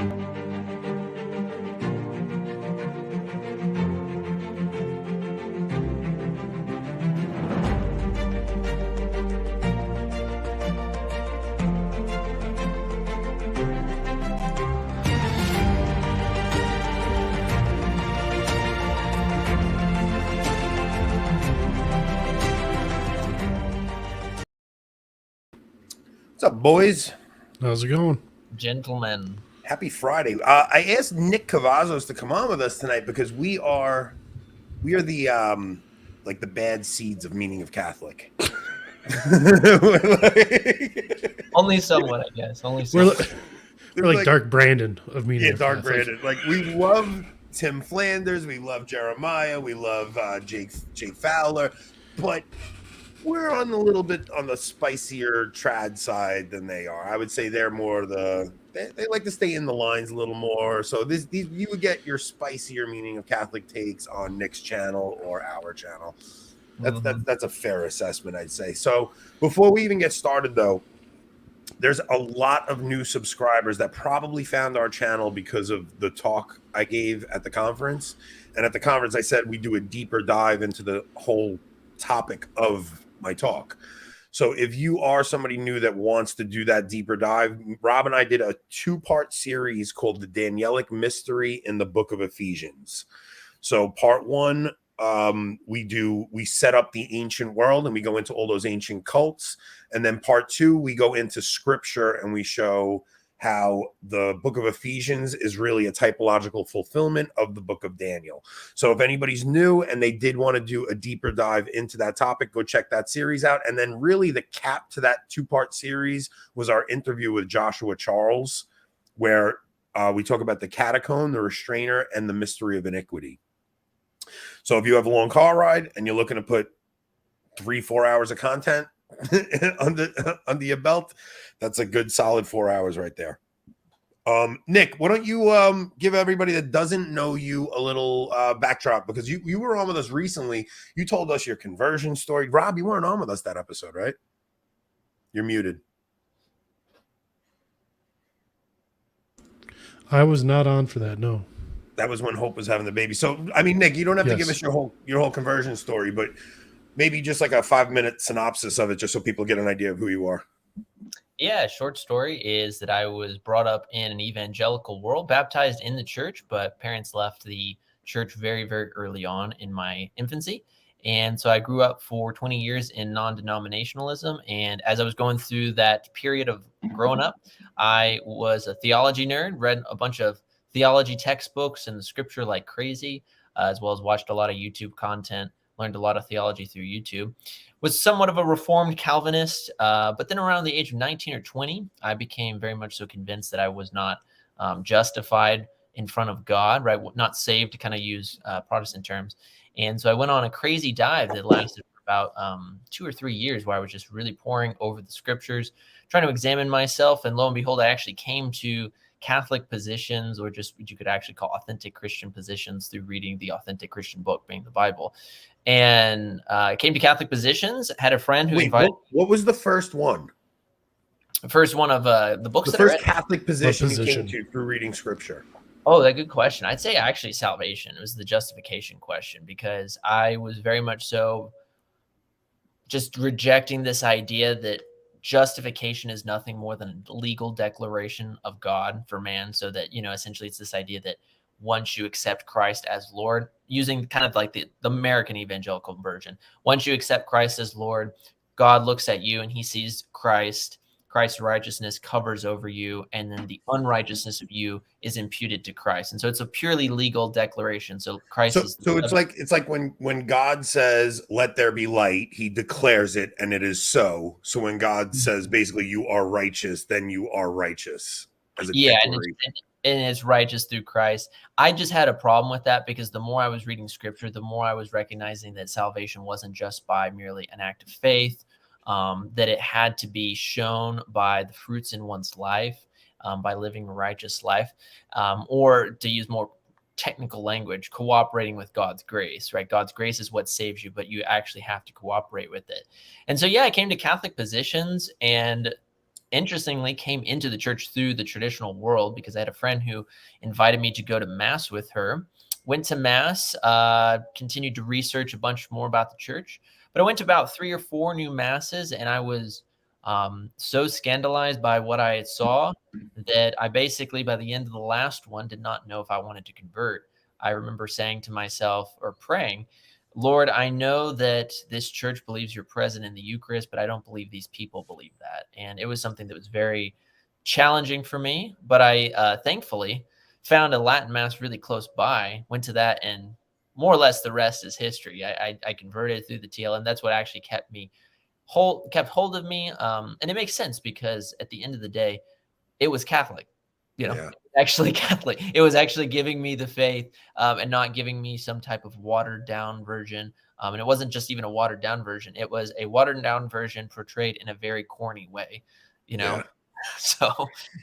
What's up, boys? How's it going? Gentlemen. Happy Friday. I asked Nick Cavazos to come on with us tonight because we are the like the bad seeds of meaning of Catholic. Only somewhat, I guess. Only somewhat. We're like Dark Brandon of meaning. Yeah, Dark Brandon. Like, we love Tim Flanders, we love Jeremiah, we love Jake Fowler, but we're on a little bit on the spicier trad side than they are. I would say they're more they like to stay in the lines a little more. So these you would get your spicier meaning of Catholic takes on Nick's channel or our channel. That's a fair assessment, I'd say. So before we even get started, though, there's a lot of new subscribers that probably found our channel because of the talk I gave at the conference. And at the conference, I said we do a deeper dive into the whole topic of my talk. So if you are somebody new that wants to do that deeper dive, Rob and I did a 2-part series called The Danielic Mystery in the Book of Ephesians. So part 1, we set up the ancient world and we go into all those ancient cults. And then part 2, we go into scripture and we show how the book of Ephesians is really a typological fulfillment of the book of Daniel. So if anybody's new and they did want to do a deeper dive into that topic, go check that series out. And then really the cap to that 2-part series was our interview with Joshua Charles, where we talk about the catacomb, the restrainer, and the mystery of iniquity. So if you have a long car ride and you're looking to put 3-4 hours of content under your belt, that's a good solid 4 hours right there. Nick, why don't you give everybody that doesn't know you a little backdrop, because you were on with us recently. You told us your conversion story. Rob, you weren't on with us that episode, right? You're muted. I was not on for that, no. That was when Hope was having the baby. So, I mean, Nick, you don't have to give us your whole conversion story, but maybe just like a 5-minute synopsis of it, just so people get an idea of who you are. Yeah, short story is that I was brought up in an evangelical world, baptized in the church, but parents left the church very, very early on in my infancy. And so I grew up for 20 years in non-denominationalism. And as I was going through that period of growing up, I was a theology nerd, read a bunch of theology textbooks and the scripture like crazy, as well as watched a lot of YouTube content, learned a lot of theology through YouTube. Was somewhat of a reformed Calvinist, but then around the age of 19 or 20, I became very much so convinced that I was not justified in front of God, right? Not saved, to kind of use Protestant terms. And so I went on a crazy dive that lasted for about 2 or 3 years, where I was just really poring over the scriptures, trying to examine myself. And lo and behold, I actually came to Catholic positions, or just what you could actually call authentic Christian positions, through reading the authentic Christian book, being the Bible. And I came to Catholic positions, had a friend who invited. What was the first one? The first one of the books the that I read? First Catholic position you came to through reading scripture. Oh, that's a good question. I'd say actually salvation. It was the justification question, because I was very much so just rejecting this idea that justification is nothing more than a legal declaration of God for man. So that, essentially it's this idea that once you accept Christ as Lord, using kind of like the American evangelical version, once you accept Christ as Lord, God looks at you and he sees Christ's righteousness covers over you, and then the unrighteousness of you is imputed to Christ. And so it's a purely legal declaration. So Christ is it's like when God says, let there be light, he declares it and it is so. So when God says basically you are righteous, then you are righteous. As a and it's righteous through Christ. I just had a problem with that, because the more I was reading scripture, the more I was recognizing that salvation wasn't just by merely an act of faith, that it had to be shown by the fruits in one's life, by living a righteous life, or to use more technical language, cooperating with God's grace, right? God's grace is what saves you, but you actually have to cooperate with it. And so, I came to Catholic positions, and interestingly came into the church through the traditional world because I had a friend who invited me to go to mass with her. Went to mass, continued to research a bunch more about the church, but I went to about 3 or 4 new masses, and I was so scandalized by what I saw that I basically, by the end of the last one, did not know if I wanted to convert. I remember saying to myself, or praying, Lord, I know that this church believes you're present in the Eucharist, but I don't believe these people believe that. And it was something that was very challenging for me. But I thankfully found a Latin mass really close by, went to that, and more or less the rest is history. I converted through the TLM. That's what actually kept hold of me. And it makes sense because at the end of the day, it was Catholic. Yeah. Actually Catholic. It was actually giving me the faith, and not giving me some type of watered down version. And it wasn't just even a watered down version. It was a watered down version portrayed in a very corny way, Yeah. So,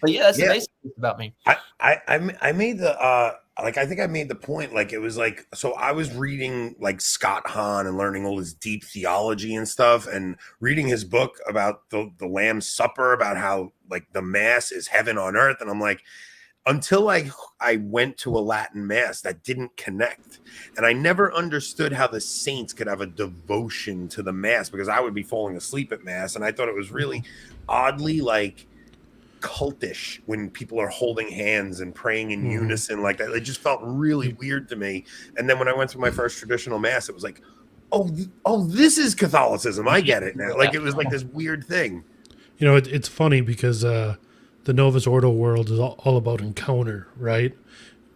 but yeah, that's the Yeah. basics about me. I made the like I think I made the point, like it was like, so I was reading like Scott Hahn and learning all his deep theology and stuff, and reading his book about the Lamb's Supper, about how like the Mass is heaven on earth, and I'm like, until I went to a Latin Mass, that didn't connect, and I never understood how the saints could have a devotion to the Mass, because I would be falling asleep at Mass, and I thought it was really oddly like cultish when people are holding hands and praying in unison like that. It just felt really weird to me. And then when I went to my first traditional Mass, it was like, oh, this is Catholicism. I get it now. Like it was like this weird thing. It's funny because the Novus Ordo world is all about encounter, right?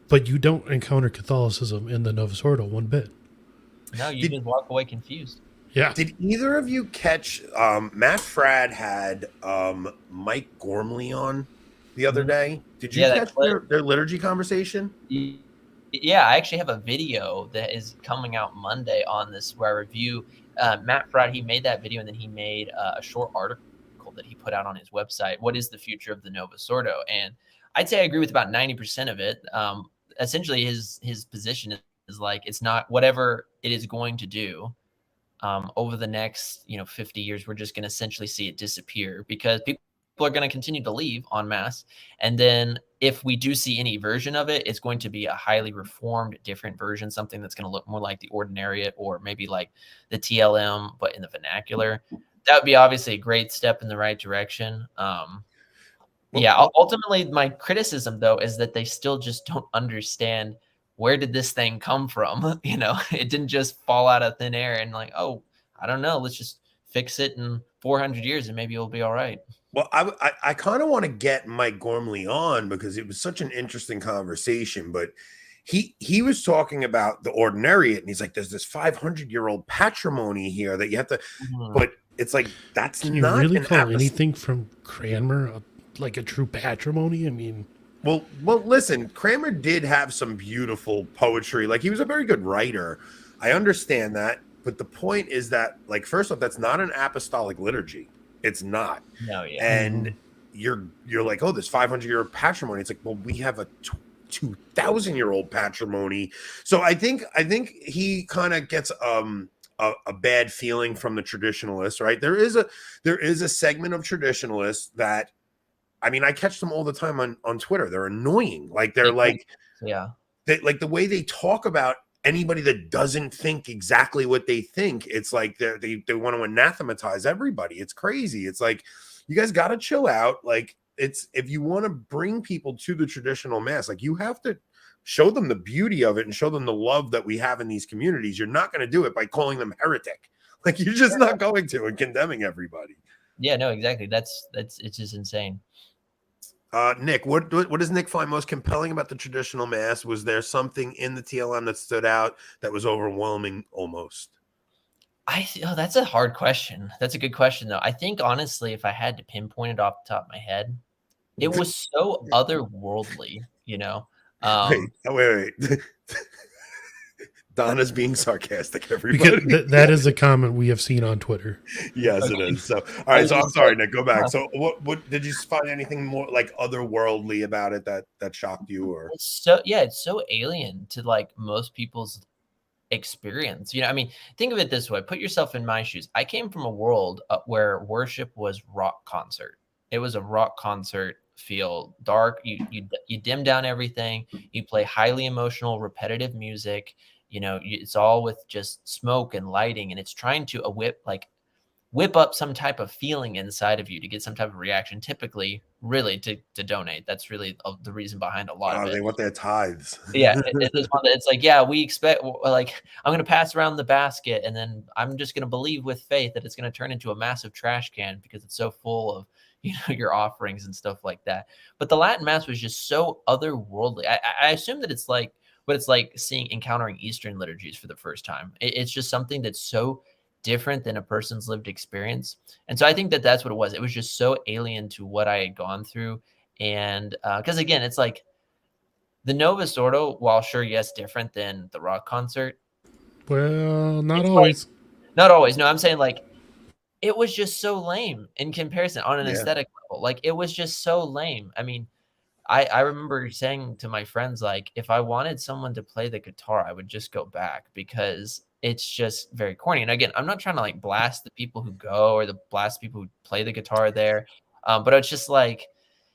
But you don't encounter Catholicism in the Novus Ordo one bit. No, you just walk away confused. Yeah. Did either of you catch Matt Fradd had Mike Gormley on the other day? Did you catch their liturgy conversation? Yeah, I actually have a video that is coming out Monday on this where I review Matt Fradd. He made that video, and then he made a short article that he put out on his website. What is the future of the Novus Ordo? And I'd say I agree with about 90% of it. Essentially, his position is like, it's not whatever it is going to do. Over the next 50 years, we're just going to essentially see it disappear because people are going to continue to leave en masse. And then if we do see any version of it, it's going to be a highly reformed, different version, something that's going to look more like the Ordinariate or maybe like the TLM, but in the vernacular. That would be obviously a great step in the right direction. Ultimately, my criticism, though, is that they still just don't understand, where did this thing come from? It didn't just fall out of thin air and like, oh, I don't know, let's just fix it in 400 years and maybe it'll be all right. Well, I kind of want to get Mike Gormley on because it was such an interesting conversation, but he was talking about the Ordinariate, and he's like, there's this 500-year-old patrimony here that you have to, but it's like, that's Can not you really call anything from Cranmer like a true patrimony? I mean, Well, listen, Cranmer did have some beautiful poetry. Like, he was a very good writer. I understand that. But the point is that, like, first off, that's not an apostolic liturgy. It's not. No, yeah. And you're like, oh, this 500-year patrimony. It's like, well, we have a 2,000-year-old patrimony. So I think he kind of gets a bad feeling from the traditionalists, right? There is a segment of traditionalists that, I mean, I catch them all the time on Twitter. They're annoying. Like they're like, like the way they talk about anybody that doesn't think exactly what they think. It's like they want to anathematize everybody. It's crazy. It's like, you guys got to chill out. Like, it's, if you want to bring people to the traditional Mass, like, you have to show them the beauty of it and show them the love that we have in these communities. You're not going to do it by calling them heretic. Like, you're just not going to, and condemning everybody. Yeah, no, exactly. It's just insane. Nick, what does Nick find most compelling about the traditional Mass? Was there something in the TLM that stood out that was overwhelming almost? That's a hard question. That's a good question, though. I think, honestly, if I had to pinpoint it off the top of my head, it was so otherworldly, Wait. Donna's being sarcastic, everybody. Because that is a comment we have seen on Twitter. Yes, it is. So, all right. So I'm sorry, Nick. Go back. So, what did you find anything more like otherworldly about it that shocked you? Or it's so alien to like most people's experience. I mean, think of it this way. Put yourself in my shoes. I came from a world where worship was rock concert. It was a rock concert feel, dark. You dim down everything. You play highly emotional, repetitive music. It's all with just smoke and lighting, and it's trying to whip up some type of feeling inside of you to get some type of reaction, typically really to donate. That's really the reason behind a lot of it. They want their tithes. Yeah, it's like, yeah, we expect, like, I'm going to pass around the basket, and then I'm just going to believe with faith that it's going to turn into a massive trash can because it's so full of, your offerings and stuff like that. But the Latin Mass was just so otherworldly. I assume that it's like what it's like encountering Eastern liturgies for the first time. It's just something that's so different than a person's lived experience. And so I think that that's what it was. It was just so alien to what I had gone through. And because again, it's like the Novus Ordo, while sure, yes, different than the rock concert. Well, not always. Not always. No, I'm saying like it was just so lame in comparison on an aesthetic level. Like it was just so lame. I mean, I remember saying to my friends, like, if I wanted someone to play the guitar, I would just go back because it's just very corny. And again, I'm not trying to like blast the people who go or blast people who play the guitar there. But it's just like,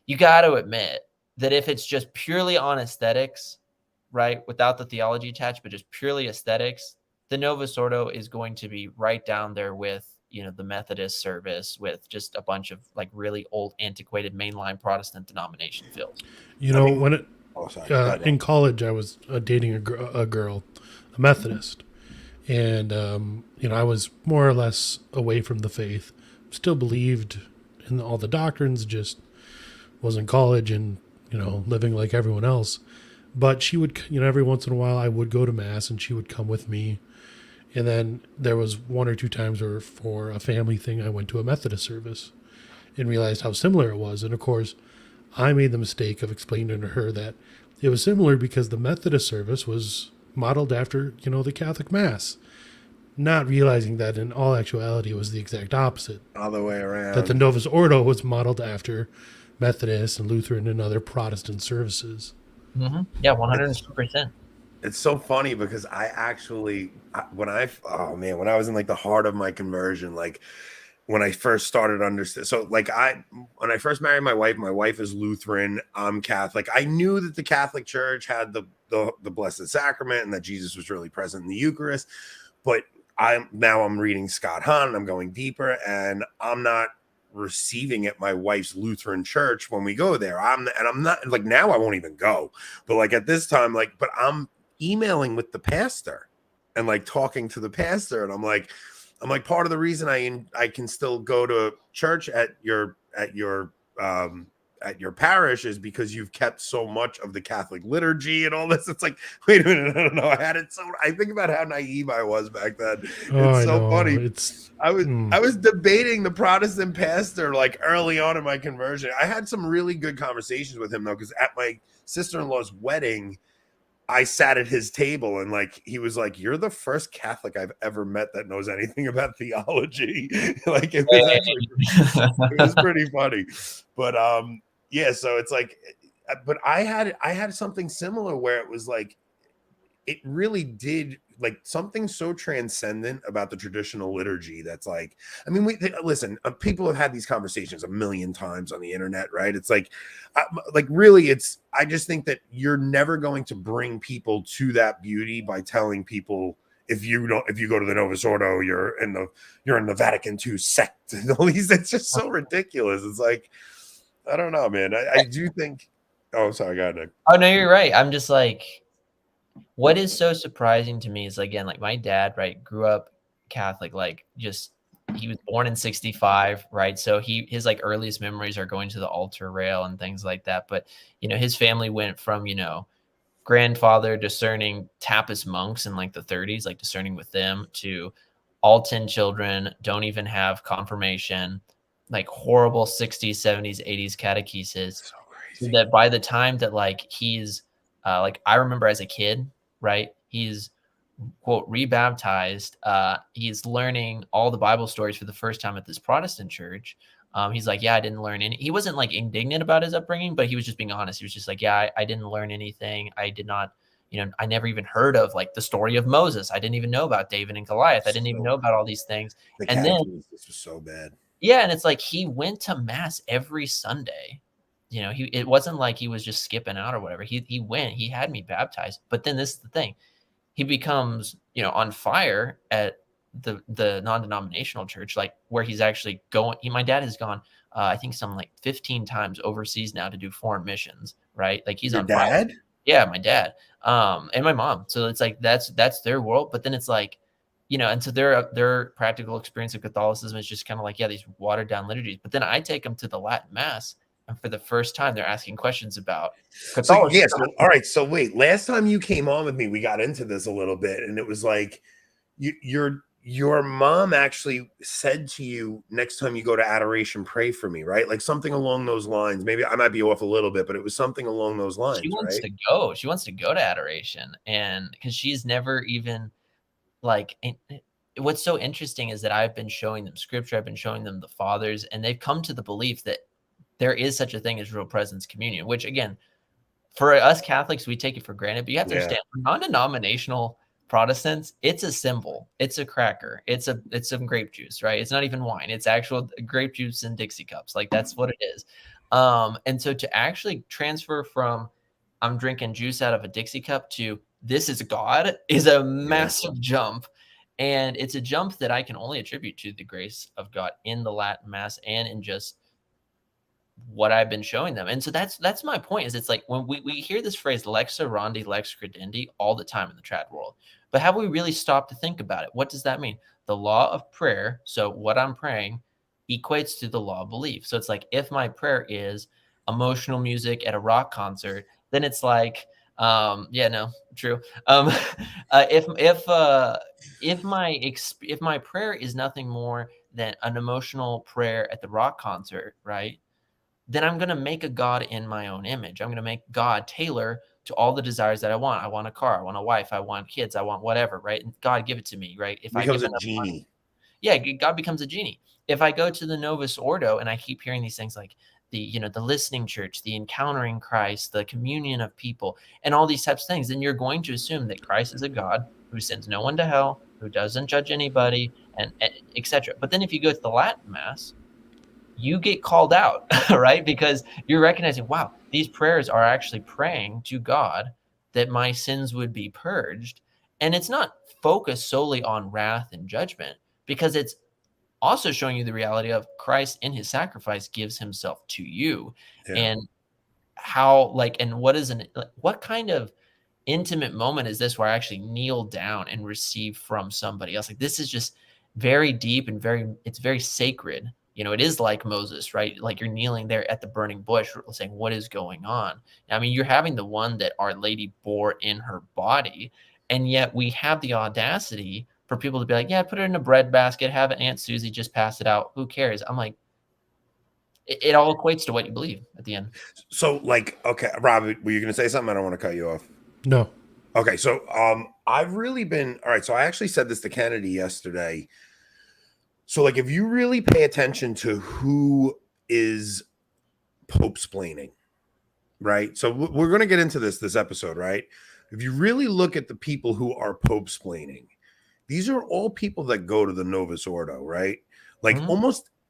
you got to admit that if it's just purely on aesthetics, right, without the theology attached, but just purely aesthetics, the Novus Ordo is going to be right down there with, the Methodist service, with just a bunch of like really old, antiquated mainline Protestant denomination feels. In college, I was dating a girl, a Methodist, and I was more or less away from the faith, still believed in all the doctrines, just was in college and living like everyone else. But she would, every once in a while I would go to Mass and she would come with me. And then there was one or two times where for a family thing, I went to a Methodist service and realized how similar it was. And of course, I made the mistake of explaining to her that it was similar because the Methodist service was modeled after, the Catholic Mass, not realizing that in all actuality it was the exact opposite. All the way around. That the Novus Ordo was modeled after Methodist and Lutheran and other Protestant services. Mm-hmm. Yeah, 100%. It's so funny because I actually, when I was in like the heart of my conversion, like when I first started understand. So like when I first married my wife is Lutheran, I'm Catholic. I knew that the Catholic Church had the Blessed Sacrament and that Jesus was really present in the Eucharist. But I'm reading Scott Hahn and I'm going deeper and I'm not receiving at my wife's Lutheran church when we go there. I'm not like, now I won't even go. But like at this time, but I'm emailing with the pastor and like talking to the pastor. And I'm like, part of the reason I can still go to church at your parish is because you've kept so much of the Catholic liturgy and all this. It's like, wait a minute, I don't know. I think about how naive I was back then. It's so funny. I was debating the Protestant pastor like early on in my conversion. I had some really good conversations with him though, because at my sister-in-law's wedding, I sat at his table and like he was like, "You're the first Catholic I've ever met that knows anything about theology." Like it was pretty funny. But yeah, so it's like, but I had something similar where it was like, it really did like something so transcendent about the traditional liturgy. That's like, I mean, listen, people have had these conversations a million times on the internet, right? It's like, really, I just think that you're never going to bring people to that beauty by telling people, if you go to the Novus Ordo, you're in the Vatican II sect and all these. It's just so ridiculous. It's like, I don't know, man. I do think. Oh, sorry, go ahead, Nick. Oh no, you're right. I'm just like, what is so surprising to me is, again, like my dad, right, grew up Catholic, like just he was born in 1965, right? So his like earliest memories are going to the altar rail and things like that. But his family went from grandfather discerning Trappist monks in like the 1930s, like discerning with them, to all 10 children don't even have confirmation, like horrible 60s, 70s, 80s catechesis. So crazy. So that by the time that like he's like, I remember as a kid, right, he's quote rebaptized. He's learning all the Bible stories for the first time at this Protestant church. He's like, yeah, I didn't learn any. He wasn't like indignant about his upbringing, but he was just being honest. He was just like, yeah, I didn't learn anything. I did not, I never even heard of like the story of Moses. I didn't even know about David and Goliath. I didn't even know about all these things. The and then this was so bad. Yeah, and it's like he went to mass every Sunday. You know, it wasn't like he was just skipping out or whatever. He went, he had me baptized. But then this is the thing. He becomes, you know, on fire at the non-denominational church, like where he's actually going. My dad has gone, I think some like 15 times overseas now to do foreign missions, right? Like he's Your on fire. dad? Yeah, my dad, and my mom. So it's like that's their world. But then it's like, you know, and so their practical experience of Catholicism is just kind of like, yeah, these watered down liturgies. But then I take them to the Latin Mass, and for the first time, they're asking questions about So Catholicism. yes, all right. So wait, last time you came on with me, we got into this a little bit, and it was like your mom actually said to you, next time you go to adoration, pray for me, right? Like something along those lines. Maybe I might be off a little bit, but it was something along those lines, She wants right? to go. She wants to go to adoration, and because she's never even like. What's so interesting is that I've been showing them scripture. I've been showing them the fathers, and they've come to the belief that there is such a thing as real presence communion, which again, for us Catholics, we take it for granted, but you have to understand for non-denominational Protestants, it's a symbol, it's a cracker, it's some grape juice, right? It's not even wine, it's actual grape juice in Dixie cups. Like that's what it is. And so to actually transfer from I'm drinking juice out of a Dixie cup to this is God is a massive jump. And it's a jump that I can only attribute to the grace of God in the Latin Mass and in just what I've been showing them. And so that's my point is it's like when we hear this phrase lex orandi, lex credendi all the time in the trad world, but have we really stopped to think about it? What does that mean? The law of prayer. So what I'm praying equates to the law of belief. So it's like if my prayer is emotional music at a rock concert, then it's like, yeah, no, true. If my prayer is nothing more than an emotional prayer at the rock concert, right? Then I'm going to make a God in my own image. I'm going to make God tailor to all the desires that I want. I want a car. I want a wife. I want kids. I want whatever, right? And God, give it to me, right? If I Becomes give a enough money, genie. yeah, God becomes a genie. If I go to the Novus Ordo and I keep hearing these things like the listening church, the encountering Christ, the communion of people, and all these types of things, then you're going to assume that Christ is a God who sends no one to hell, who doesn't judge anybody, and etc. But then if you go to the Latin Mass, you get called out, right? Because you're recognizing, wow, these prayers are actually praying to God that my sins would be purged. And it's not focused solely on wrath and judgment, because it's also showing you the reality of Christ in his sacrifice gives himself to you. Yeah. And how, like, and what kind of intimate moment is this where I actually kneel down and receive from somebody else? Like, this is just very deep and it's very sacred. You know, it is like Moses, right? Like you're kneeling there at the burning bush saying, what is going on? I mean, you're having the one that Our Lady bore in her body. And yet we have the audacity for people to be like, yeah, put it in a bread basket, have it, Aunt Susie just pass it out. Who cares? I'm like, it all equates to what you believe at the end. So, like, okay, Rob, were you going to say something? I don't want to cut you off. No. Okay, so I've really been all right. So I actually said this to Kennedy yesterday. So, like, if you really pay attention to who is Pope-splaining, right? So we're going to get into this episode, right? If you really look at the people who are Pope-splaining, these are all people that go to the Novus Ordo, right? Like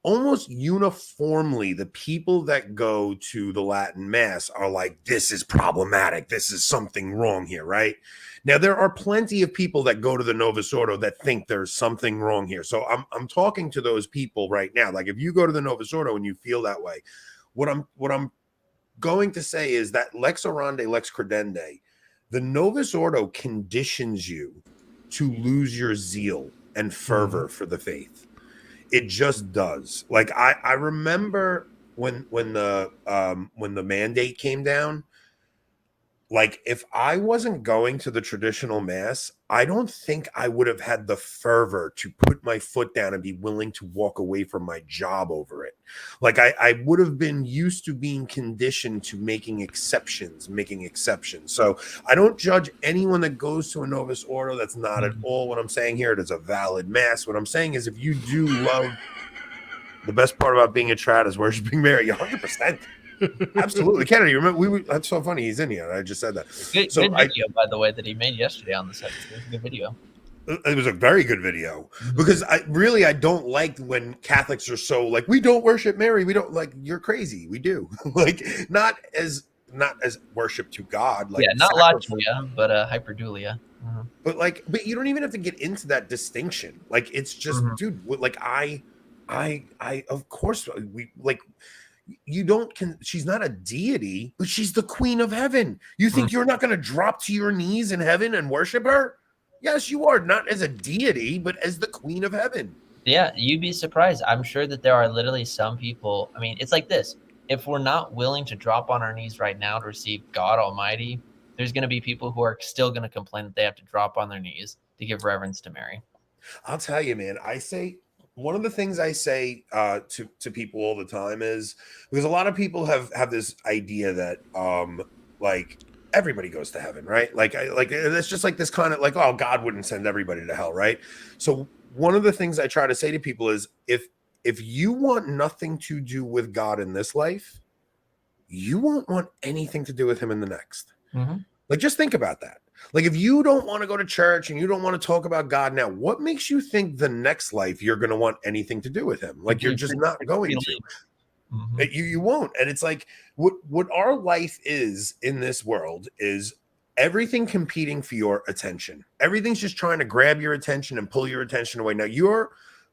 almost uniformly, the people that go to the Latin Mass are like, this is problematic. This is something wrong here, right? Now, there are plenty of people that go to the Novus Ordo that think there's something wrong here. So I'm talking to those people right now. Like, if you go to the Novus Ordo and you feel that way, what I'm going to say is that lex orandi, lex credendi, the Novus Ordo conditions you to lose your zeal and fervor for the faith. It just does. Like I remember when the mandate came down, like if I wasn't going to the traditional mass, I don't think I would have had the fervor to put my foot down and be willing to walk away from my job over it. Like I would have been used to being conditioned to making exceptions. So I don't judge anyone that goes to a Novus Ordo. That's not at all what I'm saying here. It is a valid mass. What I'm saying is if you do love, the best part about being a trad is worshiping Mary, 100%. Absolutely. Kennedy, remember that's so funny. He's in here. I just said that. Good video, by the way, that he made yesterday on the subject. It was a good video. It was a very good video Mhm. because I don't like when Catholics are so like, we don't worship Mary. We don't, like, you're crazy. We do. Like, not as worship to God, like Yeah, not sacrifice. Latulia, but hyperdulia. Mhm. But you don't even have to get into that distinction. Like, it's just, Mhm. dude, like of course we like, you don't she's not a deity, but she's the queen of heaven. You Mhm. think you're not going to drop to your knees in heaven and worship her? Yes, you are, not as a deity, but as the queen of heaven. Yeah, you'd be surprised. I'm sure that there are literally some people. I mean, it's like this. If we're not willing to drop on our knees right now to receive God Almighty, there's going to be people who are still going to complain that they have to drop on their knees to give reverence to Mary. I'll tell you, man, I say one of the things I say to people all the time is, because a lot of people have this idea that like everybody goes to heaven, right? Like it's just like this kind of like, oh, God wouldn't send everybody to hell, right? So one of the things I try to say to people is, if you want nothing to do with God in this life, you won't want anything to do with him in the next. Mhm. Like, just think about that. Like, if you don't want to go to church and you don't want to talk about God now, what makes you think the next life you're going to want anything to do with him? Like, you're just not going to. Mhm. You won't. And it's like, what our life is in this world is everything competing for your attention. Everything's just trying to grab your attention and pull your attention away. Now, your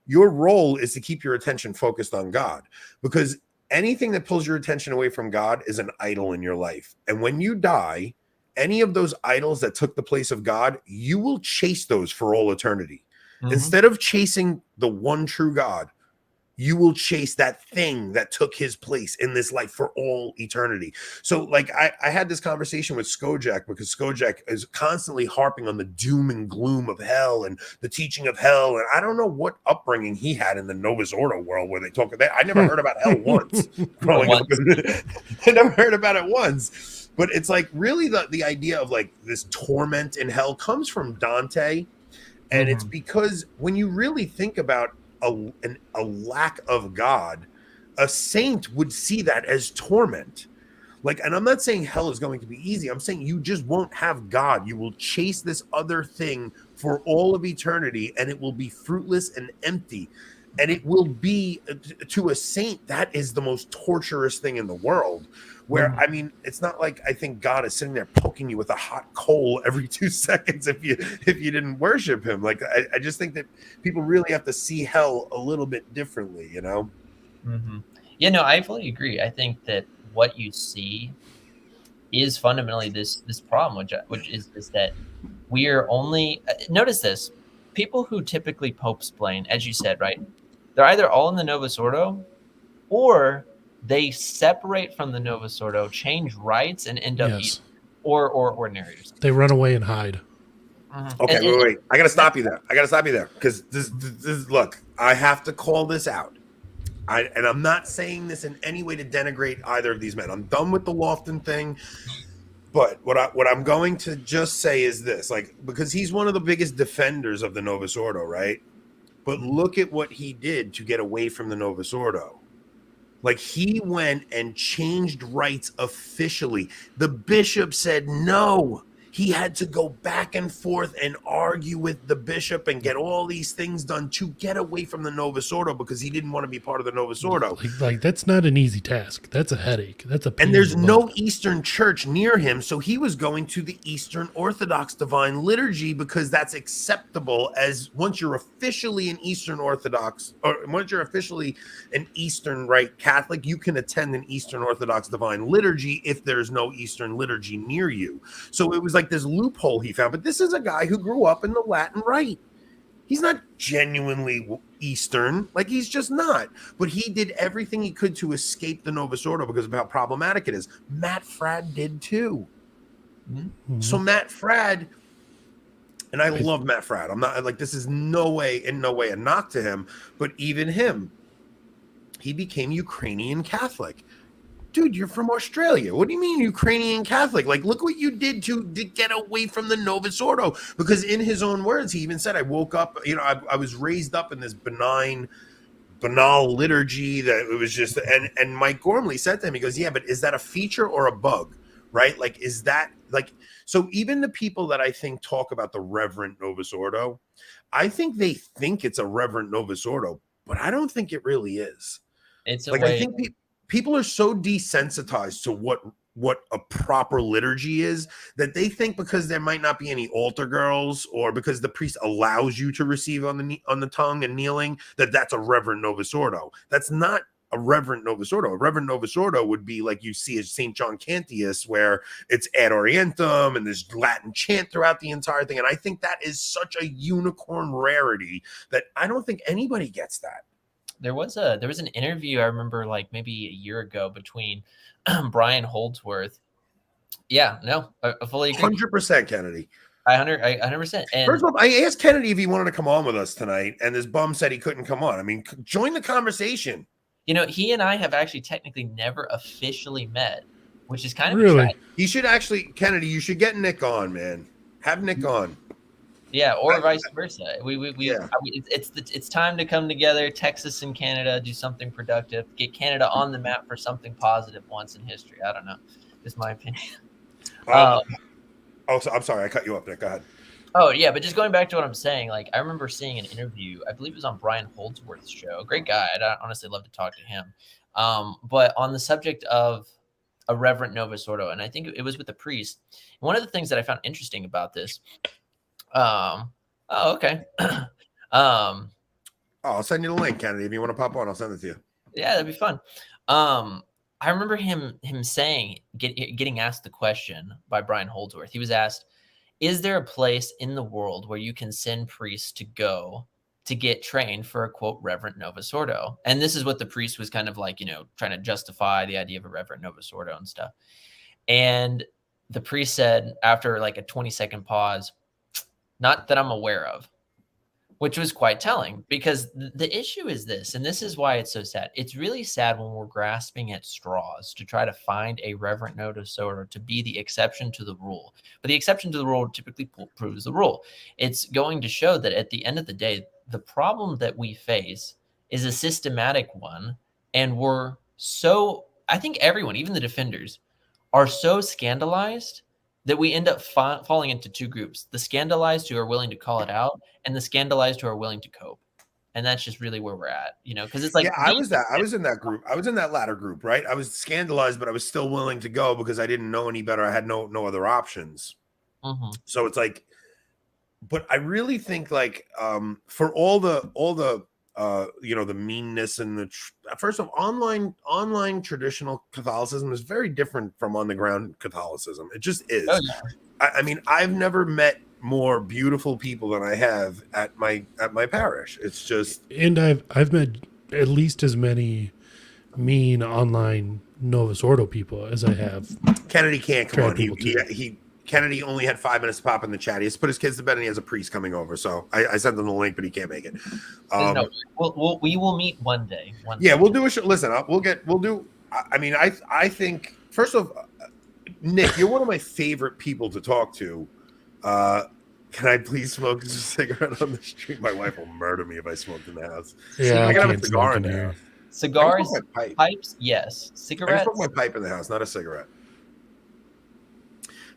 role is to keep your attention focused on God, because anything that pulls your attention away from God is an idol in your life. And when you die, any of those idols that took the place of God, you will chase those for all eternity. Mhm. Instead of chasing the one true God, you will chase that thing that took his place in this life for all eternity. So, like, I had this conversation with Skojak, because Skojak is constantly harping on the doom and gloom of hell and the teaching of hell. And I don't know what upbringing he had in the Novus Ordo world where they talk about. I never heard about hell once growing up. I never heard about it once. But it's like, really, the idea of like this torment in hell comes from Dante. And it's Mhm. because when you really think about a lack of God, a saint would see that as torment. Like, and I'm not saying hell is going to be easy. I'm saying you just won't have God. You will chase this other thing for all of eternity, and it will be fruitless and empty. And it will be, to a saint, that is the most torturous thing in the world. Where, Mhm. I mean, it's not like I think God is sitting there poking you with a hot coal every 2 seconds if you didn't worship him. Like, I just think that people really have to see hell a little bit differently, you know? Mhm. Yeah, no, I fully agree. I think that what you see is fundamentally this problem, which is that we are only notice this. People who typically pope splain, as you said, right? They're either all in the Novus Ordo, or they separate from the Novus Ordo, change rites, and end up Yes. or ordinary or something. They run away and hide. Mhm. Okay, wait. I got to That's stop you there. Because this, look, I have to call this out. And I'm not saying this in any way to denigrate either of these men. I'm done with the Lofton thing. But what I'm going to just say is this, like, because he's one of the biggest defenders of the Novus Ordo, right? But look at what he did to get away from the Novus Ordo. Like, he went and changed rites officially. The bishop said no. He had to go back and forth and argue with the bishop and get all these things done to get away from the Novus Ordo, because he didn't want to be part of the Novus Ordo. Like that's not an easy task. That's a headache. That's a pain And there's in the no butt. Eastern church near him, so he was going to the Eastern Orthodox Divine Liturgy, because that's acceptable. As once you're officially an Eastern Orthodox, or once you're officially an Eastern Rite Catholic, you can attend an Eastern Orthodox Divine Liturgy if there's no Eastern liturgy near you. So it was like this loophole he found. But this is a guy who grew up in the Latin Rite. He's not genuinely Eastern, like, he's just not. But he did everything he could to escape the Novus Ordo because of how problematic it is. Matt Fradd did too. Mhm. So Matt Fradd, and I love Matt Fradd. I'm not like, this is in no way a knock to him, but even him, he became Ukrainian Catholic. Dude, you're from Australia. What do you mean Ukrainian Catholic? Like, look what you did to get away from the Novus Ordo. Because in his own words, he even said, I woke up, I was raised up in this banal liturgy that it was just, and Mike Gormley said to him, he goes, yeah, but is that a feature or a bug? Right? Like, is that like, so even the people that I think talk about the Reverent Novus Ordo, I think they think it's a Reverent Novus Ordo, but I don't think it really is. It's a Like, way. I think people are so desensitized to what a proper liturgy is that they think because there might not be any altar girls, or because the priest allows you to receive on the tongue and kneeling, that's a Reverent Novus Ordo. That's not a Reverent Novus Ordo. A Reverent Novus Ordo would be like you see as St. John Cantius, where it's ad orientem and there's Latin chant throughout the entire thing. And I think that is such a unicorn rarity that I don't think anybody gets that. There was an interview I remember, like maybe a year ago, between Brian Holdsworth. Yeah, no, I fully agree. 100%, Kennedy. I 100%. And first of all, I asked Kennedy if he wanted to come on with us tonight, and this bum said he couldn't come on. I mean, join the conversation. you know, he and I have actually technically never officially met, which is kind of Really? exciting. You should actually, Kennedy, you should get Nick on, man. Have Nick on. Yeah, or vice versa. Yeah. I mean, it's time to come together, Texas and Canada, do something productive, get Canada on the map for something positive once in history. I don't know. Just my opinion. So I'm sorry, I cut you up, Nick. Go ahead. Oh, yeah, but just going back to what I'm saying, like, I remember seeing an interview, I believe it was on Brian Holdsworth's show. A great guy. I'd honestly love to talk to him. But on the subject of a Reverent Novus Ordo, and I think it was with a priest. One of the things that I found interesting about this, okay. I'll send you the link, Kennedy. If you want to pop on, I'll send it to you. Yeah, that'd be fun. I remember him saying, getting asked the question by Brian Holdsworth. He was asked, is there a place in the world where you can send priests to go to get trained for a, quote, Reverent Novus Ordo? And this is what the priest was kind of like, trying to justify the idea of a Reverent Novus Ordo and stuff. And the priest said, after like a 20-second pause, not that I'm aware of, which was quite telling, because the issue is this, and this is why it's so sad. It's really sad when we're grasping at straws to try to find a Reverent Novus Ordo to be the exception to the rule. But the exception to the rule typically proves the rule. It's going to show that at the end of the day, the problem that we face is a systematic one. And I think everyone, even the defenders, are so scandalized that we end up falling into two groups: the scandalized who are willing to call it out, and the scandalized who are willing to cope. And that's just really where we're at, because it's like, yeah, I was in that group. I was in that latter group, right? I was scandalized, but I was still willing to go because I didn't know any better. I had no other options. Mm-hmm. So it's like, but I really think like, for all the the meanness and first of all, online traditional Catholicism is very different from on the ground Catholicism. It just is. Oh, yeah. I mean, I've never met more beautiful people than I have at my parish. It's just, and I've met at least as many mean online Novus Ordo people as I have. Kennedy can't come on. People too. Kennedy only had 5 minutes to pop in the chat. He has to put his kids to bed, and he has a priest coming over. So I sent him the link, but he can't make it. We will meet one day. Yeah, we'll do a show. Listen, I mean, I think, first of all, Nick, you're one of my favorite people to talk to. Can I please smoke a cigarette on the street? My wife will murder me if I smoked in the house. Yeah, I gotta have a can't cigar smoke in in there. here. Cigars, pipe. pipes, yes. I Cigarettes. smoke my pipe in the house, not a cigarette.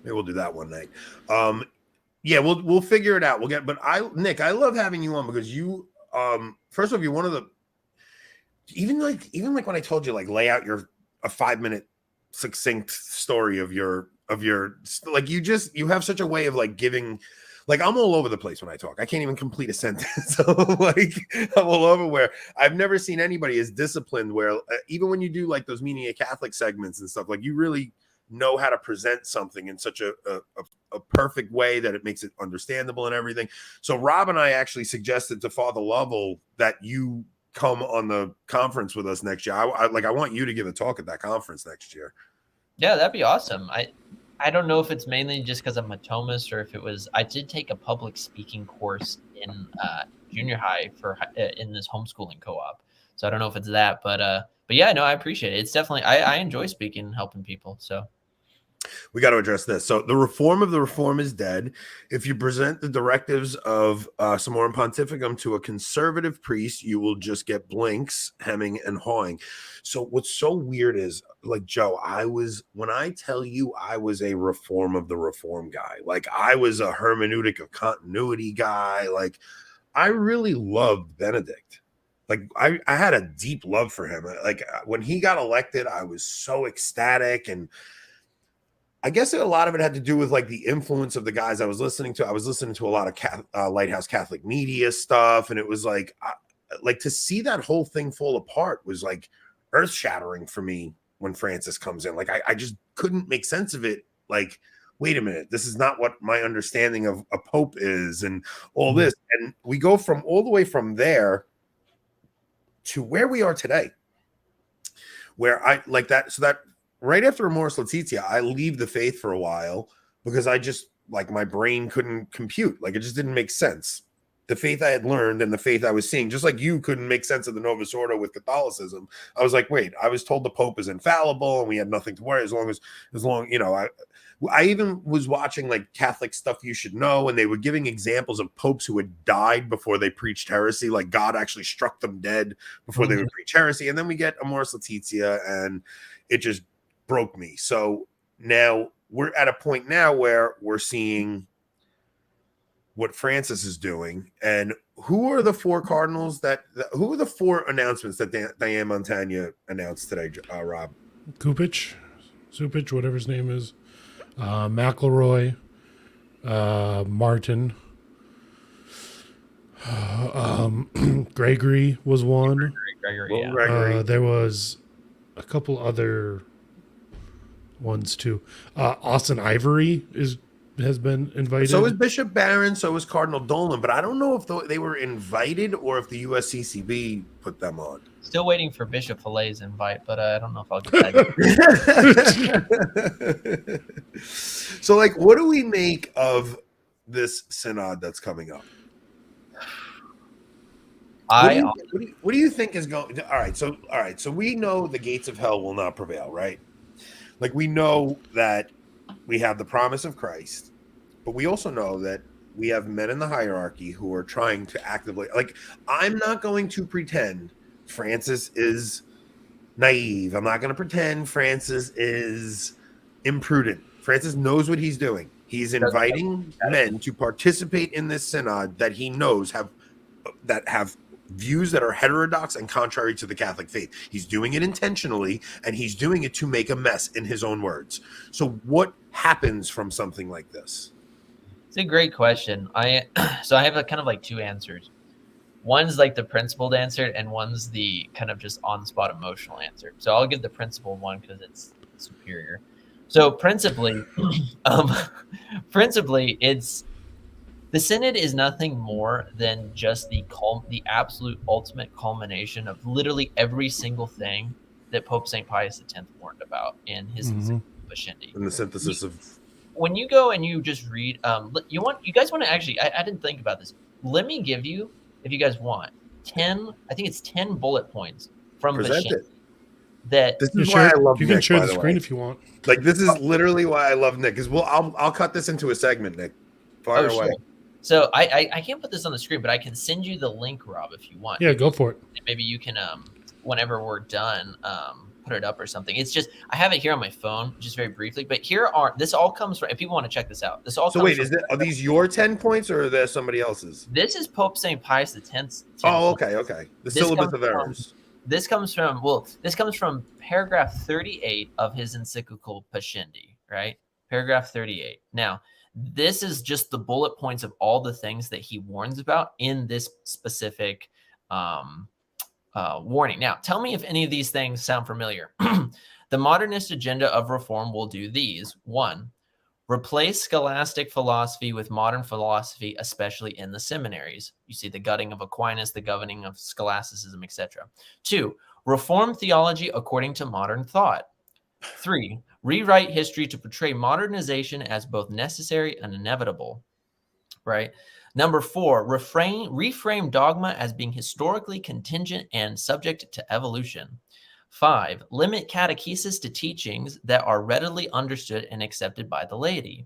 Maybe we'll do that one night. Yeah, we'll figure it out. Nick, I love having you on because you, first of all, you're one of the, even like when I told you, like, lay out a 5-minute succinct story of your, like, you have such a way of like giving, like, I'm all over the place when I talk. I can't even complete a sentence. So like, I'm all over, where I've never seen anybody as disciplined, where even when you do like those Meaning of Catholic segments and stuff, like, you really know how to present something in such a perfect way that it makes it understandable and everything. So Rob and I actually suggested to Father Lovell that you come on the conference with us next year. I want you to give a talk at that conference next year. Yeah, that'd be awesome. I don't know if it's mainly just because I'm a Thomist, or if it was, I did take a public speaking course in junior high in this homeschooling co-op. So I don't know if it's that, but yeah, no, I appreciate it. It's definitely, I enjoy speaking and helping people. So. we got to address this. So the reform of the reform is dead. If you present the directives of Summorum Pontificum to a conservative priest, you will just get blinks, hemming, and hawing. So what's so weird is, like, Joe, when I tell you I was a reform of the reform guy, like I was a hermeneutic of continuity guy, like I really loved Benedict. Like I had a deep love for him. Like when he got elected, I was so ecstatic, and I guess a lot of it had to do with like the influence of the guys I was listening to. I was listening to a lot of Lighthouse Catholic media stuff, and it was like to see that whole thing fall apart was like earth shattering for me when Francis comes in. Like I just couldn't make sense of it. Like, wait a minute, this is not what my understanding of a pope is, and all this. And we go from all the way from there to where we are today, where I like that. So that right after Amoris Laetitia, I leave the faith for a while because I just, like, my brain couldn't compute. Like, it just didn't make sense. The faith I had learned and the faith I was seeing, just like you couldn't make sense of the Novus Ordo with Catholicism. I was like, wait, I was told the Pope is infallible and we had nothing to worry as long, you know, I even was watching like Catholic Stuff You Should Know, and they were giving examples of popes who had died before they preached heresy. Like God actually struck them dead before they would preach heresy. And then we get Amoris Laetitia, and it just broke me. So now we're at a point now where we're seeing what Francis is doing. And who are the four cardinals who are the four announcements that Diane Montagna announced today, Rob? Supich, whatever his name is. McElroy, Martin, Gregory was one. Gregory. There was a couple other ones too. Austin Ivory has been invited. So is Bishop Barron. So is Cardinal Dolan. But I don't know if they were invited or if the USCCB put them on. Still waiting for Bishop Fillet's invite, but I don't know if I'll get that. So, like, what do we make of this synod that's coming up? What do you think is going? All right. So we know the gates of hell will not prevail, right? Like, we know that we have the promise of Christ, but we also know that we have men in the hierarchy who are trying to actively, like, I'm not going to pretend Francis is naive. I'm not going to pretend Francis is imprudent. Francis knows what he's doing. He's inviting men to participate in this synod that he knows have views that are heterodox and contrary to the Catholic faith. He's doing it intentionally, and he's doing it to make a mess, in his own words. So what happens from something like this? It's a great question. I have kind of like two answers. One's like the principled answer, and one's the kind of just on-the-spot emotional answer. So I'll give the principled one because it's superior. So principally, it's the Synod is nothing more than just the absolute ultimate culmination of literally every single thing that Pope St. Pius X warned about in his Pascendi. In the synthesis of. When you go and you just read, you guys want to actually, I didn't think about this. Let me give you, if you guys want, 10, I think it's 10 bullet points from Pascendi. This is why I love Nick. You can share the screen if you want. Like, this is literally why I love Nick. Because I'll cut this into a segment, Nick. Fire away. Sure. So I can't put this on the screen, but I can send you the link, Rob, if you want. Yeah, go for it. Maybe you can, whenever we're done, put it up or something. It's just, I have it here on my phone, just very briefly. But this all comes from, if people want to check this out, this all. So wait, are these your 10 points or are there somebody else's? This is Pope St. Pius X. Oh, okay. The syllabus of errors. This comes from paragraph 38 of his encyclical Pascendi, right? Paragraph 38. Now, this is just the bullet points of all the things that he warns about in this specific warning. Now, tell me if any of these things sound familiar. The modernist agenda of reform will do these. 1, replace scholastic philosophy with modern philosophy, especially in the seminaries. You see the gutting of Aquinas, the governing of scholasticism, etc. 2, reform theology according to modern thought. 3, rewrite history to portray modernization as both necessary and inevitable, right? Number 4, reframe dogma as being historically contingent and subject to evolution. 5, limit catechesis to teachings that are readily understood and accepted by the laity.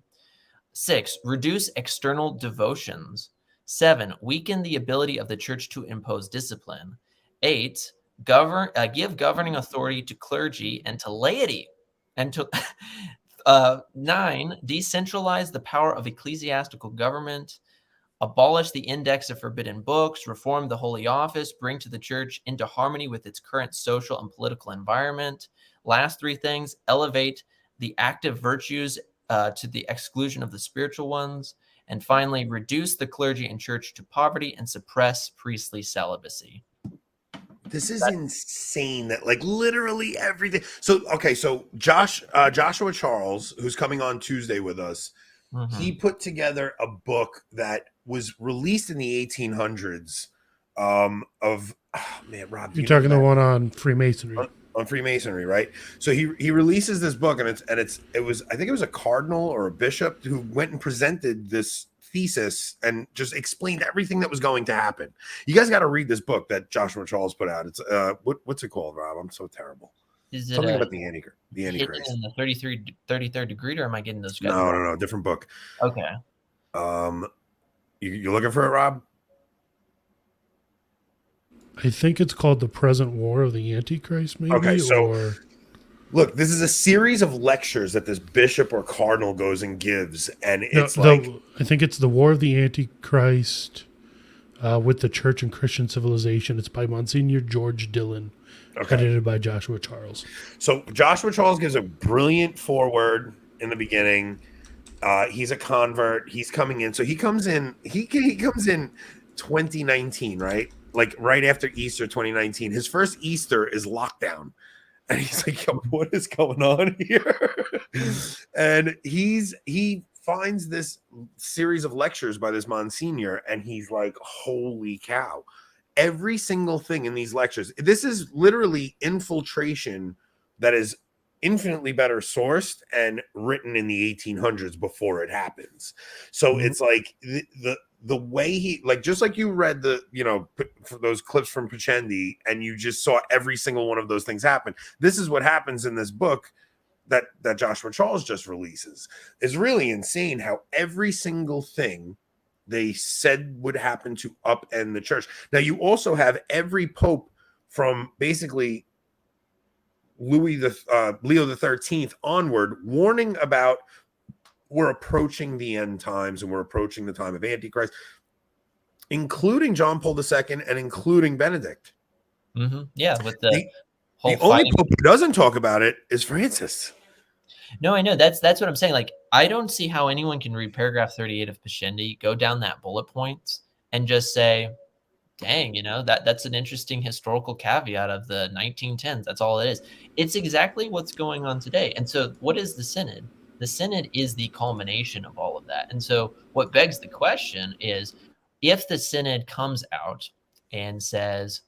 6, reduce external devotions. 7, weaken the ability of the church to impose discipline. 8, give governing authority to clergy and to laity. And to 9, decentralize the power of ecclesiastical government. Abolish the index of forbidden books, reform the Holy Office, bring to the church into harmony with its current social and political environment. Last 3 things, elevate the active virtues to the exclusion of the spiritual ones. And finally, reduce the clergy and church to poverty and suppress priestly celibacy. This is insane that like literally everything. So, okay. So Joshua Charles, who's coming on Tuesday with us, he put together a book that was released in the 1800s Rob, you're talking the one on Freemasonry. On Freemasonry, right? So he releases this book, and it was I think it was a cardinal or a bishop who went and presented this thesis and just explained everything that was going to happen. You guys got to read this book that Joshua Charles put out. It's what's it called, Rob? I'm so terrible. Is it something about the Antichrist? In the 33rd degree, or am I getting those guys? No, different book. Okay. You looking for it, Rob? I think it's called The Present War of the Antichrist, maybe. Okay, so look, this is a series of lectures that this bishop or cardinal goes and gives, and it's I think it's The War of the Antichrist with the Church and Christian Civilization. It's by Monsignor George Dillon, edited by Joshua Charles. So Joshua Charles gives a brilliant foreword in the beginning. He's a convert. He's coming in. So he comes in. He comes in 2019, right? Like right after Easter 2019. His first Easter is lockdown. And he's like, yo, what is going on here? And he finds this series of lectures by this Monsignor, and he's like, holy cow. Every single thing in these lectures, this is literally infiltration that is infinitely better sourced and written in the 1800s before it happens. So it's like the way he, like, just like you read for those clips from Pacendi and you just saw every single one of those things happen. This is what happens in this book that Joshua Charles just releases. It's really insane how every single thing they said would happen to upend the church. Now you also have every pope from basically Leo the 13th onward warning about we're approaching the end times and we're approaching the time of Antichrist, including John Paul II and including Benedict. Yeah, with the only pope who doesn't talk about it is Francis. No, I know. That's what I'm saying. Like, I don't see how anyone can read paragraph 38 of Pacendi, go down that bullet points, and just say, dang, that's an interesting historical caveat of the 1910s. That's all it is. It's exactly what's going on today. And so what is the Synod? The Synod is the culmination of all of that. And so what begs the question is, if the Synod comes out and says,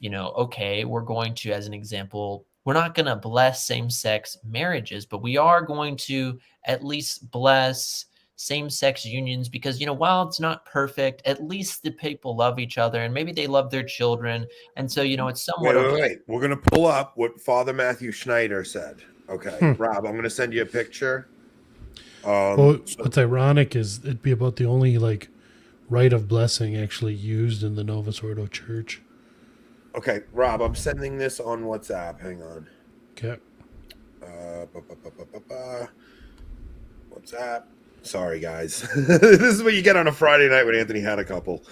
okay, we're going to, as an example, we're not going to bless same-sex marriages, but we are going to at least bless same-sex unions because, while it's not perfect, at least the people love each other and maybe they love their children. And so, it's somewhat Wait. We're going to pull up what Father Matthew Schneider said. Okay, Rob, I'm going to send you a picture. What's ironic is it'd be about the only rite of blessing actually used in the Novus Ordo Church. Okay, Rob, I'm sending this on WhatsApp. Hang on. Okay. WhatsApp. Sorry, guys. This is what you get on a Friday night when Anthony had a couple.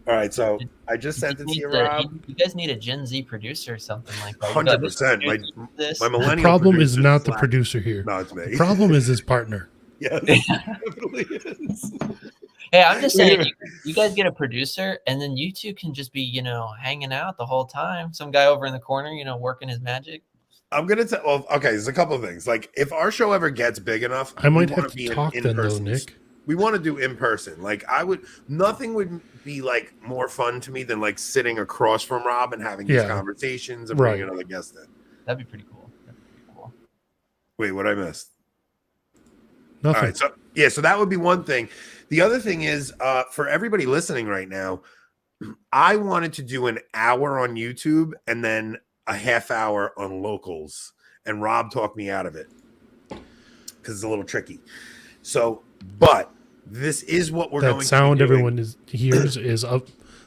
All right, so I just sent it to you, Rob. You guys need a Gen Z producer or something like that. 100%. My millennial the problem is not the producer here. No, it's me. The problem is his partner. Yes, it definitely is. Hey, I'm just saying, you guys get a producer, and then you two can just be, hanging out the whole time. Some guy over in the corner, working his magic. I'm gonna tell. Well, okay. There's a couple of things. Like, if our show ever gets big enough, I might have to talk then, though, Nick. We want to do in person. Like, nothing would be more fun to me than sitting across from Rob and having these conversations and bringing another guest in. That'd be pretty cool. Wait, what I missed? Nothing. All right, so that would be one thing. The other thing is, for everybody listening right now, I wanted to do an hour on YouTube and then a half hour on locals, and Rob talked me out of it because it's a little tricky. So, but this is what we're going sound to be doing. everyone hears is up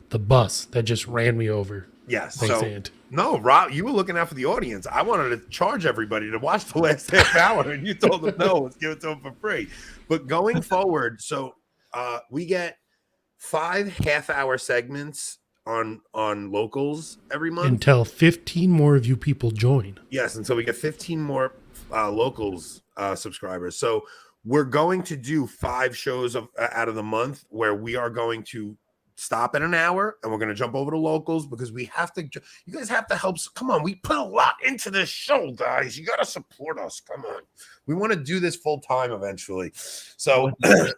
the bus that just ran me over. Yes. Thanks, So, Ant. no, Rob, you were looking out for the audience. I wanted to charge everybody to watch the last half hour, and you told them no, let's give it to them for free. But going forward, so we get 5 half-hour segments on locals every month until 15 more of you people join. Yes, and so we get 15 more locals subscribers. So we're going to do 5 shows out of the month where we are going to stop at an hour and we're going to jump over to locals because we have to. You guys have to help. Come on, we put a lot into this show, guys. You got to support us. Come on, we want to do this full time eventually. So,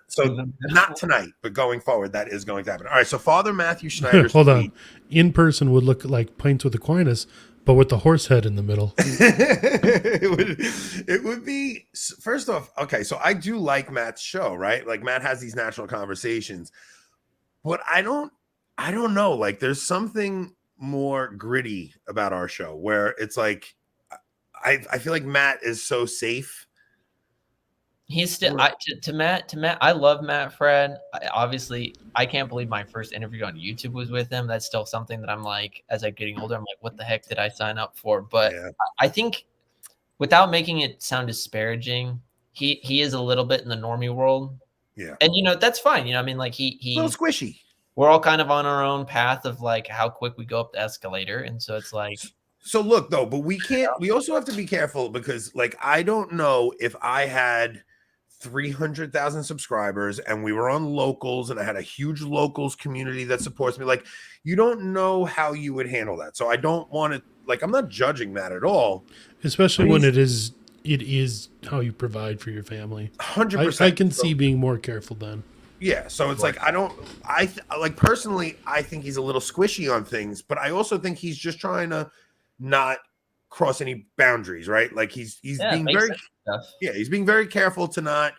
so not tonight, but going forward, that is going to happen. All right. So Father Matthew Schneider's hold on, in person would look like Pints with Aquinas, but with the horse head in the middle. it would be, first off, okay, so I do like Matt's show, right? Like Matt has these natural conversations, but I don't know, like there's something more gritty about our show where it's like I feel like Matt is so safe. He's still to Matt. I love Matt Fred. Obviously, I can't believe my first interview on YouTube was with him. That's still something that I'm like, as I'm getting older, I'm like, what the heck did I sign up for? But yeah. I think, without making it sound disparaging, he is a little bit in the normie world. Yeah, and that's fine. I mean, like he a little squishy. We're all kind of on our own path of like how quick we go up the escalator, and so it's like. So look though, but we can't. We also have to be careful because, like, I don't know if I had 300,000 subscribers and we were on locals and I had a huge locals community that supports me. Like, you don't know how you would handle that. So I don't want to, like, I'm not judging that at all. Especially when it is how you provide for your family. 100%. I can see being more careful then. Yeah. So it's like, like personally, I think he's a little squishy on things, but I also think he's just trying to not cross any boundaries, right? Like he's being very he's being very careful to not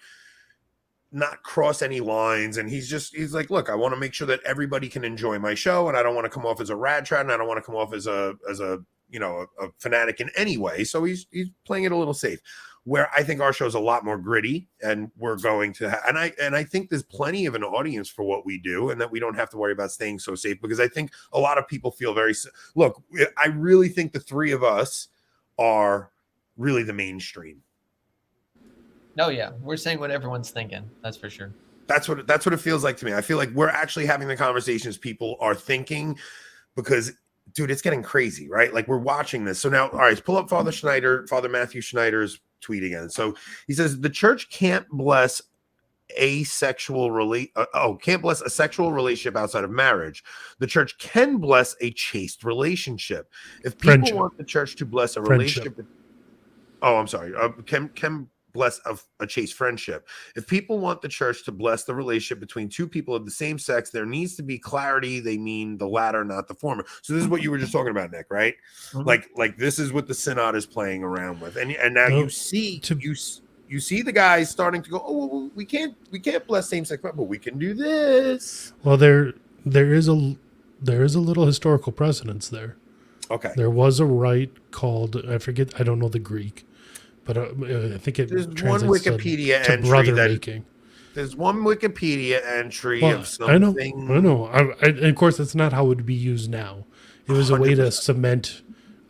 cross any lines, and he's like, look, I want to make sure that everybody can enjoy my show, and I don't want to come off as a rad trad, and I don't want to come off as a fanatic in any way. So he's playing it a little safe, where I think our show's a lot more gritty, and we're going to and I think there's plenty of an audience for what we do, and that we don't have to worry about staying so safe, because I think a lot of people feel look, I really think the three of us are really the mainstream. No, yeah, we're saying what everyone's thinking. That's for sure. That's what it feels like to me. I feel like we're actually having the conversations people are thinking, because, dude, it's getting crazy, right? Like, we're watching this. So now, all right, pull up Father Matthew Schneider's tweet again. So he says the church can't bless a sexual relationship outside of marriage. The church can bless a chaste relationship. If people want the church to bless a relationship, can bless a chaste friendship. If people want the church to bless the relationship between two people of the same sex, there needs to be clarity. They mean the latter, not the former. So this is what you were just talking about, Nick, right? Mm-hmm. Like this is what the Synod is playing around with, and now you see the guys starting to go, oh, well, we can't bless same sex, but we can do this. Well, there is a little historical precedence there. Okay, there was a rite called, I forget, I don't know the Greek, but I think there's one Wikipedia entry brother making. There's one Wikipedia entry of something. I know. And of course, that's not how it would be used now. It was 100%. A way to cement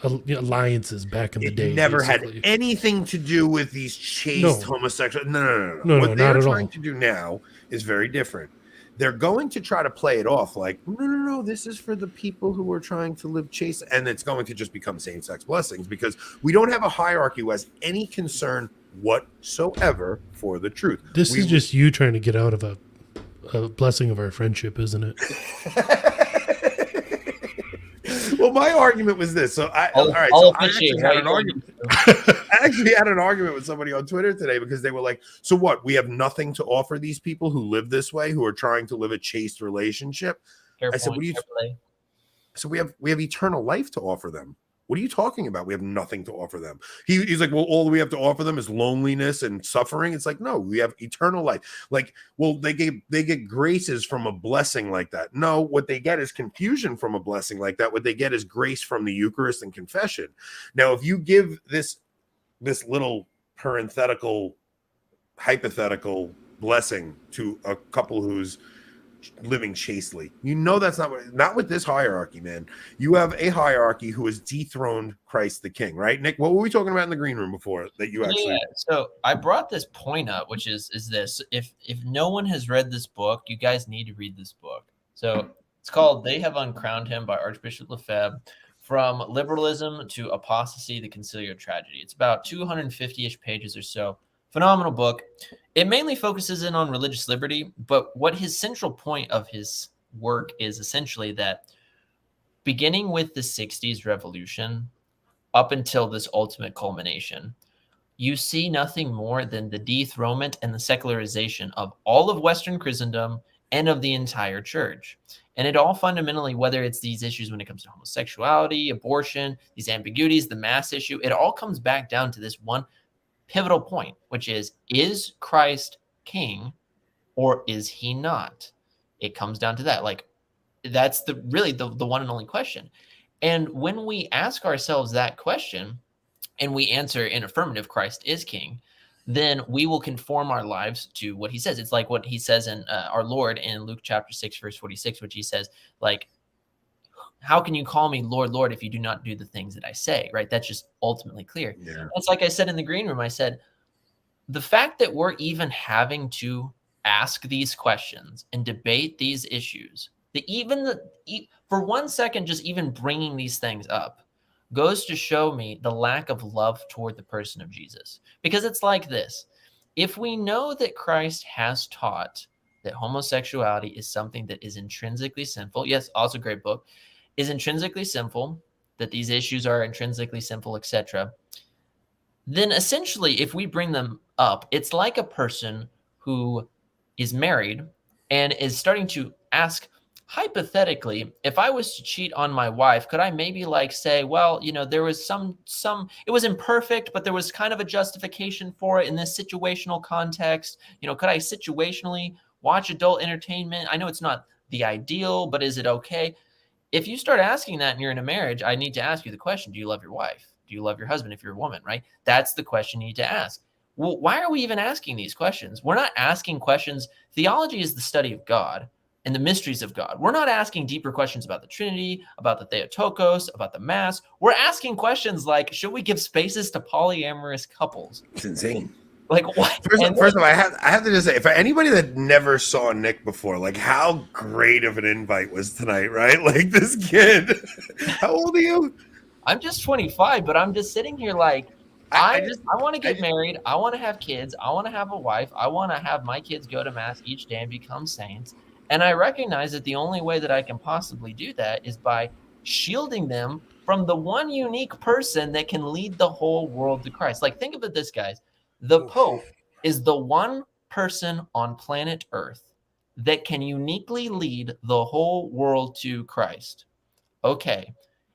alliances back in the day. It never had anything to do with these chaste homosexual. No. What they're trying to do now is very different. They're going to try to play it off like, no, this is for the people who are trying to live chaste, and it's going to just become same-sex blessings, because we don't have a hierarchy who has any concern whatsoever for the truth. This is just you trying to get out of a blessing of our friendship, isn't it? Well, my argument was this. So I actually had an argument with somebody on Twitter today, because they were like, so what? We have nothing to offer these people who live this way, who are trying to live a chaste relationship. I said, what do you? So we have eternal life to offer them. What are you talking about? We have nothing to offer them. He's like, well, all we have to offer them is loneliness and suffering. It's like, no, we have eternal life. Like, well, they get graces from a blessing like that. No, what they get is confusion from a blessing like that. What they get is grace from the Eucharist and confession. Now, if you give this little parenthetical, hypothetical blessing to a couple who's living chastely, that's not with this hierarchy, man. You have a hierarchy who has dethroned Christ the King, right? Nick, what were we talking about in the green room before that you actually? So I brought this point up, which is this: if no one has read this book, you guys need to read this book. So it's called "They Have Uncrowned Him" by Archbishop Lefebvre. From Liberalism to Apostasy, the Conciliar Tragedy. It's about 250-ish pages or so. Phenomenal book. It mainly focuses in on religious liberty, but what his central point of his work is essentially that beginning with the 60s revolution up until this ultimate culmination, you see nothing more than the dethronement and the secularization of all of Western Christendom and of the entire church. And it all fundamentally, whether it's these issues when it comes to homosexuality, abortion, these ambiguities, the mass issue, it all comes back down to this one pivotal point, which is Christ king or is he not? It comes down to that. Like, that's really the one and only question. And when we ask ourselves that question and we answer in affirmative, Christ is king, then we will conform our lives to what he says. It's like what he says in our Lord in Luke chapter 6, verse 46, which he says, like, how can you call me Lord, Lord, if you do not do the things that I say, right? That's just ultimately clear. Yeah. That's like I said in the green room, I said, the fact that we're even having to ask these questions and debate these issues, for 1 second, just even bringing these things up goes to show me the lack of love toward the person of Jesus. Because it's like this: if we know that Christ has taught that homosexuality is something that is intrinsically sinful, yes, also great book, is intrinsically sinful, that these issues are intrinsically sinful, etc., then essentially, if we bring them up, it's like a person who is married and is starting to ask, hypothetically, if I was to cheat on my wife, could I maybe say, well, there was some, it was imperfect, but there was kind of a justification for it in this situational context. Could I situationally watch adult entertainment? I know it's not the ideal, but is it okay? If you start asking that and you're in a marriage, I need to ask you the question, do you love your wife? Do you love your husband if you're a woman, right? That's the question you need to ask. Well, why are we even asking these questions? We're not asking questions. Theology is the study of God and the mysteries of God. We're not asking deeper questions about the Trinity, about the Theotokos, about the Mass. We're asking questions like, should we give spaces to polyamorous couples? It's insane. Like, what? First of all, I have to just say, for anybody that never saw Nick before, how great of an invite was tonight, right? Like, this kid, how old are you? I'm just 25, but I'm just sitting here I want to get married. I want to have kids. I want to have a wife. I want to have my kids go to Mass each day and become saints. And I recognize that the only way that I can possibly do that is by shielding them from the one unique person that can lead the whole world to Christ. Think of it this, guys. The Pope is the one person on planet Earth that can uniquely lead the whole world to Christ. Okay.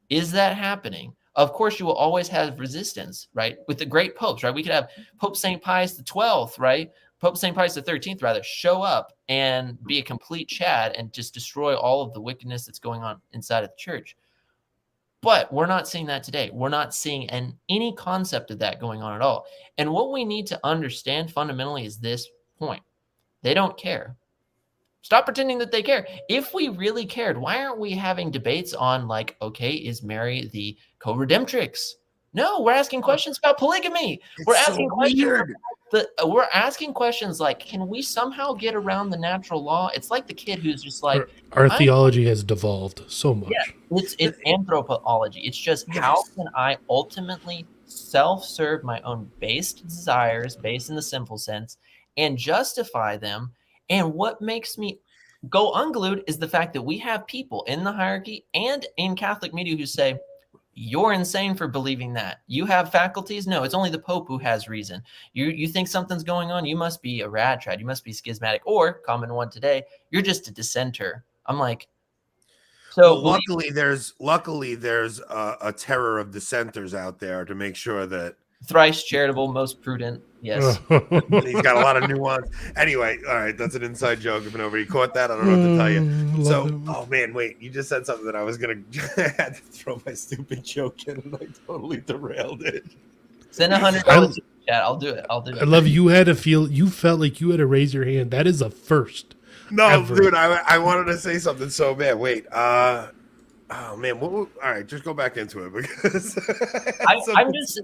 Is that happening? Of course, you will always have resistance, right? With the great popes, right? We could have Pope St. Pius XII, right? Pope St. Pius XIII, rather, show up and be a complete Chad and just destroy all of the wickedness that's going on inside of the church. But we're not seeing that today. We're not seeing any concept of that going on at all. And what we need to understand fundamentally is this point. They don't care. Stop pretending that they care. If we really cared, why aren't we having debates on okay, is Mary the co-redemptrix? No, we're asking questions about polygamy. We're asking questions like, can we somehow get around the natural law? It's like the kid who's just our theology has devolved so much. Yeah, it's anthropology. It's just how can I ultimately self-serve my own based desires, based in the simple sense, and justify them. And what makes me go unglued is the fact that we have people in the hierarchy and in Catholic media who say, you're insane for believing that. You have faculties? No, it's only the Pope who has reason. You think something's going on? You must be a rad trad. You must be schismatic. Or, common one today, you're just a dissenter. I'm like, So Well, luckily there's a terror of dissenters out there to make sure that thrice charitable, most prudent. Yes. he's got a lot of nuance. Anyway, all right, that's an inside joke. If nobody caught that, I don't know what to tell you. Love So, it. oh man, wait, you just said something that I was gonna I had to throw my stupid joke in, and I totally derailed it. Send $100 to chat. I'll do it. I love you felt like you had to raise your hand. That is a first. No, Ever. dude, I wanted to say something so bad. Wait, oh man, all right, just go back into it because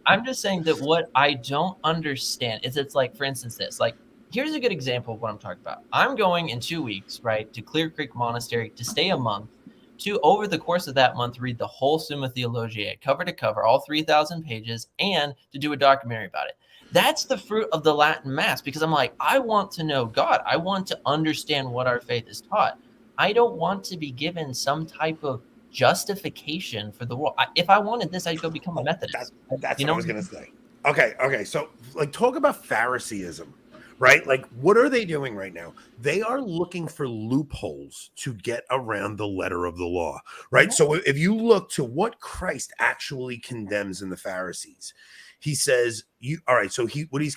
I'm just saying that what I don't understand is it's like, for instance, this, like, here's a good example of what I'm talking about. I'm going in 2 weeks, right, to Clear Creek Monastery to stay a month, to over the course of that month read the whole Summa Theologiae cover to cover, all 3,000 pages, and to do a documentary about it. That's the fruit of the Latin Mass, because I'm like, I want to know God. I want to understand what our faith is taught. I don't want to be given some type of justification for the world. If I wanted this, I'd go become a Methodist. That's what I was gonna say. Okay. So, like, talk about Phariseeism, right? Like, what are they doing right now? They are looking for loopholes to get around the letter of the law, right? So, if you look to what Christ actually condemns in the Pharisees, he says, all right. So what he's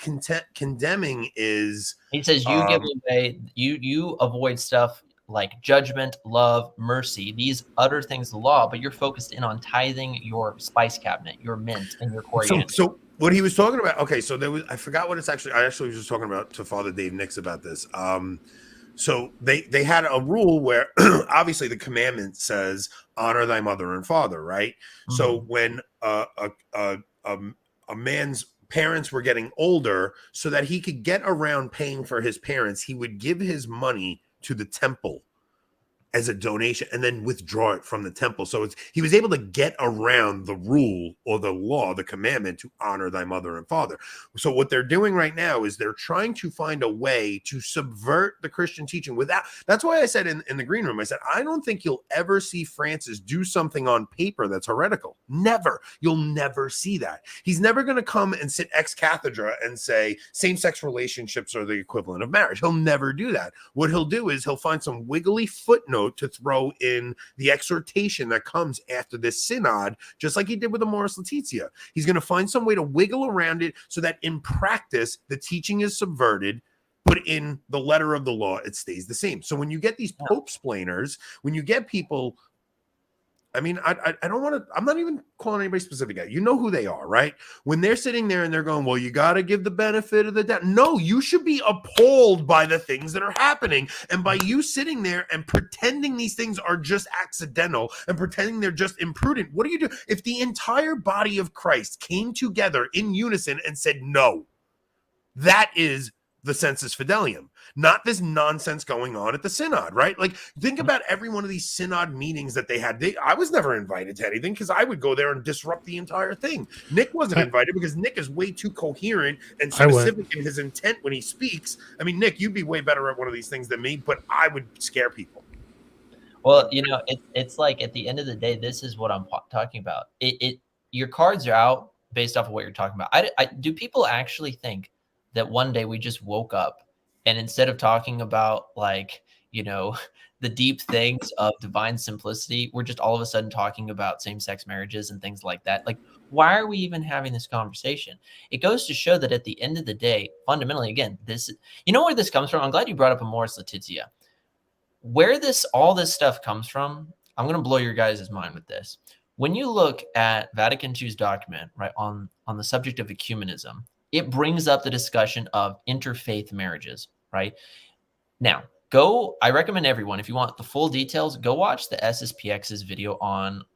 condemning is, he says, you give away, you avoid stuff like judgment, love, mercy, these utter things of the law, but you're focused in on tithing your spice cabinet, your mint, and your coriander. So what he was talking about, okay, so there was, I forgot what it's actually, I actually was just talking about to Father Dave Nix about this. So they had a rule where obviously the commandment says, honor thy mother and father, right? Mm-hmm. So when a man's parents were getting older, so that he could get around paying for his parents, he would give his money to the temple as a donation and then withdraw it from the temple. So he was able to get around the rule or the law, the commandment to honor thy mother and father. So what they're doing right now is they're trying to find a way to subvert the Christian teaching without. That's why I said in the green room, I said, I don't think you'll ever see Francis do something on paper that's heretical. Never. You'll never see that. He's never going to come and sit ex cathedra and say same-sex relationships are the equivalent of marriage. He'll never do that. What he'll do is he'll find some wiggly footnote to throw in the exhortation that comes after this synod, just like he did with the Amoris Laetitia. He's going to find some way to wiggle around it so that in practice, the teaching is subverted, but in the letter of the law, it stays the same. So when you get these pope-splainers, when you get people, I mean, I don't want to, I'm not even calling anybody specific out. You know who they are, right? When they're sitting there and they're going, well, you got to give the benefit of the doubt. No, you should be appalled by the things that are happening. And by you sitting there and pretending these things are just accidental and pretending they're just imprudent, what do you do? If the entire body of Christ came together in unison and said, no, that is the sensus fidelium, not this nonsense going on at the synod, right? Like, think about every one of these synod meetings that they had. I was never invited to anything because I would go there and disrupt the entire thing. Nick wasn't invited because Nick is way too coherent and specific in his intent when he speaks. I mean, Nick, you'd be way better at one of these things than me, but I would scare people. Well, you know, it's like at the end of the day, this is what I'm talking about. Your cards are out based off of what you're talking about. Do people actually think that one day we just woke up and instead of talking about, like, you know, the deep things of divine simplicity, we're just all of a sudden talking about same-sex marriages and things like that? Like, why are we even having this conversation? It goes to show that at the end of the day, fundamentally, again, this, you know where this comes from? I'm glad you brought up Amoris Laetitia. Where all this stuff comes from, I'm going to blow your guys' mind with this. When you look at Vatican II's document, right, on the subject of ecumenism, it brings up the discussion of interfaith marriages, right? Now, I recommend everyone, if you want the full details, go watch the SSPX's video on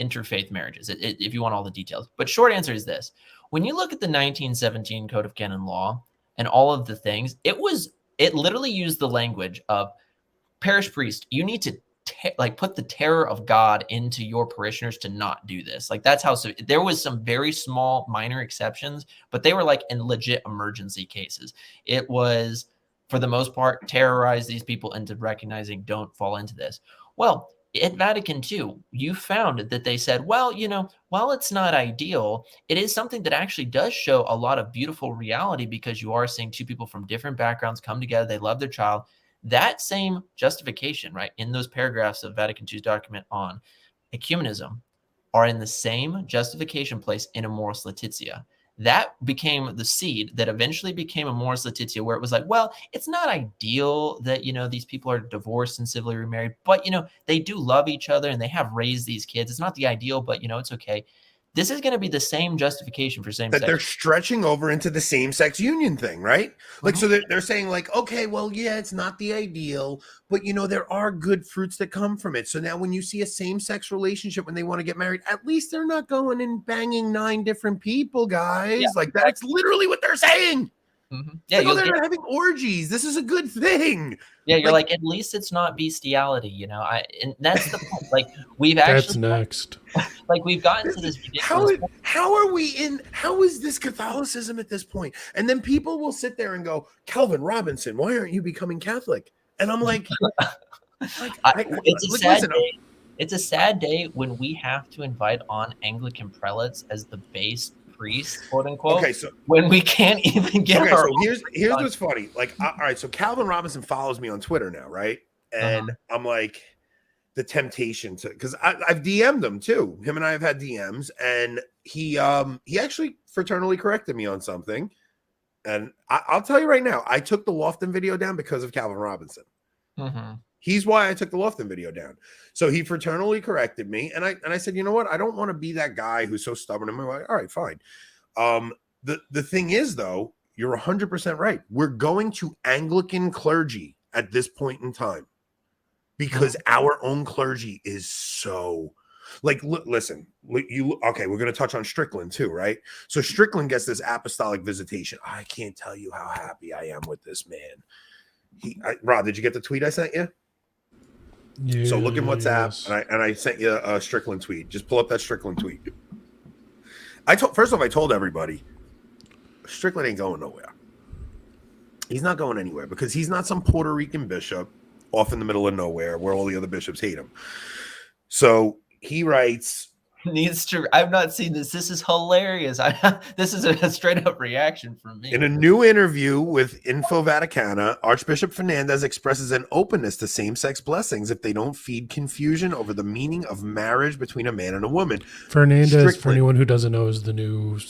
interfaith marriages, if you want all the details. But short answer is this. When you look at the 1917 Code of Canon Law and all of the things, it literally used the language of parish priest, you need to put the terror of God into your parishioners to not do this. Like, that's how, so there was some very small minor exceptions, but they were like in legit emergency cases. It was, for the most part, terrorize these people into recognizing, don't fall into this. Well, at Vatican II, you found that they said, well, you know, while it's not ideal, it is something that actually does show a lot of beautiful reality, because you are seeing two people from different backgrounds come together. They love their child. That same justification, right, in those paragraphs of Vatican II's document on ecumenism are in the same justification place in Amoris Laetitia. That became the seed that eventually became Amoris Laetitia, where it was like, well, it's not ideal that, these people are divorced and civilly remarried, but, they do love each other and they have raised these kids. It's not the ideal, but, it's okay. This is going to be the same justification for same-sex. That they're stretching over into the same-sex union thing, right? Like, so they're saying like, okay, well, yeah, it's not the ideal, but there are good fruits that come from it. So now when you see a same-sex relationship, when they want to get married, at least they're not going and banging 9 different people, guys. Yeah, like that's literally what they're saying. Yeah, like, they're not having orgies. This is a good thing. Yeah, you're like, at least it's not bestiality, and that's the point. Like, we've actually that's next. Like, we've gotten to this ridiculous point. How is this Catholicism at this point? And then people will sit there and go, Calvin Robinson, why aren't you becoming Catholic? And I'm like, it's a sad day when we have to invite on Anglican prelates as the base priest, quote unquote. Okay, so when we can't even get our so here's what's funny. Like, all right, so Calvin Robinson follows me on Twitter now, right? And I'm like, the temptation to, because I've DM'd him too. Him and I have had DMs, and he actually fraternally corrected me on something. And I'll tell you right now, I took the Lofton video down because of Calvin Robinson. He's why I took the Lofton video down. So he fraternally corrected me, and I said, you know what? I don't want to be that guy who's so stubborn. I'm like, all right, fine. The thing is, though, you're 100% right. We're going to Anglican clergy at this point in time because our own clergy is so like, listen, okay, we're going to touch on Strickland too, right? So Strickland gets this apostolic visitation. I can't tell you how happy I am with this man. Rod, did you get the tweet I sent you? Yeah, so look in WhatsApp, and I sent you a Strickland tweet. Just pull up that Strickland tweet. First off, I told everybody, Strickland ain't going nowhere. He's not going anywhere because he's not some Puerto Rican bishop off in the middle of nowhere where all the other bishops hate him. So he writes, I've not seen this. This is hilarious. This is a straight up reaction from me. In a new interview with Info Vaticana, Archbishop Fernandez expresses an openness to same-sex blessings if they don't feed confusion over the meaning of marriage between a man and a woman. Fernandez, for anyone who doesn't know, is the new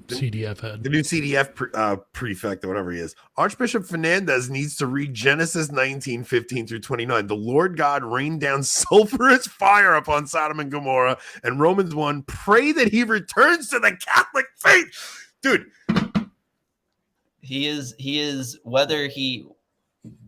CDF head. The new CDF prefect or whatever he is. Archbishop Fernandez needs to read Genesis 19:15 through 29. The Lord God rained down sulfurous fire upon Sodom and Gomorrah, and Romans 1, pray that he returns to the Catholic faith. Dude. He is whether he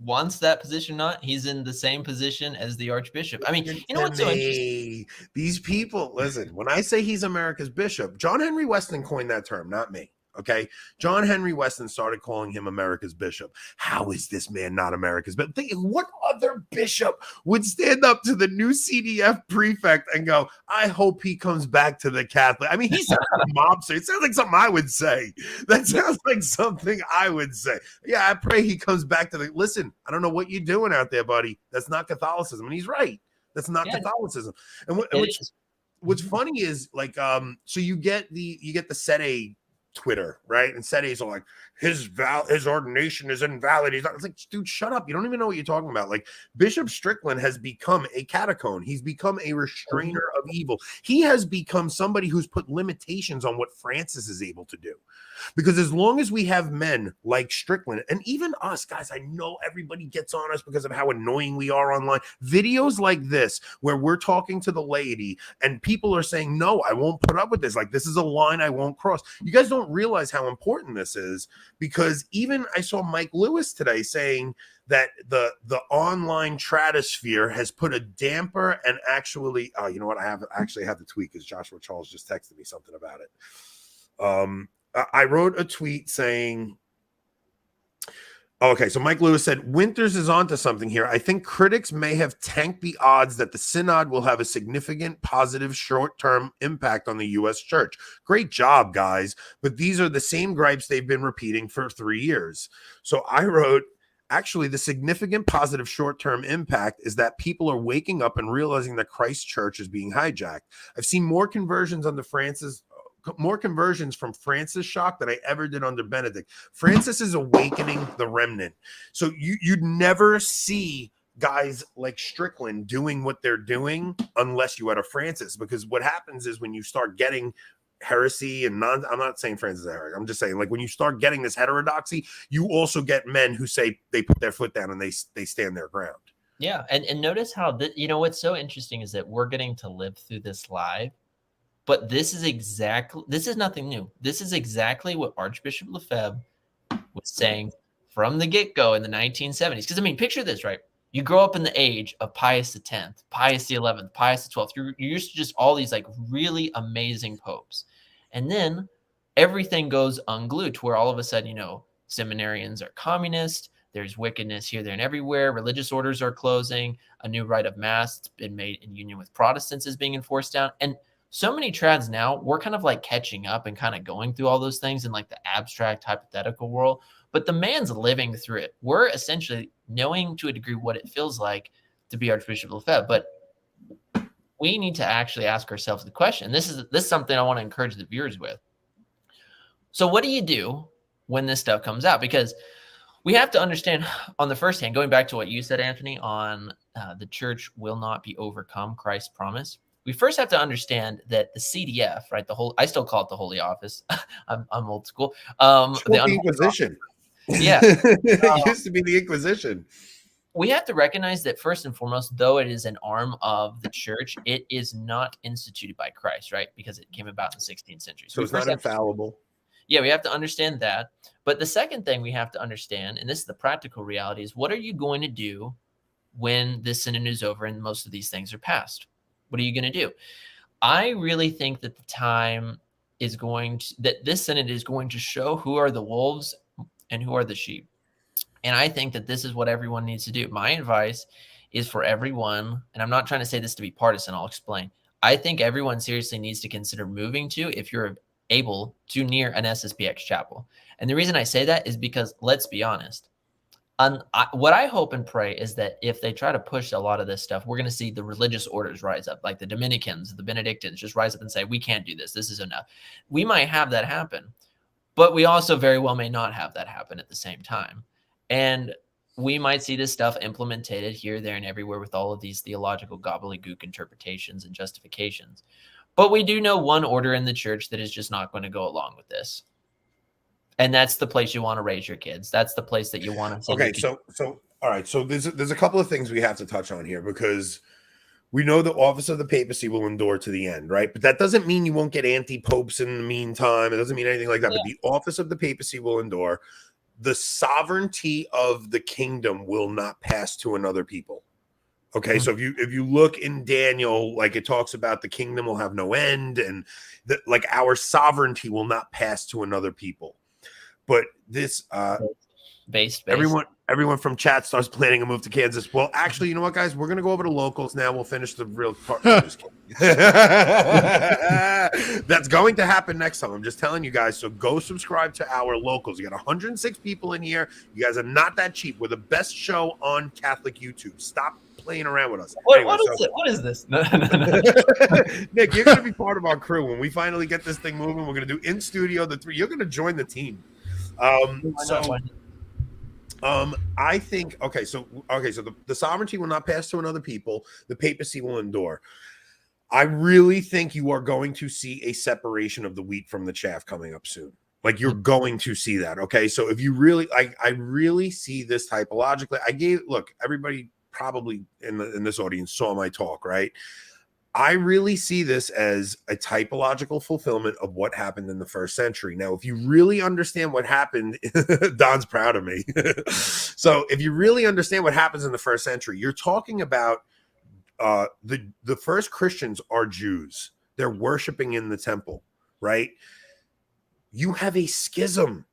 wants that position or not, he's in the same position as the Archbishop. I mean, you know what's so interesting? These people, listen, when I say he's America's bishop, John Henry Weston coined that term, not me. Okay. John Henry Weston started calling him America's bishop. How is this man not America's bishop? What other bishop would stand up to the new CDF prefect and go, I hope he comes back to the Catholic? I mean, he sounds like a mobster. It sounds like something I would say. That sounds like something I would say. Yeah, I pray he comes back to the, listen, I don't know what you're doing out there, buddy. That's not Catholicism. And he's right. That's not Catholicism. And what's funny is like, so you get the Sede Twitter, right? And Sede's are like, his ordination is invalid. It's like, dude, shut up. You don't even know what you're talking about. Like, Bishop Strickland has become a catacomb. He's become a restrainer of evil. He has become somebody who's put limitations on what Francis is able to do. Because as long as we have men like Strickland, and even us, guys, I know everybody gets on us because of how annoying we are online. Videos like this, where we're talking to the laity and people are saying, no, I won't put up with this. Like, this is a line I won't cross. You guys don't realize how important this is, because even I saw Mike Lewis today saying that the online tratosphere has put a damper and actually, you know what? I actually have the tweet because Joshua Charles just texted me something about it. I wrote a tweet saying, okay, so Mike Lewis said, Winters is onto something here. I think critics may have tanked the odds that the Synod will have a significant positive short-term impact on the U.S. church. Great job, guys. But these are the same gripes they've been repeating for 3 years. So I wrote, actually, the significant positive short-term impact is that people are waking up and realizing that Christ's church is being hijacked. I've seen more conversions under Francis more conversions from Francis shock than I ever did under Benedict. Francis is awakening the remnant. So you'd never see guys like Strickland doing what they're doing unless you had a Francis, because what happens is when you start getting heresy and I'm not saying Francis is heresy, I'm just saying, like, when you start getting this heterodoxy, you also get men who say they put their foot down and they stand their ground. Yeah, and notice how what's so interesting is that we're getting to live through this live, but this is nothing new. This is exactly what Archbishop Lefebvre was saying from the get-go in the 1970s. Because, I mean, picture this, right? You grow up in the age of Pius X, Pius XI, Pius XII. You're used to just all these like really amazing popes. And then everything goes unglued to where all of a sudden, seminarians are communist. There's wickedness here, there, and everywhere. Religious orders are closing. A new rite of mass that's been made in union with Protestants is being enforced down. And so many trads now, we're kind of like catching up and kind of going through all those things in like the abstract hypothetical world. But the man's living through it. We're essentially knowing to a degree what it feels like to be Archbishop Lefebvre. But we need to actually ask ourselves the question. This is something I want to encourage the viewers with. So what do you do when this stuff comes out? Because we have to understand, on the first hand, going back to what you said, Anthony, on the church will not be overcome, Christ's promise. We first have to understand that the CDF, right? I still call it the Holy Office. I'm old school. The Inquisition. Yeah. It used to be the Inquisition. We have to recognize that first and foremost, though it is an arm of the church, it is not instituted by Christ, right? Because it came about in the 16th century. So it's not infallible. Yeah, we have to understand that. But the second thing we have to understand, and this is the practical reality, is what are you going to do when this synod is over and most of these things are passed? What are you going to do? I really think that the time is that this synod is going to show who are the wolves and who are the sheep. And I think that this is what everyone needs to do. My advice is for everyone, and I'm not trying to say this to be partisan, I'll explain. I think everyone seriously needs to consider moving to, if you're able to, near an SSPX chapel. And the reason I say that is because, let's be honest, what I hope and pray is that if they try to push a lot of this stuff, we're going to see the religious orders rise up, like the Dominicans, the Benedictines, just rise up and say, we can't do this. This is enough. We might have that happen, but we also very well may not have that happen at the same time. And we might see this stuff implemented here, there, and everywhere with all of these theological gobbledygook interpretations and justifications. But we do know one order in the church that is just not going to go along with this. And that's the place you want to raise your kids. That's the place that you want to. Okay, so all right. So there's a couple of things we have to touch on here, because we know the office of the papacy will endure to the end, right? But that doesn't mean you won't get anti-popes in the meantime. It doesn't mean anything like that. Yeah. But the office of the papacy will endure. The sovereignty of the kingdom will not pass to another people. Okay, so if you look in Daniel, like, it talks about the kingdom will have no end, and like our sovereignty will not pass to another people. But this based. Everyone from chat starts planning a move to Kansas. Well, actually, you know what, guys? We're going to go over to locals now. We'll finish the real part. That's going to happen next time. I'm just telling you guys. So go subscribe to our locals. You got 106 people in here. You guys are not that cheap. We're the best show on Catholic YouTube. Stop playing around with us. What is this? No. Nick, you're going to be part of our crew. When we finally get this thing moving, we're going to do in studio the three. You're going to join the team. I think, so the sovereignty will not pass to another people. The papacy will endure. I really think you are going to see a separation of the wheat from the chaff coming up soon. Like, you're going to see that. Okay. So if you really, I really see this typologically. Everybody probably in this audience saw my talk, right? I really see this as a typological fulfillment of what happened in the first century. Now, if you really understand what happened, Don's proud of me. So if you really understand what happens in the first century, you're talking about the first Christians are Jews. They're worshiping in the temple, right? You have a schism.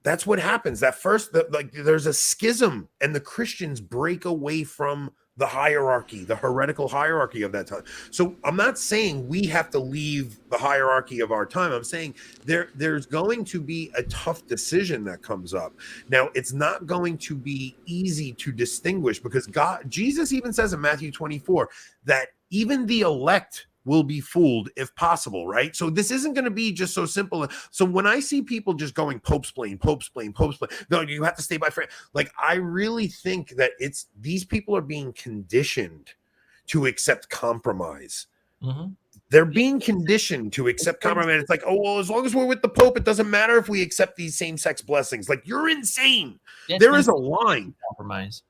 That's what happens. There's a schism, and the Christians break away from the hierarchy, the heretical hierarchy of that time. So I'm not saying we have to leave the hierarchy of our time. I'm saying there's going to be a tough decision that comes up. Now, it's not going to be easy to distinguish, because Jesus even says in Matthew 24 that even the elect will be fooled if possible, right? So this isn't going to be just so simple. So when I see people just going Pope's plane, no, you have to stay by France. Like, I really think that it's these people are being conditioned to accept compromise. Mm-hmm. They're being conditioned to accept compromise. It's like, oh, well, as long as we're with the Pope, it doesn't matter if we accept these same-sex blessings. Like, you're insane. There is a line. Compromise.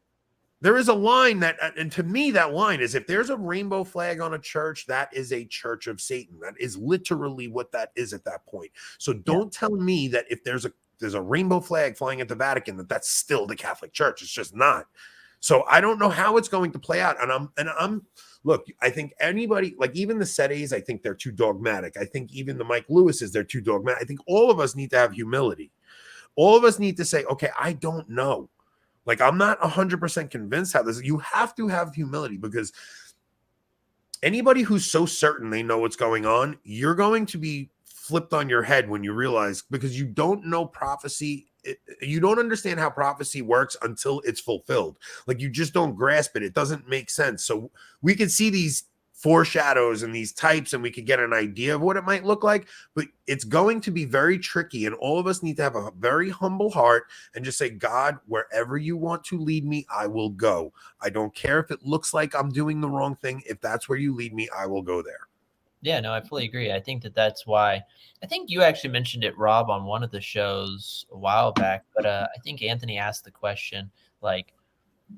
There is a line that, and to me, that line is, if there's a rainbow flag on a church, that is a church of Satan. That is literally what that is at that point. So don't tell me that if there's a rainbow flag flying at the Vatican, that's still the Catholic Church. It's just not. So I don't know how it's going to play out. And I'm look, I think anybody, like even the Sedes, I think they're too dogmatic. I think even the Mike Lewises, they're too dogmatic. I think all of us need to have humility. All of us need to say, okay, I don't know. Like, I'm not 100% convinced how this, you have to have humility, because anybody who's so certain they know what's going on, you're going to be flipped on your head when you realize, because you don't know prophecy. You don't understand how prophecy works until it's fulfilled. Like, you just don't grasp it. It doesn't make sense. So we can see these foreshadows and these types, and we could get an idea of what it might look like, but it's going to be very tricky. And all of us need to have a very humble heart and just say, God, wherever you want to lead me, I will go. I don't care if it looks like I'm doing the wrong thing. If that's where you lead me, I will go there. Yeah, no, I fully agree. I think that's why, I think you actually mentioned it, Rob, on one of the shows a while back, but I think Anthony asked the question, like,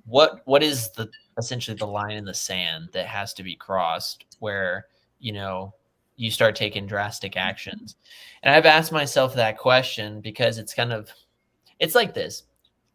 what is essentially the line in the sand that has to be crossed where, you start taking drastic actions? And I've asked myself that question because it's like this.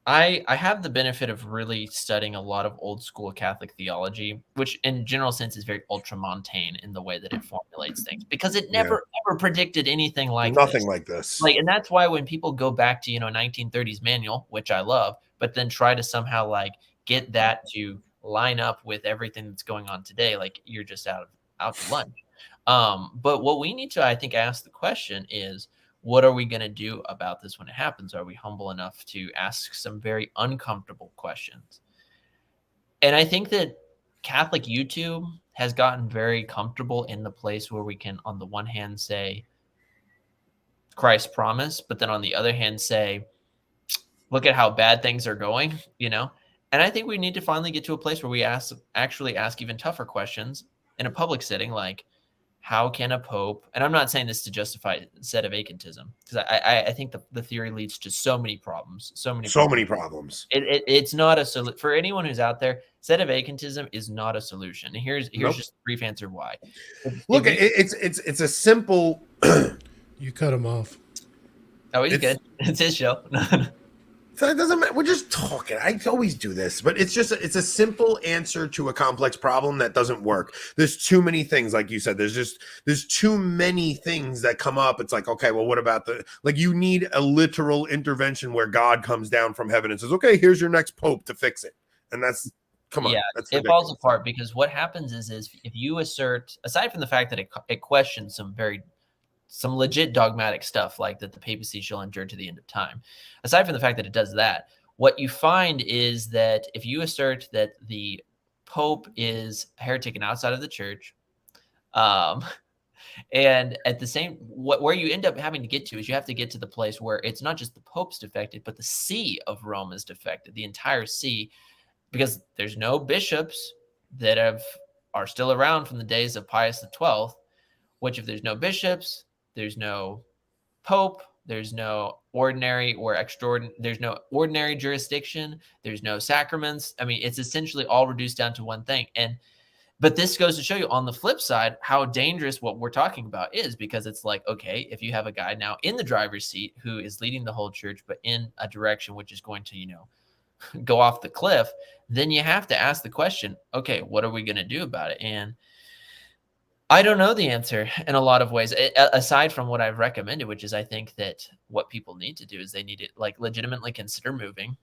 I have the benefit of really studying a lot of old school Catholic theology, which in general sense is very ultramontane in the way that it formulates things, because it never ever predicted anything like nothing like this. Like, and that's why when people go back to 1930s manual, which I love, but then try to somehow like get that to line up with everything that's going on today, like, you're just out to lunch. But what we need to, I think, ask the question is, what are we going to do about this when it happens? Are we humble enough to ask some very uncomfortable questions? And I think that Catholic YouTube has gotten very comfortable in the place where we can, on the one hand, say Christ's promise, but then on the other hand, say, look at how bad things are going, And I think we need to finally get to a place where we actually ask even tougher questions in a public setting, like, how can a pope, and I'm not saying this to justify sedevacantism, because I think the theory leads to so many problems, so many problems. It's not a solution for anyone who's out there. Sedevacantism is not a solution. And here's just a brief answer why. Look, it's a simple. You cut him off. Oh, he's good. It's his show. So it doesn't matter. We're just talking. I always do this, but it's a simple answer to a complex problem that doesn't work. There's too many things, like you said. There's too many things that come up. It's like, okay, well, what about you need a literal intervention where God comes down from heaven and says, okay, here's your next pope to fix it. And come on. Yeah, that's it falls apart, because what happens is if you assert, aside from the fact that it questions some legit dogmatic stuff, like that the papacy shall endure to the end of time. Aside from the fact that it does that, what you find is that if you assert that the Pope is a heretic and outside of the church, and at the same, where you end up having to get to is you have to get to the place where it's not just the Pope's defected, but the see of Rome is defected, the entire see, because there's no bishops that are still around from the days of Pius XII, which, if there's no bishops, there's no pope, there's no ordinary or extraordinary, there's no ordinary jurisdiction, there's no sacraments. I mean, it's essentially all reduced down to one thing. But this goes to show you, on the flip side, how dangerous what we're talking about is, because it's like, okay, if you have a guy now in the driver's seat who is leading the whole church, but in a direction which is going to, go off the cliff, then you have to ask the question, okay, what are we going to do about it? And I don't know the answer in a lot of ways, aside from what I've recommended, which is, I think that what people need to do is they need to legitimately consider moving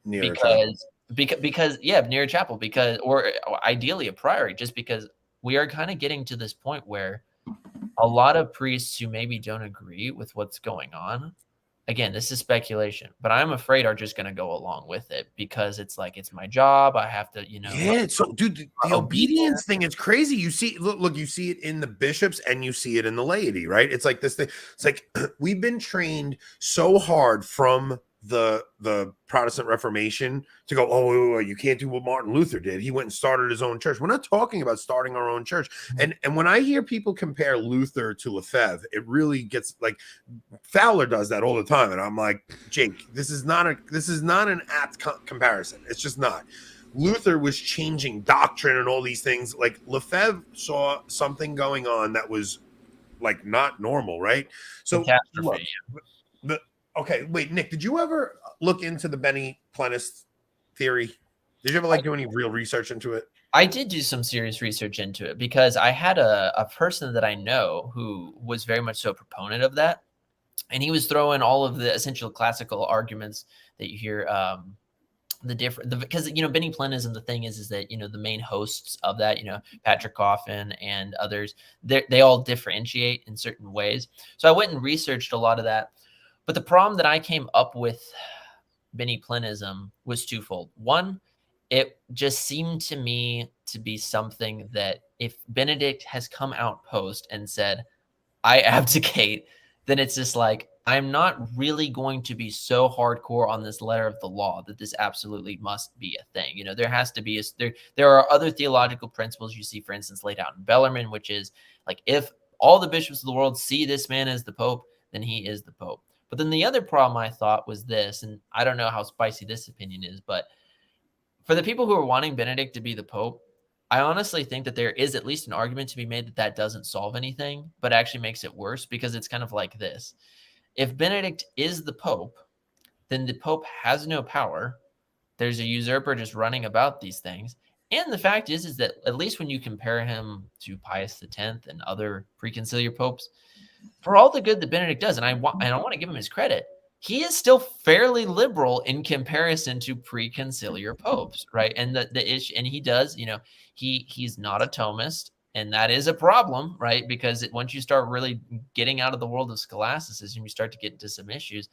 near chapel, or ideally a priory, just because we are kind of getting to this point where a lot of priests who maybe don't agree with what's going on, again, this is speculation, but I'm afraid are just going to go along with it because it's like, it's my job. I have to, Yeah, so dude, the obedience thing is crazy. You see, look, you see it in the bishops and you see it in the laity, right? It's like this thing. It's like we've been trained so hard from the Protestant Reformation to go, oh, wait, you can't do what Martin Luther did. He went and started his own church. We're not talking about starting our own church. And when I hear people compare Luther to Lefebvre, it really gets like Fowler does that all the time, and I'm like, Jake, this is not an apt comparison. It's just not. Luther was changing doctrine and all these things. Like Lefebvre saw something going on that was like not normal, right? So look, okay, wait, Nick, did you ever look into the Benny Plenist theory? Did you ever do any real research into it? I did do some serious research into it because I had a person that I know who was very much so a proponent of that. And he was throwing all of the essential classical arguments that you hear, because Benny Plenism, the thing is that the main hosts of that, Patrick Coffin and others, they all differentiate in certain ways. So I went and researched a lot of that, but the problem that I came up with Benny Plenism was twofold. One, it just seemed to me to be something that if Benedict has come out post and said, I abdicate, then it's just like, I'm not really going to be so hardcore on this letter of the law that this absolutely must be a thing. There has to be there are other theological principles you see, for instance, laid out in Bellarmine, which is like, if all the bishops of the world see this man as the Pope, then he is the Pope. But then the other problem I thought was this, and I don't know how spicy this opinion is, but for the people who are wanting Benedict to be the Pope, I honestly think that there is at least an argument to be made that that doesn't solve anything, but actually makes it worse, because it's kind of like this. If Benedict is the Pope, then the Pope has no power. There's a usurper just running about these things. And the fact is that at least when you compare him to Pius X and other preconciliar popes, for all the good that Benedict does, and I want to give him his credit, he is still fairly liberal in comparison to preconciliar popes, right? And the issue, and he does, he's not a Thomist, and that is a problem, right? Because once you start really getting out of the world of scholasticism, you start to get into some issues.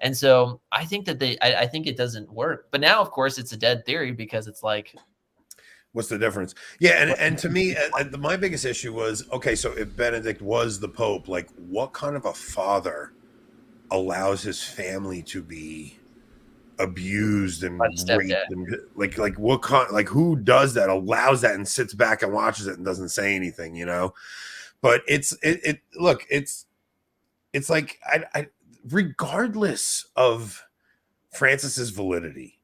And so I think that I think it doesn't work. But now, of course, it's a dead theory, because it's like, what's the difference? Yeah, and to me, my biggest issue was, okay, so if Benedict was the Pope, like, what kind of a father allows his family to be abused and raped, and like what kind, like who does that, allows that, and sits back and watches it and doesn't say anything, But it's like I regardless of Francis's validity,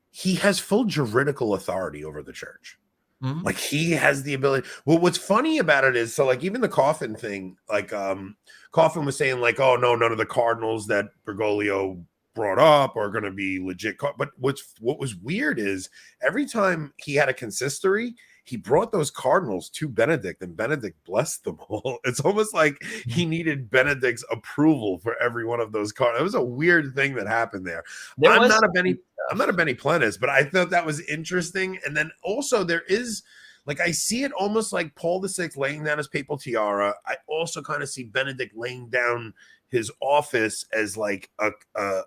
he has full juridical authority over the church. Mm-hmm. Like, he has the ability. Well, what's funny about it is, so like even the Coffin thing, like Coffin was saying like, oh no, none of the cardinals that Bergoglio brought up are going to be legit. But what was weird is every time he had a consistory, he brought those cardinals to Benedict, and Benedict blessed them all. It's almost like he needed Benedict's approval for every one of those cardinals. It was a weird thing that happened there. I'm not a Benny Plenist, but I thought that was interesting. And then also there is, like, I see it almost like Paul VI laying down his papal tiara. I also kind of see Benedict laying down his office as like a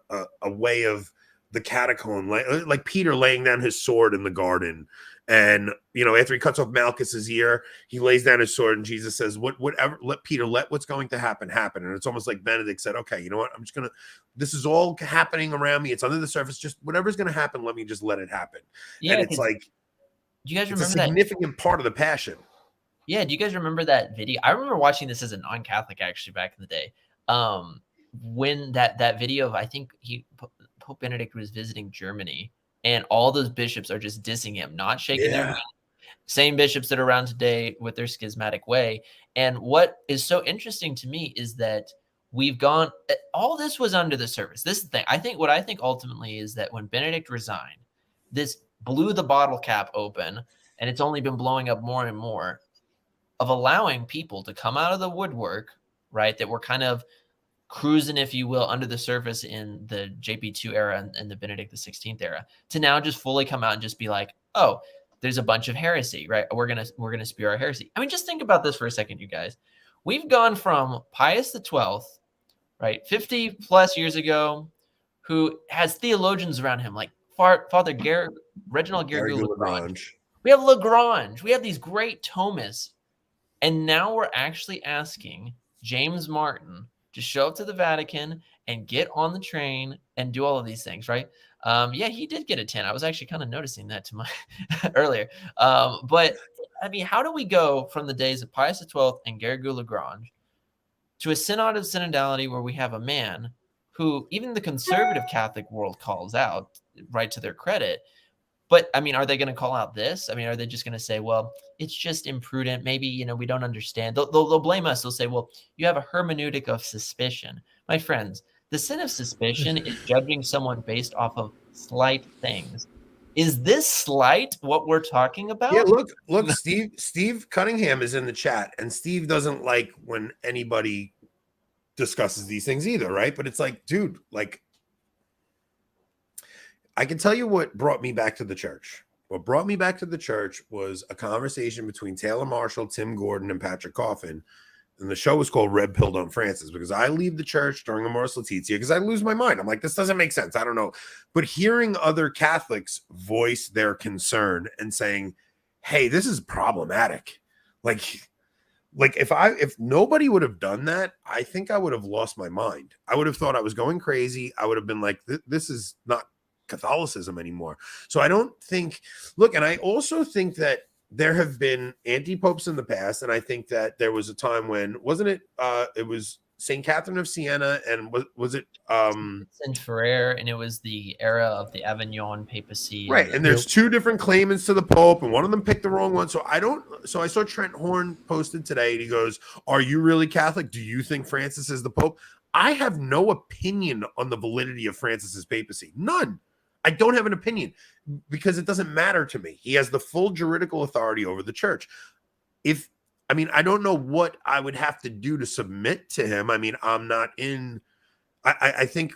way of the catacomb, like Peter laying down his sword in the garden. And, after he cuts off Malchus's ear, he lays down his sword, and Jesus says, whatever, let Peter, let what's going to happen, happen. And it's almost like Benedict said, okay, you know what? This is all happening around me. It's under the surface. Just whatever's going to happen, let me just let it happen. Yeah, and it's like, do you guys remember a significant part of the Passion? Yeah. Do you guys remember that video? I remember watching this as a non-Catholic, actually, back in the day. When that video of, I think Pope Benedict was visiting Germany, and all those bishops are just dissing him, not shaking their hand. Same bishops that are around today with their schismatic way. And what is so interesting to me is that we've gone, all this was under the surface. This is the thing. What I think ultimately is that when Benedict resigned, this blew the bottle cap open, and it's only been blowing up more and more, of allowing people to come out of the woodwork, right, that were kind of cruising, if you will, under the surface in the JP2 era and the Benedict XVI era, to now just fully come out and just be like, oh, there's a bunch of heresy, right? We're gonna spew our heresy. I mean, just think about this for a second, you guys. We've gone from Pius XII right? 50 plus years ago, who has theologians around him like Father Reginald Gary Garrigou Lagrange. Lagrange. We have Lagrange. We have these great Thomists. And now we're actually asking James Martin to show up to the Vatican and get on the train and do all of these things, right? Yeah, he did get a 10. I was actually kind of noticing that to my earlier. But I mean, how do we go from the days of Pius XII and Garrigou Lagrange to a synod of synodality where we have a man who even the conservative Catholic world calls out, right, to their credit? But I mean, are they going to call out this? I mean, are they just going to say, well, it's just imprudent. Maybe, we don't understand. They'll blame us. They'll say, well, you have a hermeneutic of suspicion. My friends, the sin of suspicion is judging someone based off of slight things. Is this slight what we're talking about? Yeah, look, Steve Cunningham is in the chat, and Steve doesn't like when anybody discusses these things either, right? But it's like, dude, like, I can tell you what brought me back to the church. What brought me back to the church was a conversation between Taylor Marshall, Tim Gordon, and Patrick Coffin. And the show was called Red Pilled on Francis, because I leave the church during the Mors Laetitia because I lose my mind. I'm like, this doesn't make sense. I don't know. But hearing other Catholics voice their concern and saying, hey, this is problematic. Like if nobody would have done that, I think I would have lost my mind. I would have thought I was going crazy. I would have been like, this is not Catholicism anymore. So I don't think, look, and I also think that there have been anti-popes in the past, and I think that there was a time when, wasn't it, it was St. Catherine of Siena, and was it Saint Ferrer, and it was the era of the Avignon papacy. Right, and there's two different claimants to the Pope, and one of them picked the wrong one. So I saw Trent Horn posted today, and he goes, are you really Catholic? Do you think Francis is the Pope? I have no opinion on the validity of Francis's papacy. None. I don't have an opinion because it doesn't matter to me. He has the full juridical authority over the church. I don't know what I would have to do to submit to him. I mean, I'm not in. I think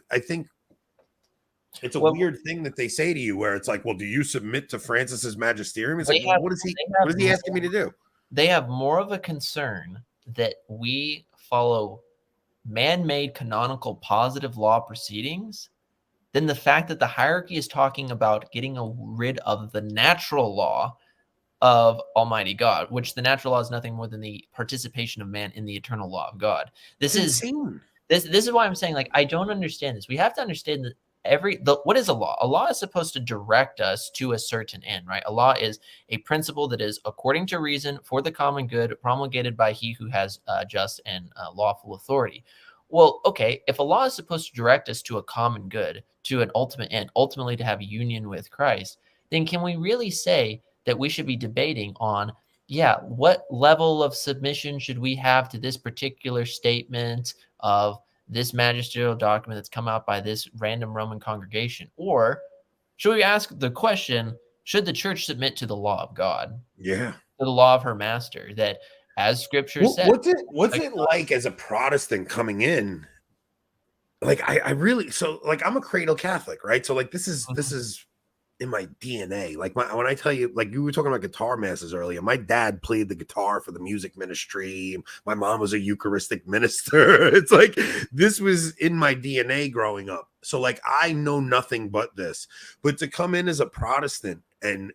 it's a weird thing that they say to you where it's like, well, do you submit to Francis's magisterium? It's like, well, what is he asking me to do? They have more of a concern that we follow man-made canonical positive law proceedings than the fact that the hierarchy is talking about getting rid of the natural law of Almighty God, which the natural law is nothing more than the participation of man in the eternal law of God. This is why I'm saying, like, I don't understand this. We have to understand that what is a law? A law is supposed to direct us to a certain end, right? A law is a principle that is according to reason for the common good, promulgated by he who has just and lawful authority. Well, okay, if a law is supposed to direct us to a common good, to an ultimate end, ultimately to have a union with Christ, then can we really say that we should be debating on, what level of submission should we have to this particular statement of this magisterial document that's come out by this random Roman congregation? Or should we ask the question, should the church submit to the law of God? Yeah. To the law of her master, that as scripture says. What's it like as a Protestant coming in? Like, I really, so like, I'm a cradle Catholic, right? So like, this is in my DNA. Like when I tell you, like you were talking about guitar masses earlier, my dad played the guitar for the music ministry. My mom was a Eucharistic minister. It's like, this was in my DNA growing up. So like, I know nothing but this, but to come in as a Protestant and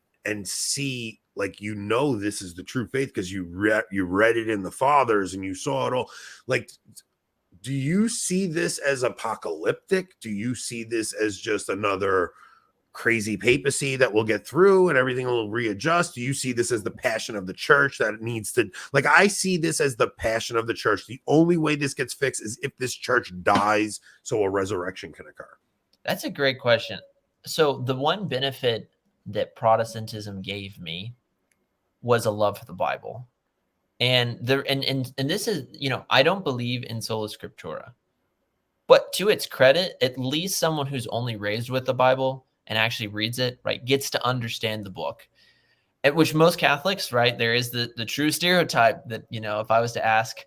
see, like, this is the true faith because you read it in the fathers and you saw it all. Like, do you see this as apocalyptic? Do you see this as just another crazy papacy that will get through and everything will readjust? Do you see this as the passion of the church that it needs to, like, I see this as the passion of the church. The only way this gets fixed is if this church dies so a resurrection can occur. That's a great question. So the one benefit that Protestantism gave me was a love for the Bible. And this is, I don't believe in sola scriptura, but to its credit, at least someone who's only raised with the Bible and actually reads it, right, gets to understand the book. At which most Catholics, right, there is the true stereotype that, if I was to ask,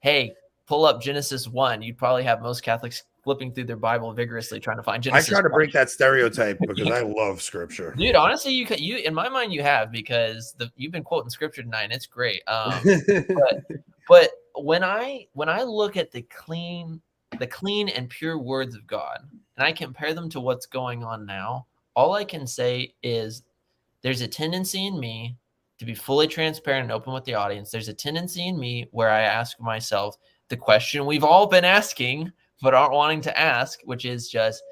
hey, pull up Genesis 1, you'd probably have most Catholics flipping through their Bible vigorously trying to find Genesis. I try to break that stereotype because I love scripture. Dude, honestly, you in my mind you have, because you've been quoting scripture tonight and it's great. But when I look at the clean the clean and pure words of God, and I compare them to what's going on now, all I can say is there's a tendency in me to be fully transparent and open with the audience. There's a tendency in me where I ask myself the question we've all been asking but aren't wanting to ask, which is just,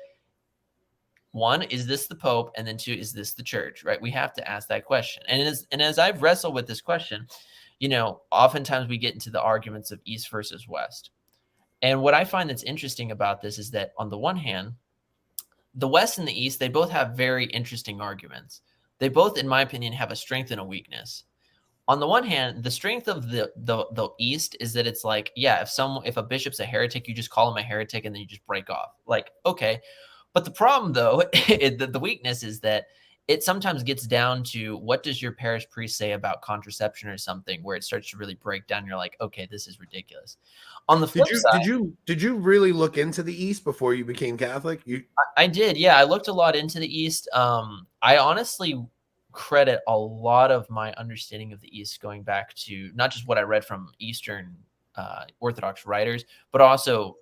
one, is this the Pope? And then two, is this the church, right? We have to ask that question. And as I've wrestled with this question, oftentimes we get into the arguments of East versus West. And what I find that's interesting about this is that on the one hand, the West and the East, they both have very interesting arguments. They both, in my opinion, have a strength and a weakness. On the one hand, the strength of the East is that it's like, yeah, if a bishop's a heretic, you just call him a heretic and then you just break off. Like, okay. But the problem, though, the weakness is that it sometimes gets down to what does your parish priest say about contraception or something, where it starts to really break down. You're like, okay, this is ridiculous. On the flip side, did you really look into the East before you became Catholic? I did, yeah. I looked a lot into the East. I honestly credit a lot of my understanding of the East going back to not just what I read from Eastern Orthodox writers, but also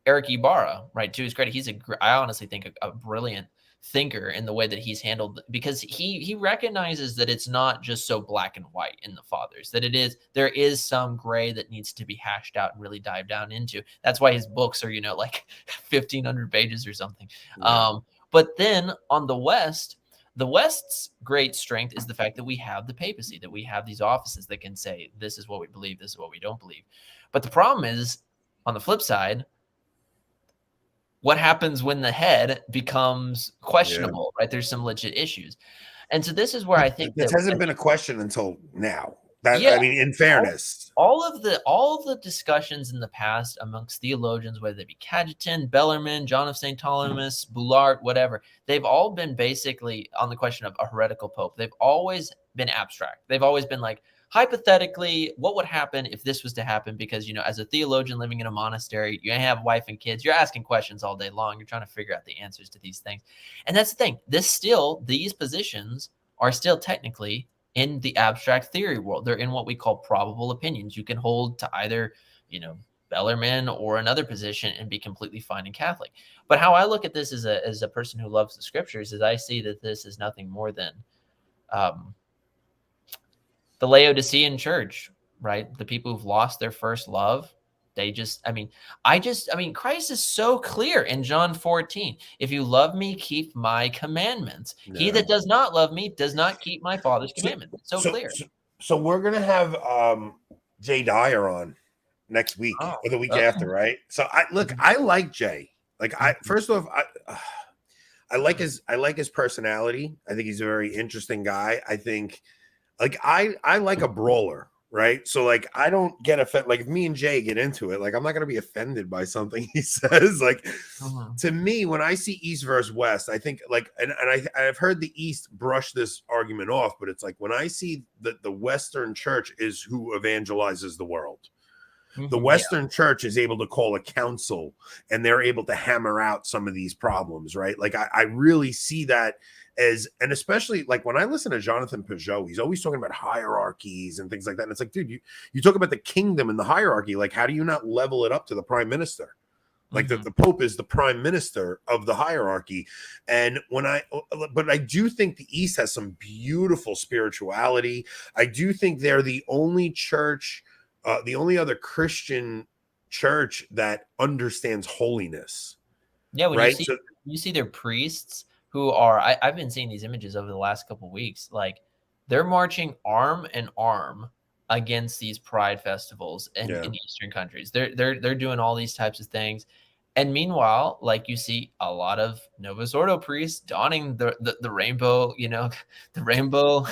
Eric Ibarra, right? To his credit, I honestly think a brilliant thinker in the way that he's handled, because he recognizes that it's not just so black and white in the fathers, that there is some gray that needs to be hashed out and really dive down into. That's why his books are, like 1,500 pages or something. Yeah. But then on the West's great strength is the fact that we have the papacy, that we have these offices that can say, this is what we believe, this is what we don't believe. But the problem is, on the flip side, what happens when the head becomes questionable, right? There's some legit issues. And so this is where I think this hasn't been a question until now. I mean, in fairness, all of the discussions in the past amongst theologians, whether they be Cajetan, Bellarmine, John of St. Thomas, Boulart, whatever, they've all been basically on the question of a heretical pope. They've always been abstract. They've always been like, hypothetically, what would happen if this was to happen? Because, as a theologian living in a monastery, you have a wife and kids, you're asking questions all day long. You're trying to figure out the answers to these things. And that's the thing. These positions are still technically in the abstract theory world. They're in what we call probable opinions. You can hold to either, Bellarmine or another position and be completely fine and Catholic. But how I look at this as a person who loves the scriptures is I see that this is nothing more than the Laodicean church, right? The people who've lost their first love. Christ is so clear in John 14. If you love me, keep my commandments. No. He that does not love me does not keep my Father's commandments. It's so clear. So we're going to have Jay Dyer on next week or the week after, right? So I like Jay. First off, I like his personality. I think he's a very interesting guy. I think I like a brawler, right? So I don't get offended. If me and Jay get into it, I'm not going to be offended by something he says. To me, when I see East versus West, I think and I've heard the East brush this argument off, but it's when I see that the Western church is who evangelizes the world. The Western church is able to call a council and they're able to hammer out some of these problems, right? I really see that and especially when I listen to Jonathan Peugeot, he's always talking about hierarchies and things like that. And it's dude, you talk about the kingdom and the hierarchy. How do you not level it up to the prime minister? The Pope is the prime minister of the hierarchy. And but I do think the East has some beautiful spirituality. I do think they're the only church, the only other Christian church that understands holiness. Yeah, when you see their priests who are, I've been seeing these images over the last couple of weeks, they're marching arm in arm against these pride festivals in Eastern countries. They're doing all these types of things. And meanwhile, you see a lot of Novus Ordo priests donning the rainbow, the rainbow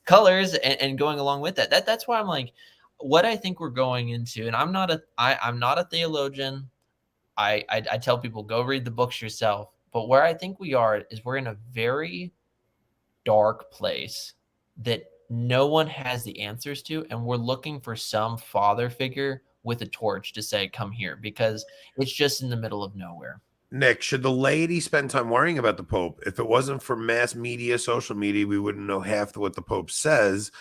colors and going along with that. That's why I'm what I think we're going into, and I'm not a theologian. I tell people, go read the books yourself. But where I think we are is we're in a very dark place that no one has the answers to. And we're looking for some father figure with a torch to say, come here, because it's just in the middle of nowhere. Nick, should the laity spend time worrying about the Pope? If it wasn't for mass media, social media, we wouldn't know half what the Pope says.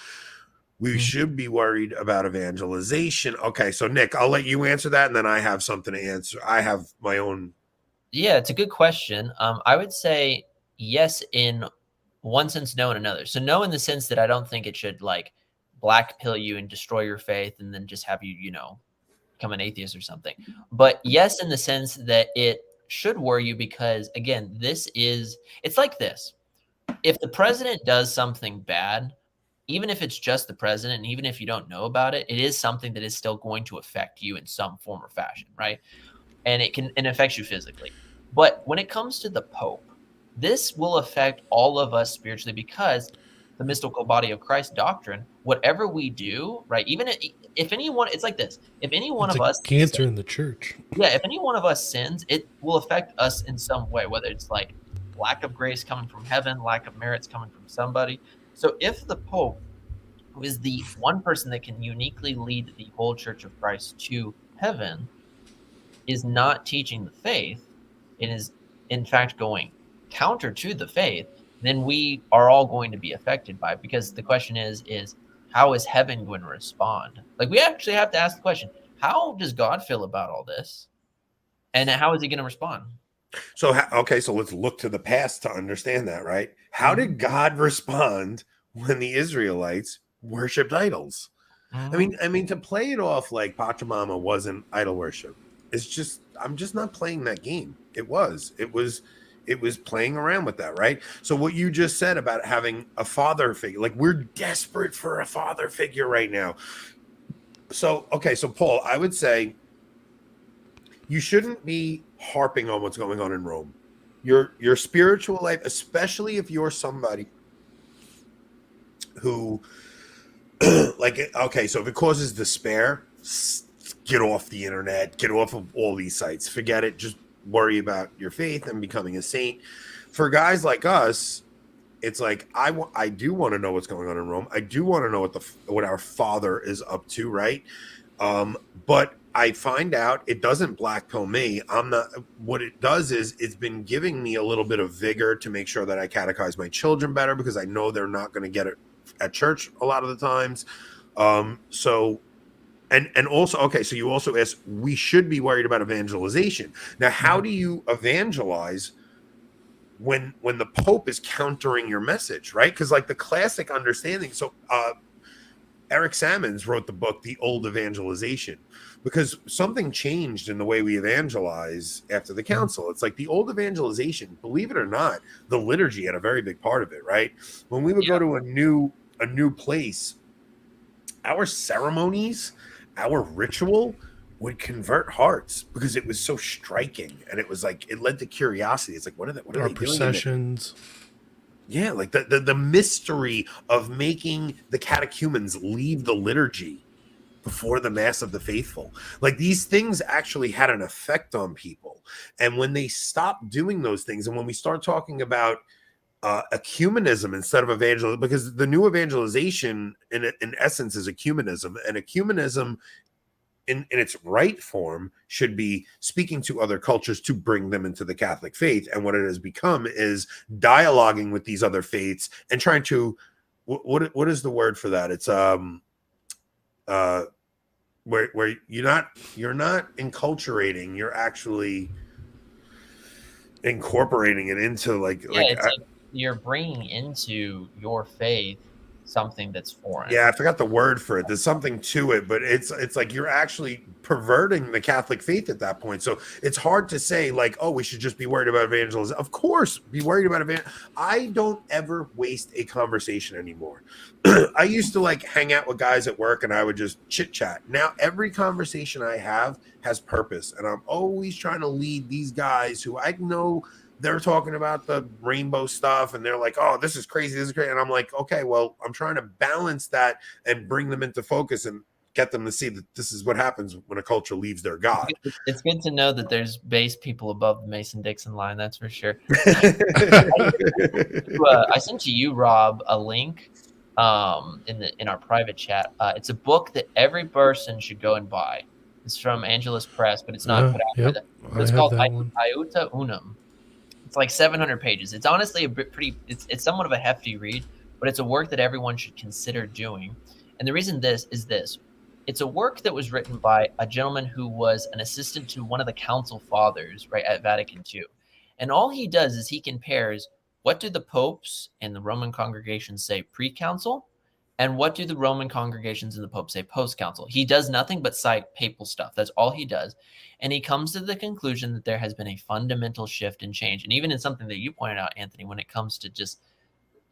We should be worried about evangelization. Okay, so Nick, I'll let you answer that, and then I have something to answer. I have my own. Yeah, it's a good question. I would say yes in one sense, no in another. So no in the sense that I don't think it should like black pill you and destroy your faith and then just have you, become an atheist or something. But yes in the sense that it should worry you because again, it's like this. If the president does something bad, even if it's just the president, and even if you don't know about it, it is something that is still going to affect you in some form or fashion, right? And it affects you physically. But when it comes to the Pope, this will affect all of us spiritually because the mystical body of Christ doctrine, whatever we do, right? Even if anyone, it's like this: if any one It's of a us, cancer in the church. yeah, if any one of us sins, it will affect us in some way, whether it's like lack of grace coming from heaven, lack of merits coming from somebody. So if the Pope, who is the one person that can uniquely lead the whole Church of Christ to heaven, is not teaching the faith, it is in fact going counter to the faith, then we are all going to be affected by it. Because the question is how is heaven going to respond? Like we actually have to ask the question, how does God feel about all this? And how is he going to respond? So, okay, so let's look to the past to understand that, right? How did God respond when the Israelites worshipped idols? Mm-hmm. I mean, to play it off like Pachamama wasn't idol worship. It's just, I'm just not playing that game. It was playing around with that, right? So what you just said about having a father figure, like we're desperate for a father figure right now. So, okay, so Paul, I would say you shouldn't be harping on what's going on in Rome. Your spiritual life, especially if you're somebody who like, okay, so if it causes despair, get off the internet, get off of all these sites, forget it, just worry about your faith and becoming a saint. For guys like us, it's like I do want to know what's going on in Rome. I do want to know what our Father is up to, right? But I find out it doesn't black pill me. I'm not. What it does is it's been giving me a little bit of vigor to make sure that I catechize my children better because I know they're not going to get it at church a lot of the times. So and also, okay, so you also asked, we should be worried about evangelization. Now, how do you evangelize when the Pope is countering your message, right? Because like the classic understanding, so Eric Sammons wrote the book The Old Evangelization because something changed in the way we evangelize after the council. It's like the old evangelization, believe it or not, the liturgy had a very big part of it, right? When we would go to a new place, our ceremonies, our ritual would convert hearts because it was so striking, and it was like it led to curiosity. It's like what are Our they processions doing? Yeah, like the mystery of making the catechumens leave the liturgy before the Mass of the Faithful. Like these things actually had an effect on people, and when they stopped doing those things, and when we start talking about ecumenism instead of evangelism, because the new evangelization in essence is ecumenism, and ecumenism in its right form should be speaking to other cultures to bring them into the Catholic faith. And what it has become is dialoguing with these other faiths and trying to what is the word for that? It's where you're not enculturating, you're actually incorporating it into like you're bringing into your faith something that's foreign. Yeah, I forgot the word for it. There's something to it, but it's like you're actually perverting the Catholic faith at that point. So it's hard to say like, oh, we should just be worried about evangelism. Of course, be worried about I don't ever waste a conversation anymore. I used to like hang out with guys at work and I would just chit chat. Now every conversation I have has purpose, and I'm always trying to lead these guys who I know they're talking about the rainbow stuff and they're like, oh, this is crazy. And I'm like, okay, well, I'm trying to balance that and bring them into focus and get them to see that this is what happens when a culture leaves their God. It's good to know that there's base people above the Mason-Dixon line. That's for sure. I sent to you, Rob, a link in our private chat. It's a book that every person should go and buy. It's from Angelus Press, but it's not put out by that. It's called Iuta Unum. It's like 700 pages. It's honestly a bit pretty. It's somewhat of a hefty read, but it's a work that everyone should consider doing. And the reason this is this. It's a work that was written by a gentleman who was an assistant to one of the council fathers, right, at Vatican II. And all he does is he compares what do the popes and the Roman congregations say pre-council, and what do the Roman congregations and the Pope say post-council? He does nothing but cite papal stuff. That's all he does. And he comes to the conclusion that there has been a fundamental shift and change. And even in something that you pointed out, Anthony, when it comes to just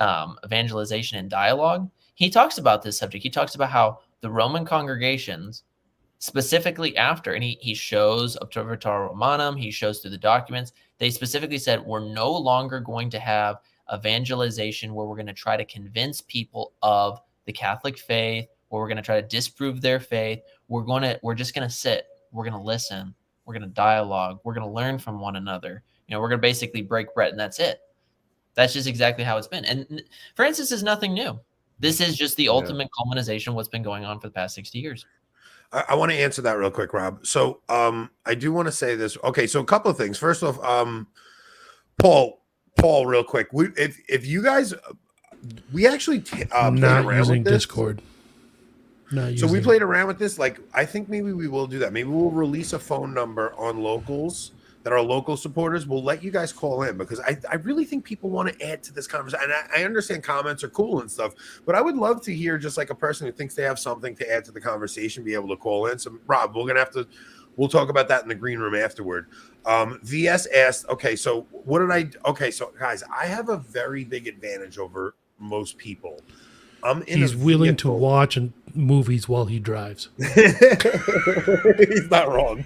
evangelization and dialogue, he talks about this subject. He talks about how the Roman congregations, specifically after, and he shows Observatorio Romanum, he shows through the documents, they specifically said, we're no longer going to have evangelization where we're going to try to convince people of the Catholic faith, where we're going to try to disprove their faith. We're just going to sit, we're going to listen, we're going to dialogue, we're going to learn from one another. We're going to basically break bread, and that's it. That's just exactly how it's been. And Francis is nothing new. This is just the ultimate culmination of what's been going on for the past 60 years. I want to answer that real quick, Rob. So I do want to say this. Okay, so a couple of things. First off, Paul, real quick. If you guys, we actually played not around using with this. Discord. So we played around with this. Like, I think maybe we will do that. Maybe we'll release a phone number on locals that are local supporters. We'll let you guys call in, because I really think people want to add to this conversation. And I understand comments are cool and stuff, but I would love to hear just like a person who thinks they have something to add to the conversation, be able to call in. So Rob, we'll talk about that in the green room afterward. VS asked, okay, so so guys, I have a very big advantage over most people. He's willing to watch movies while he drives. He's not wrong.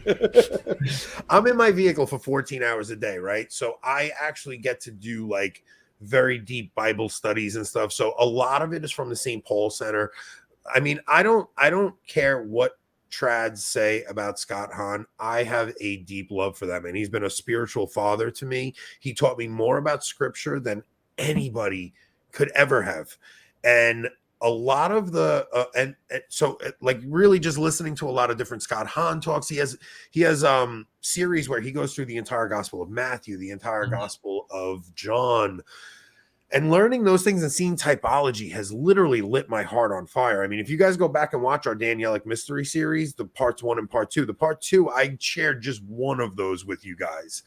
I'm in my vehicle for 14 hours a day, right? So I actually get to do like very deep Bible studies and stuff. So a lot of it is from the St. Paul Center. I mean, I don't care what trads say about Scott Hahn. I have a deep love for them, and he's been a spiritual father to me. He taught me more about scripture than anybody could ever have. And a lot of the and so like really just listening to a lot of different Scott Hahn talks. He has series where he goes through the entire Gospel of Matthew, the entire Gospel of John, and learning those things and seeing typology has literally lit my heart on fire. I mean, if you guys go back and watch our Danielic Mystery series, the parts 1 and part 2, the part 2, I shared just one of those with you guys.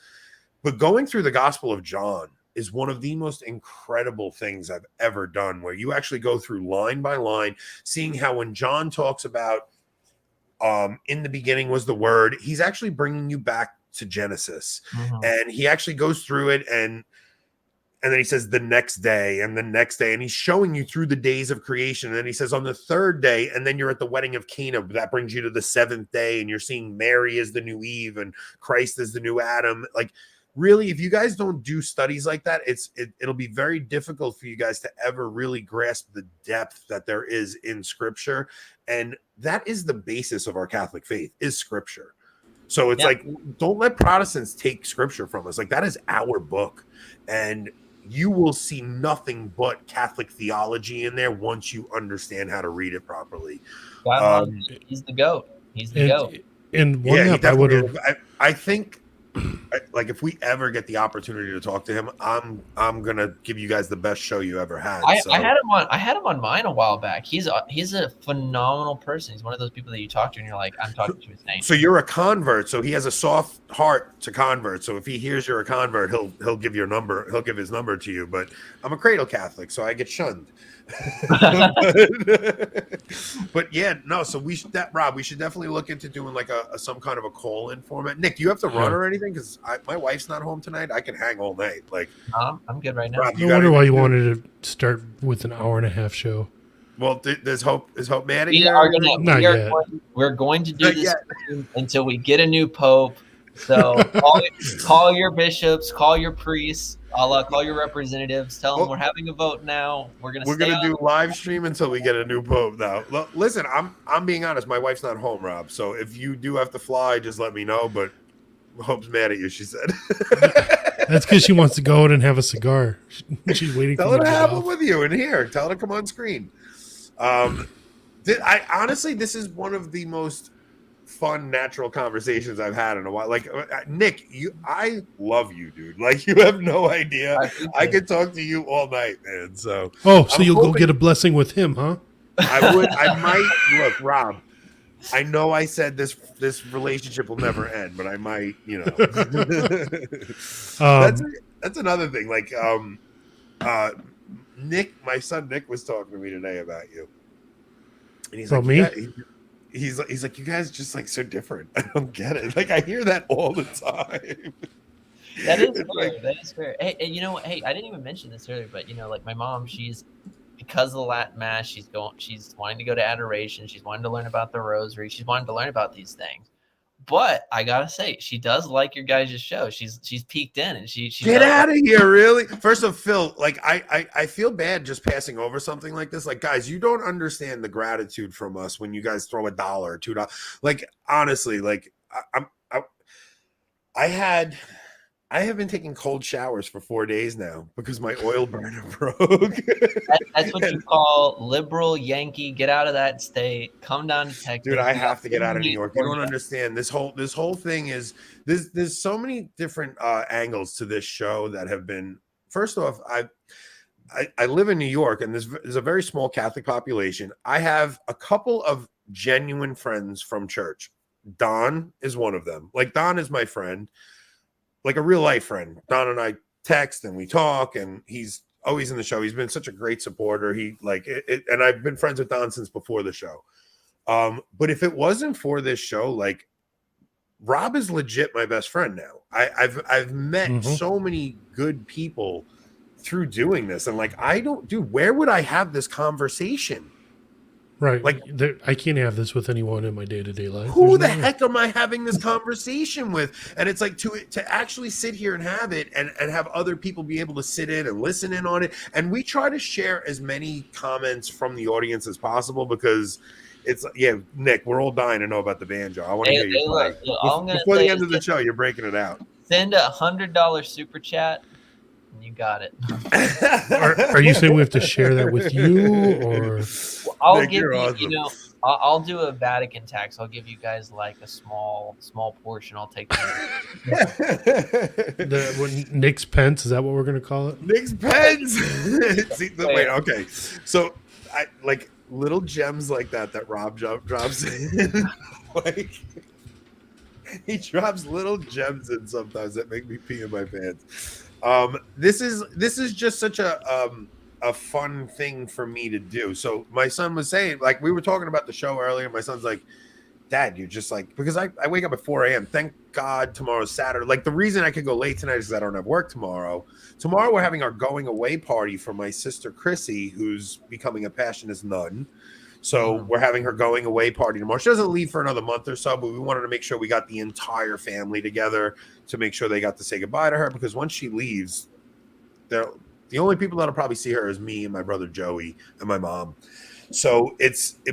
But going through the Gospel of John is one of the most incredible things I've ever done, where you actually go through line by line, seeing how when John talks about in the beginning was the Word, he's actually bringing you back to Genesis. And he actually goes through it, and then he says the next day and the next day, and he's showing you through the days of creation. And then he says on the third day, and then you're at the wedding of Cana. That brings you to the seventh day, and you're seeing Mary as the new Eve and Christ as the new Adam. Like, really, if you guys don't do studies like that, it'll be very difficult for you guys to ever really grasp the depth that there is in Scripture. And that is the basis of our Catholic faith, is Scripture. So it's like, don't let Protestants take Scripture from us. Like, that is our book. And you will see nothing but Catholic theology in there once you understand how to read it properly. He's the GOAT. He's the GOAT. And one I think, like, if we ever get the opportunity to talk to him, I'm gonna give you guys the best show you ever had. I had him on mine a while back. He's a phenomenal person. He's one of those people that you talk to and you're like, I'm talking to his name. So you're a convert. So he has a soft heart to convert. So if he hears you're a convert, he'll give your number. He'll give his number to you. But I'm a cradle Catholic, so I get shunned. But yeah, no. So Rob, we should definitely look into doing like some kind of a call-in format. Nick, do you have to run or anything? Because my wife's not home tonight. I can hang all night. Like, I'm good right now. Rob, I wonder why you wanted to start with an hour-and-a-half show. Well, is Hope mad at We you? we're going to do this until we get a new pope. So call your bishops, call your priests, call your representatives. Tell them we're having a vote now. We're gonna do live stream until we get a new pope. Now, listen, I'm being honest. My wife's not home, Rob. So if you do have to fly, just let me know. But Hope's mad at you. She said. That's because she wants to go out and have a cigar. She's waiting. Tell her to have one with you in here. Tell her to come on screen. I honestly, this is one of the most fun, natural conversations I've had in a while. Like, Nick, I love you, dude. Like, you have no idea. I could talk to you all night, man. So you'll go get a blessing with him, huh? I might look, Rob. I know I said this relationship will never end, but I might, that's another thing. Like Nick, my son Nick was talking to me today about you. And he's About like, me? he's like, you guys just like so different. I don't get it. Like I hear that all the time. That is fair. That is fair. Hey, hey, I didn't even mention this earlier, but like my mom, because of the Latin Mass, she's wanting to go to adoration. She's wanting to learn about the Rosary. She's wanting to learn about these things. But I gotta say, she does like your guys' show. She's peeked in, and she get out of here, really. First of Phil, like I feel bad just passing over something like this. Like, guys, you don't understand the gratitude from us when you guys throw $1 or $2. Like, honestly, like I have been taking cold showers for 4 days now because my oil burner broke. That's what you call liberal Yankee. Get out of that state. Come down to Texas. Dude, I have to get out of New York. You don't understand. This whole thing is there's so many different angles to this show that have been. First off, I live in New York, and there's a very small Catholic population. I have a couple of genuine friends from church. Don is one of them. Like, Don is my friend. Like a real life friend. Don and I text and we talk, and he's always in the show. He's been such a great supporter. He like it, and I've been friends with Don since before the show. But if it wasn't for this show, like, Rob is legit my best friend now. I've met so many good people through doing this, and like where would I have this conversation? Right. Like, I can't have this with anyone in my day-to-day life. Who the heck am I having this conversation with? And it's like to actually sit here and have it and have other people be able to sit in and listen in on it. And we try to share as many comments from the audience as possible because it's, Nick, we're all dying to know about the banjo. I want to hear you play. Before the end of the show, you're breaking it out. Send a $100 super chat. You got it. Are you saying we have to share that with you, or I'll give you? Awesome. I'll do a Vatican tax. I'll give you guys like a small portion. I'll take Nick's pence. Is that what we're going to call it? Nick's pence. Wait. Okay. So I like little gems like that Rob drops in. Like, he drops little gems in sometimes that make me pee in my pants. This is just such a fun thing for me to do. So my son was saying, like, we were talking about the show earlier. My son's like, Dad, you're just like, because I wake up at 4 a.m. Thank God tomorrow's Saturday. Like, the reason I could go late tonight is because I don't have work tomorrow. Tomorrow we're having our going away party for my sister Chrissy, who's becoming a Passionist nun. So we're having her going away party tomorrow. She doesn't leave for another month or so, but we wanted to make sure we got the entire family together to make sure they got to say goodbye to her, because once she leaves, the only people that'll probably see her is me and my brother Joey and my mom. So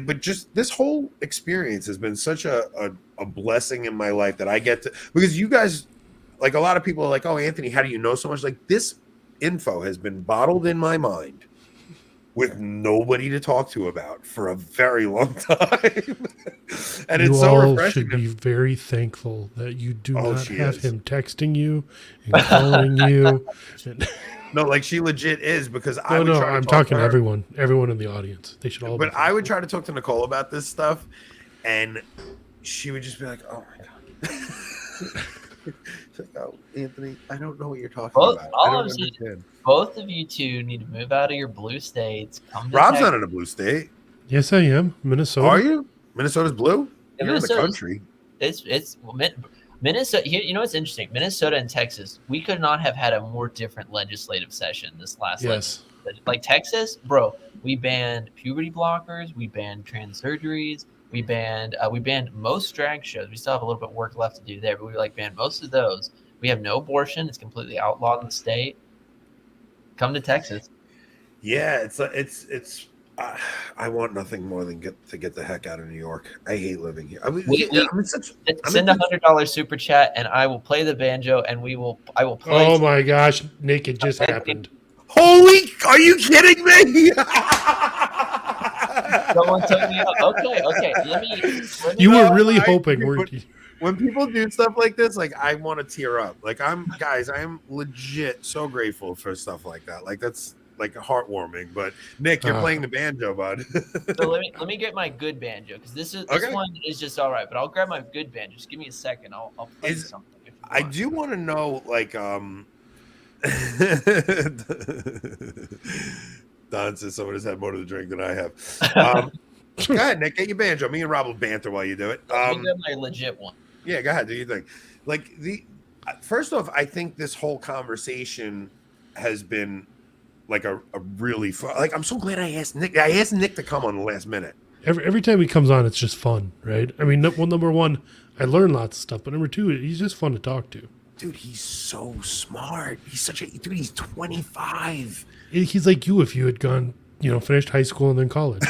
but just this whole experience has been such a blessing in my life that I get to, because you guys, like, a lot of people are like, oh, Anthony, how do you know so much? Like, this info has been bottled in my mind with nobody to talk to about for a very long time. And it's so refreshing. You should be very thankful that you do not have him texting you and calling you. No, like, she legit is, because I'm talking to everyone in the audience. They should all. But I would try to talk to Nicole about this stuff, and she would just be like, "Oh my God." She's like, "Oh, Anthony, I don't know what you're talking about. I don't understand." Both of you two need to move out of your blue states. Rob's not in a blue state. Yes, I am. Minnesota. Are you? Minnesota's blue? Yeah, you're in the country. It's Minnesota. You know what's interesting? Minnesota and Texas. We could not have had a more different legislative session this last. Yes. Like Texas, bro. We banned puberty blockers. We banned trans surgeries. We banned most drag shows. We still have a little bit of work left to do there, but we banned most of those. We have no abortion. It's completely outlawed in the state. Come to Texas. Yeah, it's. I want nothing more than to get the heck out of New York. I hate living here. Send $100 super chat, and I will play the banjo, and I will play. Oh my gosh, Nick! It just happened. Holy! Are you kidding me? Someone took me out. Okay. Let me you were really hoping. When people do stuff like this, like, I want to tear up. Like, I am legit so grateful for stuff like that. Like, that's like heartwarming. But Nick, you're playing the banjo, bud. So let me get my good banjo, because this one is just all right. But I'll grab my good banjo. Just give me a second. I'll play you something. If you I want. do want to know, like, Don says someone has had more to the drink than I have. Go ahead, Nick, get your banjo. Me and Rob will banter while you do it. Let me grab my legit one. Yeah, go ahead. Do you think? Like, first off, I think this whole conversation has been like a really fun. Like, I'm so glad I asked Nick. I asked Nick to come on the last minute. Every time he comes on, it's just fun, right? I mean, number one, I learn lots of stuff, but number two, he's just fun to talk to. Dude, he's so smart. He's such a dude. He's 25. He's like you if you had gone, finished high school and then college,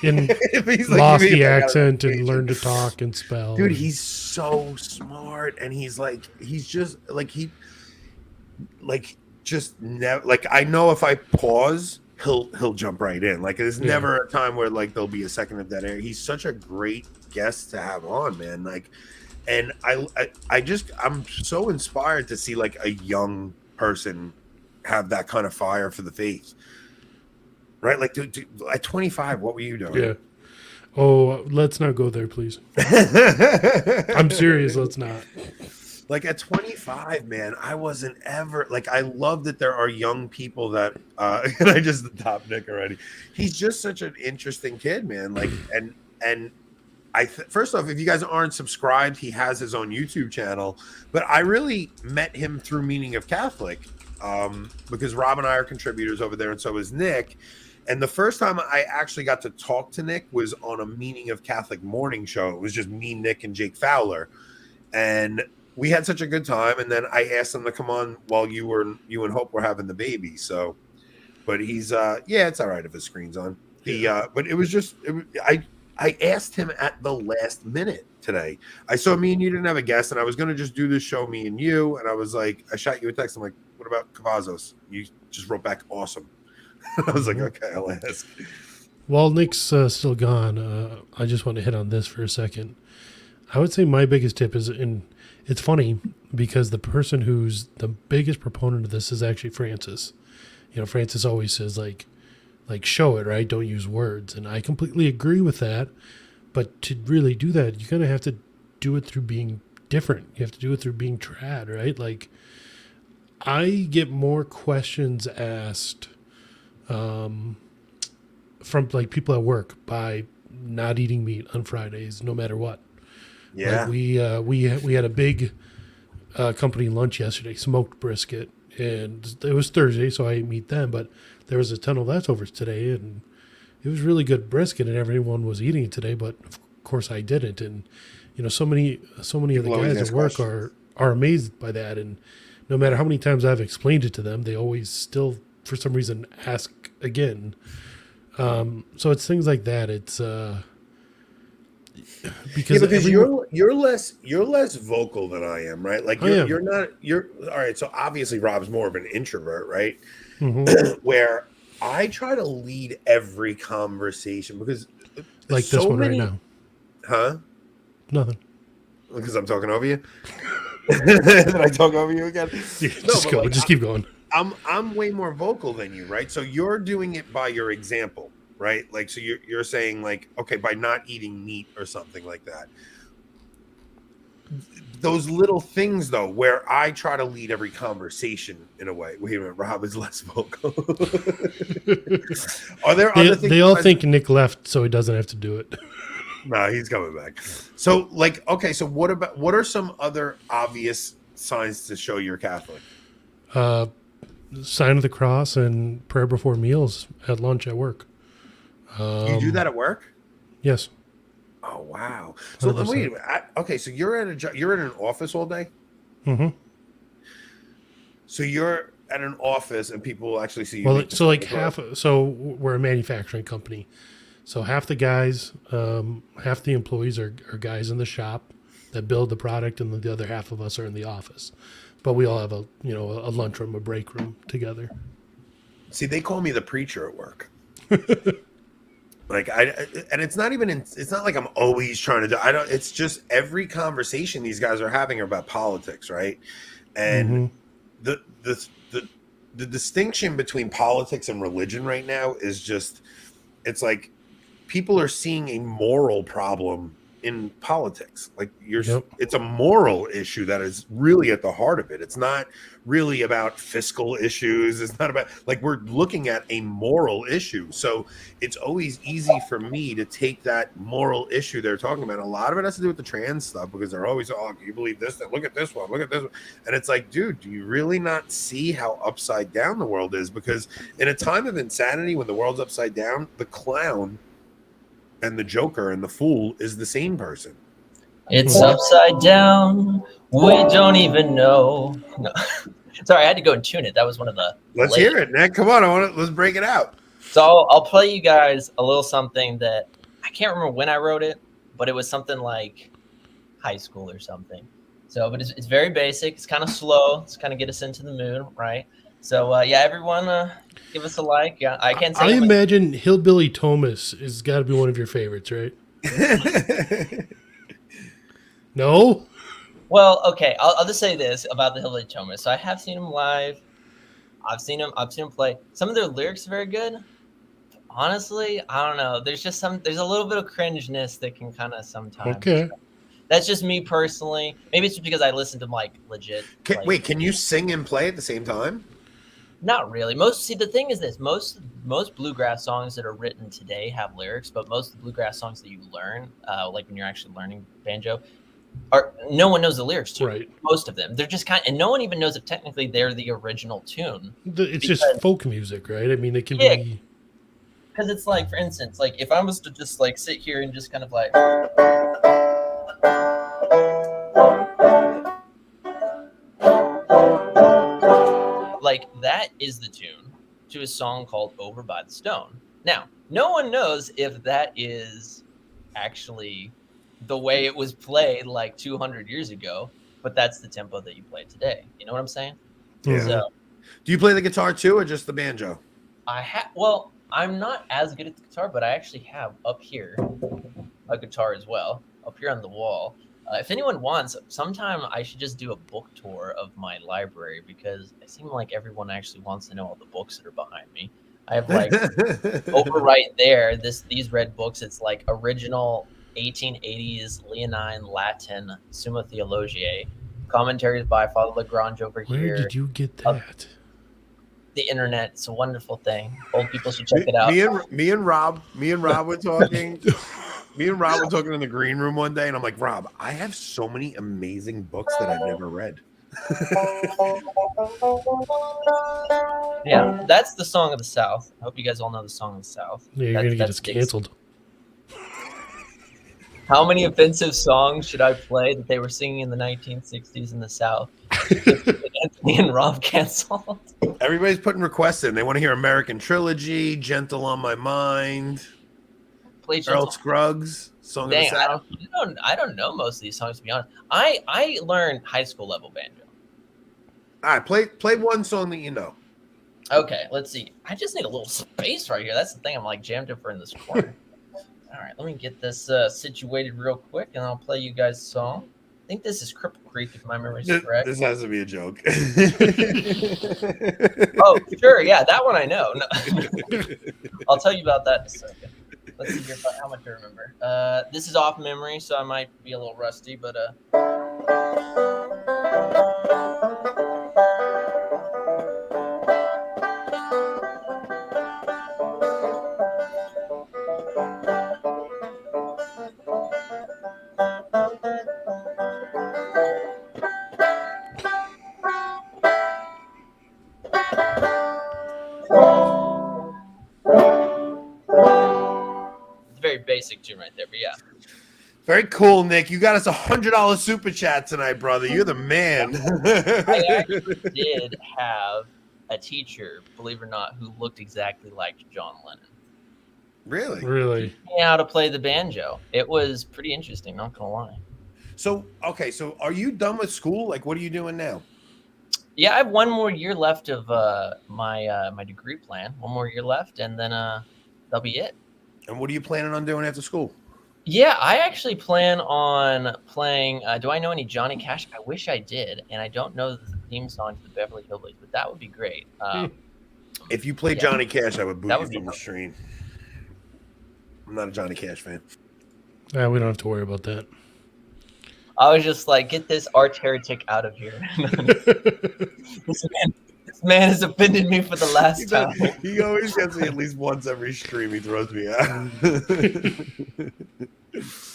and He's lost like, the accent and learned to talk and spell. Dude, he's so smart, and he's just never, like, I know if I pause, he'll jump right in. Like, there's never a time where like there'll be a second of dead air. He's such a great guest to have on, man. Like, and I'm so inspired to see like a young person have that kind of fire for the faith, right? Like, dude, at 25, what were you doing? Yeah. Oh, let's not go there, please. I'm serious. Let's not. Like, at 25, man, I wasn't ever like. I love that there are young people that. And I just top Nick already. He's just such an interesting kid, man. Like, and first off, if you guys aren't subscribed, he has his own YouTube channel. But I really met him through Meaning of Catholic, because Rob and I are contributors over there, and so is Nick. And the first time I actually got to talk to Nick was on a Meaning of Catholic morning show. It was just me, Nick, and Jake Fowler, and we had such a good time. And then I asked him to come on while you and Hope were having the baby. So, but he's it's all right if his screen's on. But it was just I asked him at the last minute today. I saw me and you didn't have a guest, and I was going to just do this show, me and you. And I was like, I shot you a text. I'm like, what about Cavazos? You just wrote back, awesome. I was like, okay, I'll ask. While Nick's still gone, I just want to hit on this for a second. I would say my biggest tip is, and it's funny because the person who's the biggest proponent of this is actually Francis. Francis always says like show it, right? Don't use words. And I completely agree with that. But to really do that, you're going to have to do it through being different. You have to do it through being trad, right? Like, I get more questions asked from like people at work by not eating meat on Fridays, no matter what. Yeah. Like we had a big company lunch yesterday, smoked brisket, and it was Thursday, so I ate meat then, but there was a ton of leftovers today, and it was really good brisket, and everyone was eating it today, but of course I didn't. And so many of the guys at work are amazed by that, and no matter how many times I've explained it to them, they always still for some reason ask again. So it's things like that. It's because you're less vocal than I am, right? Like, you're all right. So obviously Rob's more of an introvert, right? Mm-hmm. Where I try to lead every conversation because like this one right now. Huh? Nothing. Because I'm talking over you. Did I talk over you again? Yeah, just keep going. I'm way more vocal than you, right? So you're doing it by your example, right? Like, so you're saying like, okay, by not eating meat or something like that. Those little things though, where I try to lead every conversation in a way. Wait a minute, Rob is less vocal. Are there other things? They all think Nick left, so he doesn't have to do it. No, he's coming back. So, like, okay, so what are some other obvious signs to show you're Catholic? Sign of the cross and prayer before meals at lunch at work. You do that at work? Yes. Oh wow! So 100%. Wait a minute. Okay, so you're in an office all day. Mm-hmm. So you're at an office, and people will actually see you. Well, so like so we're a manufacturing company. So half the guys, half the employees are guys in the shop that build the product, and the other half of us are in the office. But we all have a lunchroom, a break room together. See, they call me the preacher at work. Like and it's not even it's not like I'm always trying to do. It's just every conversation these guys are having are about politics, right? And the the distinction between politics and religion right now is just, it's like people are seeing a moral problem in politics. Like it's a moral issue that is really at the heart of it. It's not really about fiscal issues. It's not about, like, we're looking at a moral issue. So it's always easy for me to take that moral issue they're talking about. A lot of it has to do with the trans stuff, because they're always, oh, do you believe this? Look at this one. Look at this one. And it's like, dude, do you really not see how upside down the world is? Because in a time of insanity, when the world's upside down, the clown and the joker and the fool is the same person. It's upside down. We don't even know. No. Sorry, I had to go and tune it. That was one of the. Let's hear it, Nick. Come on, let's break it out. So I'll play you guys a little something that I can't remember when I wrote it, but it was something like high school or something. So, but it's very basic. It's kind of slow. It's kind of get us into the mood, right? So yeah, everyone, give us a like. Yeah, I can't say. I imagine Hillbilly Thomas has got to be one of your favorites, right? No. Well, okay. I'll just say this about the Hillbilly Thomas. So I have seen him live. I've seen him play. Some of their lyrics are very good. Honestly, I don't know. There's a little bit of cringeness that can kind of sometimes. Okay. That's just me personally. Maybe it's just because I listen to like legit. Wait, can you sing and play at the same time? Not really. The thing is this: most bluegrass songs that are written today have lyrics, but most of the bluegrass songs that you learn, like when you're actually learning banjo, no one knows the lyrics to. Right. Most of them, they're just and no one even knows if technically they're the original tune. It's just folk music, right? I mean, it can be. Because it's like, for instance, like if I was to just like sit here and just kind of like. Like that is the tune to a song called Over by the Stone. Now, no one knows if that is actually the way it was played like 200 years ago, but that's the tempo that you play today. You know what I'm saying? Yeah. So, do you play the guitar too, or just the banjo? Well, I'm not as good at the guitar, but I actually have up here a guitar as well, up here on the wall. If anyone wants, sometime I should just do a book tour of my library, because it seems like everyone actually wants to know all the books that are behind me. I have like over right there, these red books. It's like original 1880s Leonine Latin Summa Theologiae, commentaries by Father Lagrange over here. Where did you get that? The internet. It's a wonderful thing. Old people should check it out. Me and Rob were talking. Me and Rob were talking in the green room one day, and I'm like, Rob, I have so many amazing books that I've never read. Yeah, that's the Song of the South. I hope you guys all know the Song of the South. Yeah, you're going to get us canceled. How many offensive songs should I play that they were singing in the 1960s in the South? Anthony and Rob canceled. Everybody's putting requests in. They want to hear American Trilogy, Gentle on My Mind. Earl Scruggs, Song of the South. I don't know most of these songs, to be honest. I learned high school level banjo. All right, play one song that you know. Okay, let's see. I just need a little space right here. That's the thing. I'm like jammed up in this corner. All right, let me get this situated real quick, and I'll play you guys a song. I think this is Cripple Creek, if my memory is correct. This has to be a joke. Oh, sure. Yeah, that one I know. No. I'll tell you about that in a second. Let's see how much I remember. This is off memory, so I might be a little rusty, but basic tune right there, but yeah. Very cool, Nick. You got us $100 super chat tonight, brother. You're the man. I actually did have a teacher, believe it or not, who looked exactly like John Lennon. Really? Really? Yeah, how to play the banjo. It was pretty interesting, not gonna lie. So are you done with school? Like, what are you doing now? Yeah, I have one more year left of my degree plan. One more year left, and then that'll be it. And what are you planning on doing after school? Yeah, I actually plan on playing. Do I know any Johnny Cash? I wish I did, and I don't know theme song to the Beverly Hillbillies, but that would be great. If you play Yeah. Johnny Cash, I would boot That you would be from the stream. I'm not a Johnny Cash fan. We don't have to worry about that. I was just like, get this arch heretic out of here. This man has offended me for the last time. He always gets me at least once every stream. He throws me out.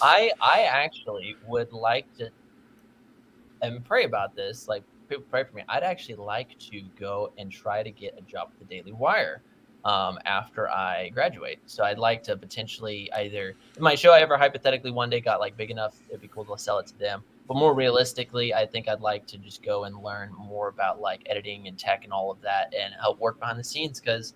I actually would like to, and pray about this, like people pray for me. I'd actually like to go and try to get a job with the Daily Wire after I graduate. So I'd like to potentially either, if my show ever hypothetically one day got like big enough, it'd be cool to sell it to them. But more realistically, I think I'd like to just go and learn more about like editing and tech and all of that and help work behind the scenes. Because,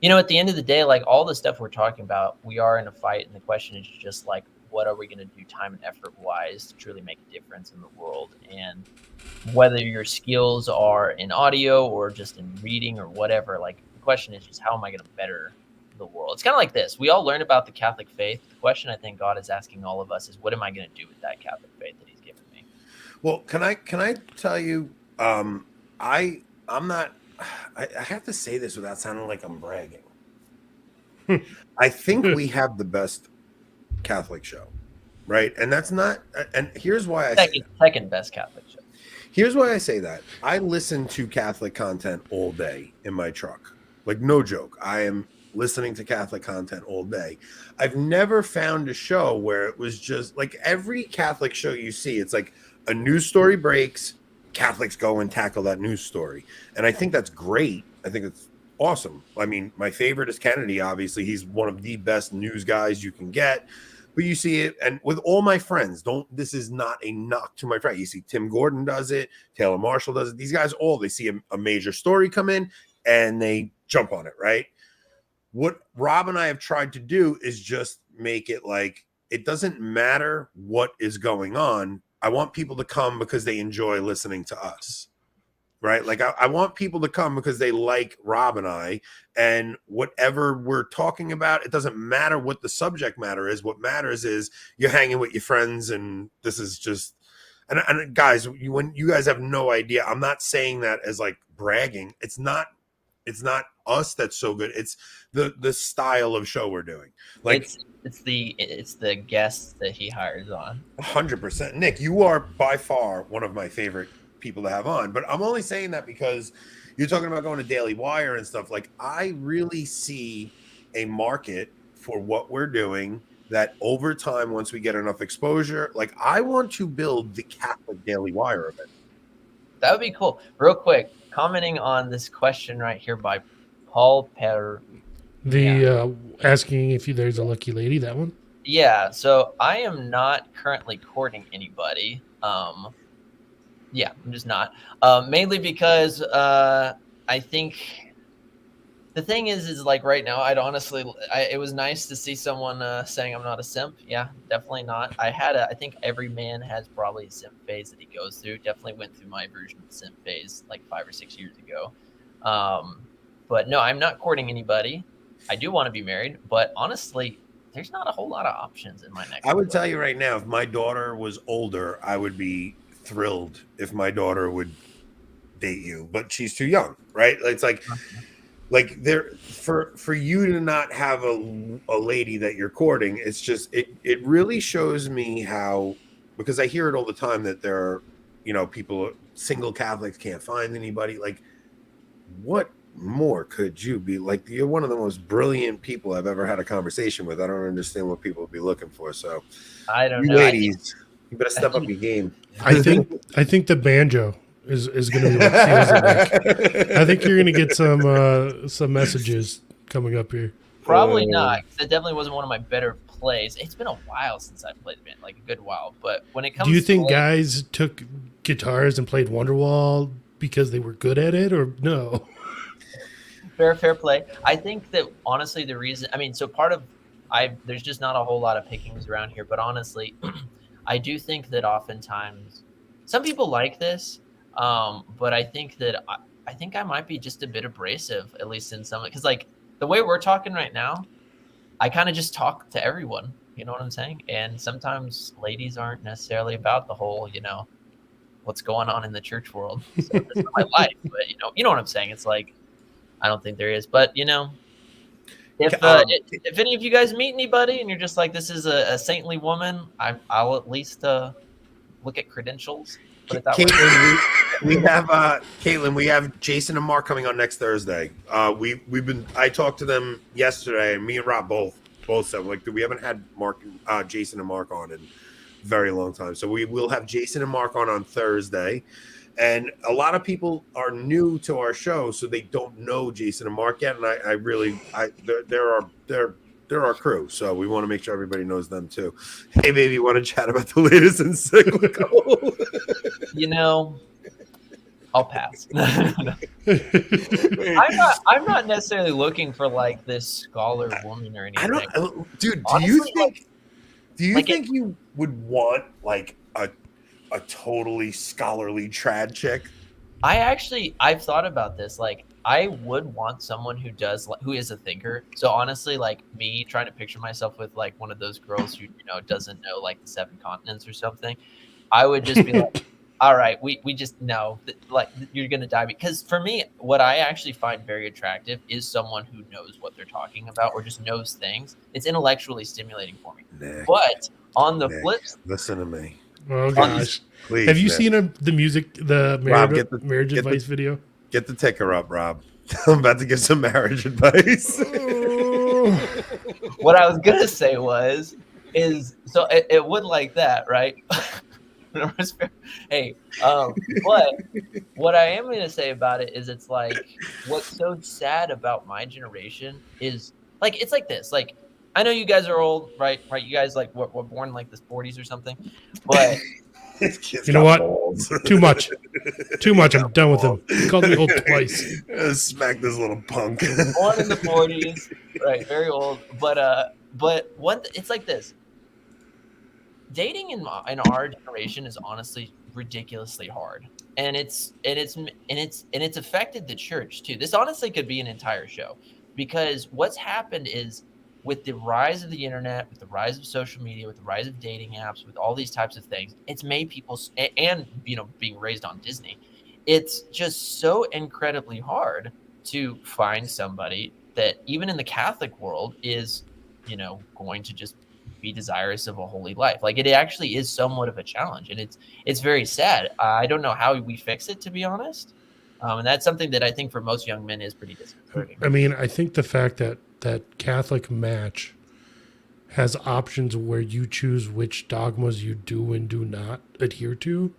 you know, at the end of the day, like all the stuff we're talking about, we are in a fight. And the question is just like, what are we going to do time and effort wise to truly make a difference in the world? And whether your skills are in audio or just in reading or whatever, like the question is just how am I going to better the world? It's kind of like this. We all learn about the Catholic faith. The question I think God is asking all of us is, what am I going to do with that Catholic faith that he's given me? Well, can I tell you, I'm not, I have to say this without sounding like I'm bragging. I think we have the best Catholic show, right? And that's not, and here's why I say second best Catholic show. Here's why I say that. I listen to Catholic content all day in my truck. Like, no joke. I am listening to Catholic content all day. I've never found a show where it was just like every Catholic show you see, it's like a news story breaks, Catholics go and tackle that news story. And I think that's great. I think it's awesome. I mean, my favorite is Kennedy, obviously. He's one of the best news guys you can get. But you see it, and with all my friends, this is not a knock to my friend. You see Tim Gordon does it, Taylor Marshall does it. These guys they see a major story come in and they jump on it, right? What Rob and I have tried to do is just make it like, it doesn't matter what is going on. I want people to come because they enjoy listening to us. Right? Like I want people to come because they like Rob and I, and whatever we're talking about, it doesn't matter what the subject matter is. What matters is you're hanging with your friends, and this is just, and guys, when you guys have no idea, I'm not saying that as like bragging. It's not us that's so good. It's the style of show we're doing. Like it's the guests that he hires on. 100%. Nick, you are by far one of my favorite people to have on, but I'm only saying that because you're talking about going to Daily Wire and stuff. Like, I really see a market for what we're doing, that over time, once we get enough exposure, like I want to build the Catholic Daily Wire event. That would be cool. Real quick, commenting on this question right here by Paul Per. Asking if there's a lucky lady, that one? Yeah, so I am not currently courting anybody. Yeah, I'm just not. Mainly because I think the thing is like right now, it was nice to see someone saying I'm not a simp. Yeah, definitely not. I think every man has probably a simp phase that he goes through. Definitely went through my version of the simp phase like 5 or 6 years ago. But no, I'm not courting anybody. I do want to be married, but honestly, there's not a whole lot of options in my next. I would tell you right now, if my daughter was older, I would be thrilled if my daughter would date you, but she's too young, right? It's like there for you to not have a lady that you're courting, it's just it really shows me how, because I hear it all the time that there are, people, single Catholics can't find anybody. Like, what more could you be? Like, you're one of the most brilliant people I've ever had a conversation with. I don't understand what people would be looking for. So I don't know. Ladies, you better step up your game. I think the banjo is going to be what seals it, Nick. I think you're going to get some messages coming up here. Probably not, because it definitely wasn't one of my better plays. It's been a while since I played the band, like a good while. But when it comes, do you think guys took guitars and played Wonderwall because they were good at it, or no? Fair play. I think that honestly, the reason, so part of there's just not a whole lot of pickings around here. But honestly, I do think that oftentimes some people like this, but I think that I might be just a bit abrasive, at least in some, because like the way we're talking right now, I kind of just talk to everyone. You know what I'm saying? And sometimes ladies aren't necessarily about the whole, what's going on in the church world. So that's not my life, but you know what I'm saying. It's like I don't think there is, but if any of you guys meet anybody and you're just like, this is a saintly woman, I'll at least look at credentials. Put it that way. Caitlin, we have Jason and Mark coming on next Thursday. I talked to them yesterday, and me and Rob both said like we haven't had Jason and Mark on in a very long time. So we will have Jason and Mark on Thursday. And a lot of people are new to our show, so they don't know Jason and Mark yet. And they're our crew, so we want to make sure everybody knows them too. Hey, baby, you want to chat about the latest encyclical? I'll pass. I'm not necessarily looking for like this scholar woman or anything. Dude. Honestly, do you think you would want like a totally scholarly trad chick? I've thought about this. Like, I would want someone who is a thinker. So honestly, like me trying to picture myself with like one of those girls who doesn't know like the 7 continents or something, I would just be like, all right, we just know that, like, you're gonna die. Because for me, what I actually find very attractive is someone who knows what they're talking about or just knows things. It's intellectually stimulating for me. Nick, but on the flip, listen to me. Oh gosh! Please, have you seen the marriage advice video? Get the ticker up, Rob. I'm about to give some marriage advice. What I was gonna say is so it would like that, right? Hey, but what I am gonna say about it is it's like what's so sad about my generation is like it's like this. Like I know you guys are old, right? You guys like were born like the 40s or something, but you know what? Too much. I'm done with him. He called me old twice. Smack this little punk. Born in the 40s, right? Very old, but it's like this. Dating in our generation is honestly ridiculously hard, and it's affected the church too. This honestly could be an entire show, because what's happened is with the rise of the internet, with the rise of social media, with the rise of dating apps, with all these types of things, it's made people, and being raised on Disney, it's just so incredibly hard to find somebody that even in the Catholic world is going to just be desirous of a holy life. Like, it actually is somewhat of a challenge, and it's very sad. I don't know how we fix it, to be honest, and that's something that I think for most young men is pretty disconcerting. I mean, I think the fact that Catholic Match has options where you choose which dogmas you do and do not adhere to.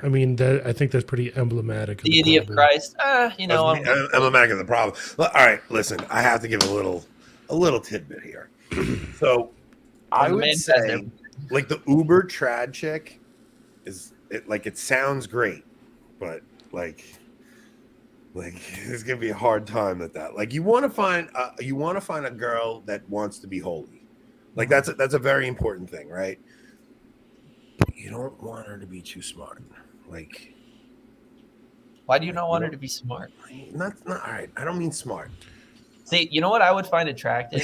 I mean, I think that's pretty emblematic. Deity of Christ, emblematic of the problem. All right, listen, I have to give a little tidbit here. So I would say, like, the uber trad chick it sounds great, but like it's gonna be a hard time with that. Like, you want to find a girl that wants to be holy. Like, that's a very important thing, right? But you don't want her to be too smart. Like, why do you not want her to be smart? Not all right. I don't mean smart. See, you know what I would find attractive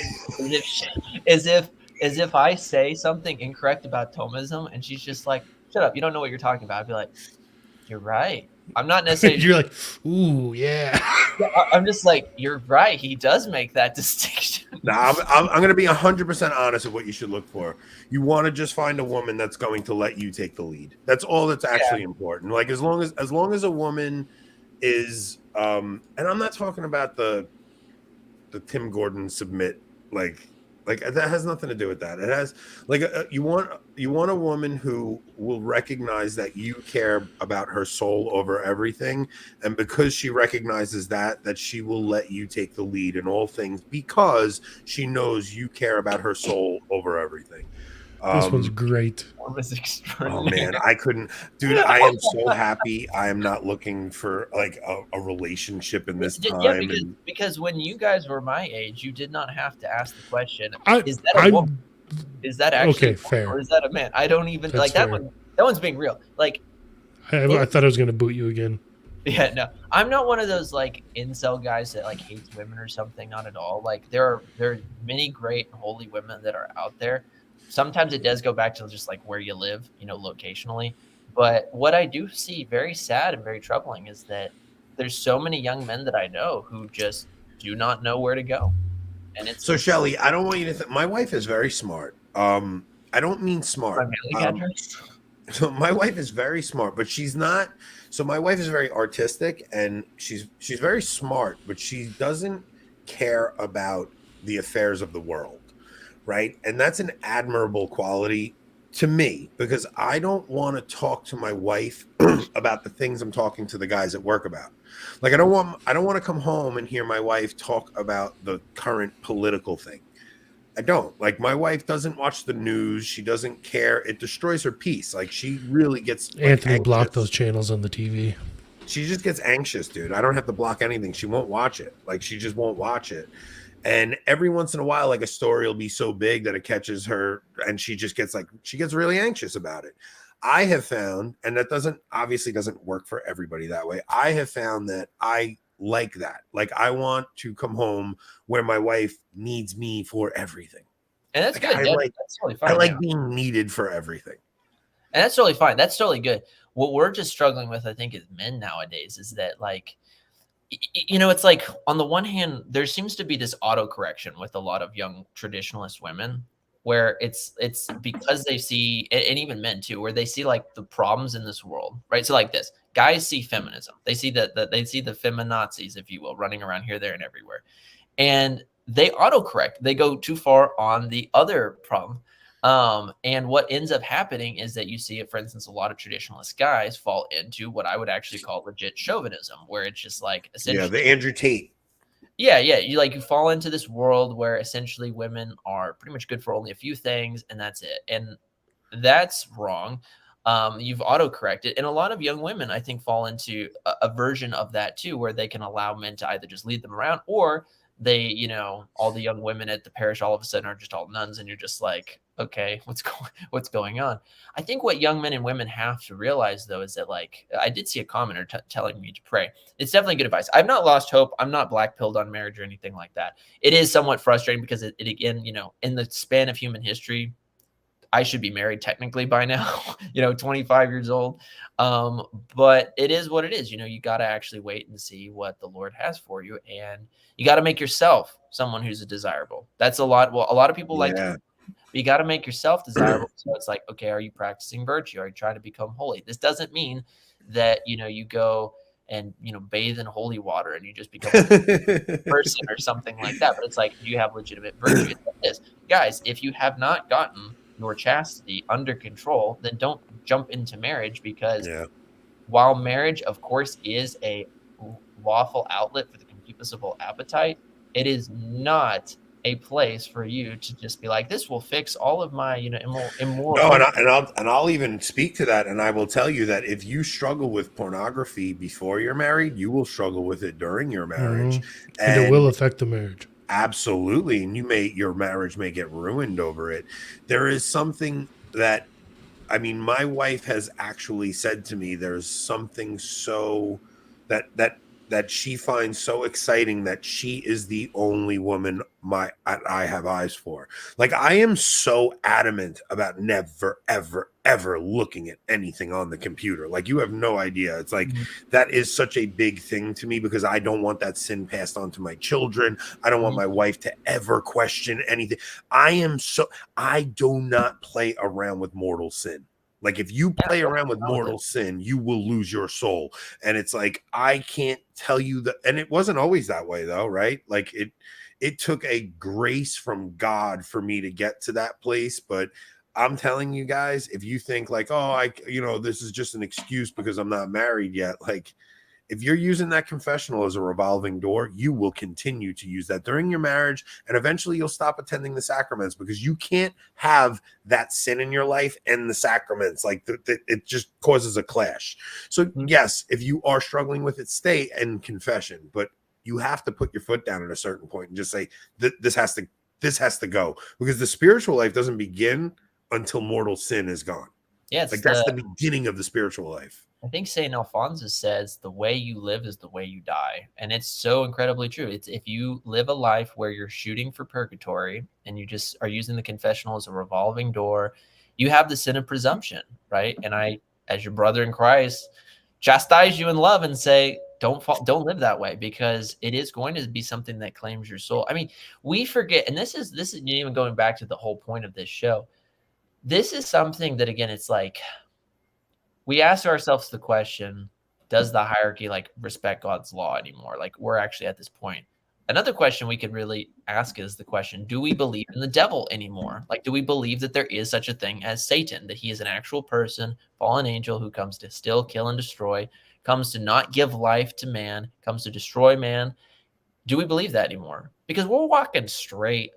is if I say something incorrect about Thomism and she's just like, "Shut up, you don't know what you're talking about." I'd be like, "You're right." I'm not necessarily. You're like, "Ooh, yeah." I'm just like, "You're right. He does make that distinction." No, I'm going to be 100% honest with what you should look for. You want to just find a woman that's going to let you take the lead. That's all that's actually important. Like, as long as a woman is, and I'm not talking about the Tim Gordon submit, like that has nothing to do with that. It has, like, you want a woman who will recognize that you care about her soul over everything, and because she recognizes that she will let you take the lead in all things because she knows you care about her soul over everything. This one's great. Oh man, I couldn't, dude. I am so happy. I am not looking for like a relationship in this time. Yeah, because when you guys were my age, you did not have to ask the question: Is that a woman? Is that actually okay? Fair. Or is that a man? I don't even That's like that fair. one. That one's being real. Like, I thought I was going to boot you again. Yeah, no, I'm not one of those like incel guys that like hates women or something. Not at all. Like, there are many great holy women that are out there. Sometimes it does go back to just like where you live, locationally. But what I do see very sad and very troubling is that there's so many young men that I know who just do not know where to go. And So it's Shelly, I don't want you to think my wife is very smart. I don't mean smart. primarily Catherine. So my wife is very smart, but she's not. So my wife is very artistic and she's very smart, but she doesn't care about the affairs of the world, right? And that's an admirable quality to me because I don't want to talk to my wife about the things I'm talking to the guys at work about. Like I don't want to come home and hear my wife talk about the current political thing. I don't. Like my wife doesn't watch the news. She doesn't care. It destroys her peace. Like she really gets like, Anthony anxious. blocked those channels on the TV. She just gets anxious, dude. I don't have to block anything. She won't watch it. Like she just won't watch it. And every once in a while, like a story will be so big that it catches her and she just gets like, she gets really anxious about it. I have found, and that obviously doesn't work for everybody that way. I have found that I like that. Like I want to come home where my wife needs me for everything. And that's Like, good. That's totally fine. I like being needed for everything. And that's totally fine. That's totally good. What we're just struggling with, I think, as men nowadays is that, like, it's like on the one hand, there seems to be this autocorrection with a lot of young traditionalist women where it's because they see, and even men too, where they see like the problems in this world, right? So like this, guys see feminism. They see they see the feminazis, if you will, running around here, there, and everywhere. And they autocorrect. They go too far on the other problem. And what ends up happening is that you see it, for instance, a lot of traditionalist guys fall into what I would actually call legit chauvinism, where it's just like essentially the Andrew Tate. Yeah. You fall into this world where essentially women are pretty much good for only a few things, and that's it. And that's wrong. You've autocorrected, and a lot of young women, I think, fall into a version of that too, where they can allow men to either just lead them around, or they, all the young women at the parish all of a sudden are just all nuns, and you're just like, okay, what's going on? I think what young men and women have to realize, though, is that, like, I did see a commenter telling me to pray. It's definitely good advice. I've not lost hope. I'm not black-pilled on marriage or anything like that. It is somewhat frustrating because it again, in the span of human history, I should be married technically by now, 25 years old. But it is what it is. You got to actually wait and see what the Lord has for you. And you got to make yourself someone who's desirable. That's a lot. Well, a lot of people like to, but you got to make yourself desirable. So it's like, okay, are you practicing virtue? Are you trying to become holy? This doesn't mean that, you go and, bathe in holy water and you just become a person or something like that. But it's like, you have legitimate virtue. It's like this. Guys, if you have not gotten your chastity under control, then don't jump into marriage, because while marriage, of course, is a lawful outlet for the concupiscible appetite, it is not a place for you to just be like, this will fix all of my, immoral. No, and I'll even speak to that, and I will tell you that if you struggle with pornography before you're married, you will struggle with it during your marriage, and it will affect the marriage. Absolutely. And your marriage may get ruined over it. There is something that, my wife has actually said to me, there's something so that she finds so exciting that she is the only woman I have eyes for. Like, I am so adamant about never, ever, ever looking at anything on the computer. Like, you have no idea. It's like, that is such a big thing to me because I don't want that sin passed on to my children. I don't want my wife to ever question anything. I do not play around with mortal sin. Like, if you play around with mortal sin, you will lose your soul. And it's like, I can't tell you that. And it wasn't always that way, though, right? Like, it took a grace from God for me to get to that place. But I'm telling you guys, if you think like, oh, this is just an excuse because I'm not married yet, like, if you're using that confessional as a revolving door, you will continue to use that during your marriage, and eventually you'll stop attending the sacraments because you can't have that sin in your life and the sacraments. Like, it just causes a clash. So yes, if you are struggling with it, stay in confession, but you have to put your foot down at a certain point and just say this has to go, because the spiritual life doesn't begin until mortal sin is gone. Yeah, it's like that's the beginning of the spiritual life. I think St. Alphonsus says the way you live is the way you die. And it's so incredibly true. It's if you live a life where you're shooting for purgatory and you just are using the confessional as a revolving door, you have the sin of presumption, right? And I as your brother in Christ, chastise you in love and say, don't live that way, because it is going to be something that claims your soul. I mean, we forget, and this is even going back to the whole point of this show. This is something that, again, it's like we ask ourselves the question, does the hierarchy like respect God's law anymore? Like, we're actually at this point. Another question we could really ask is the question, do we believe in the devil anymore? Like, do we believe that there is such a thing as Satan, that he is an actual person, fallen angel who comes to steal, kill, and destroy, comes to not give life to man, comes to destroy man? Do we believe that anymore? Because we're walking straight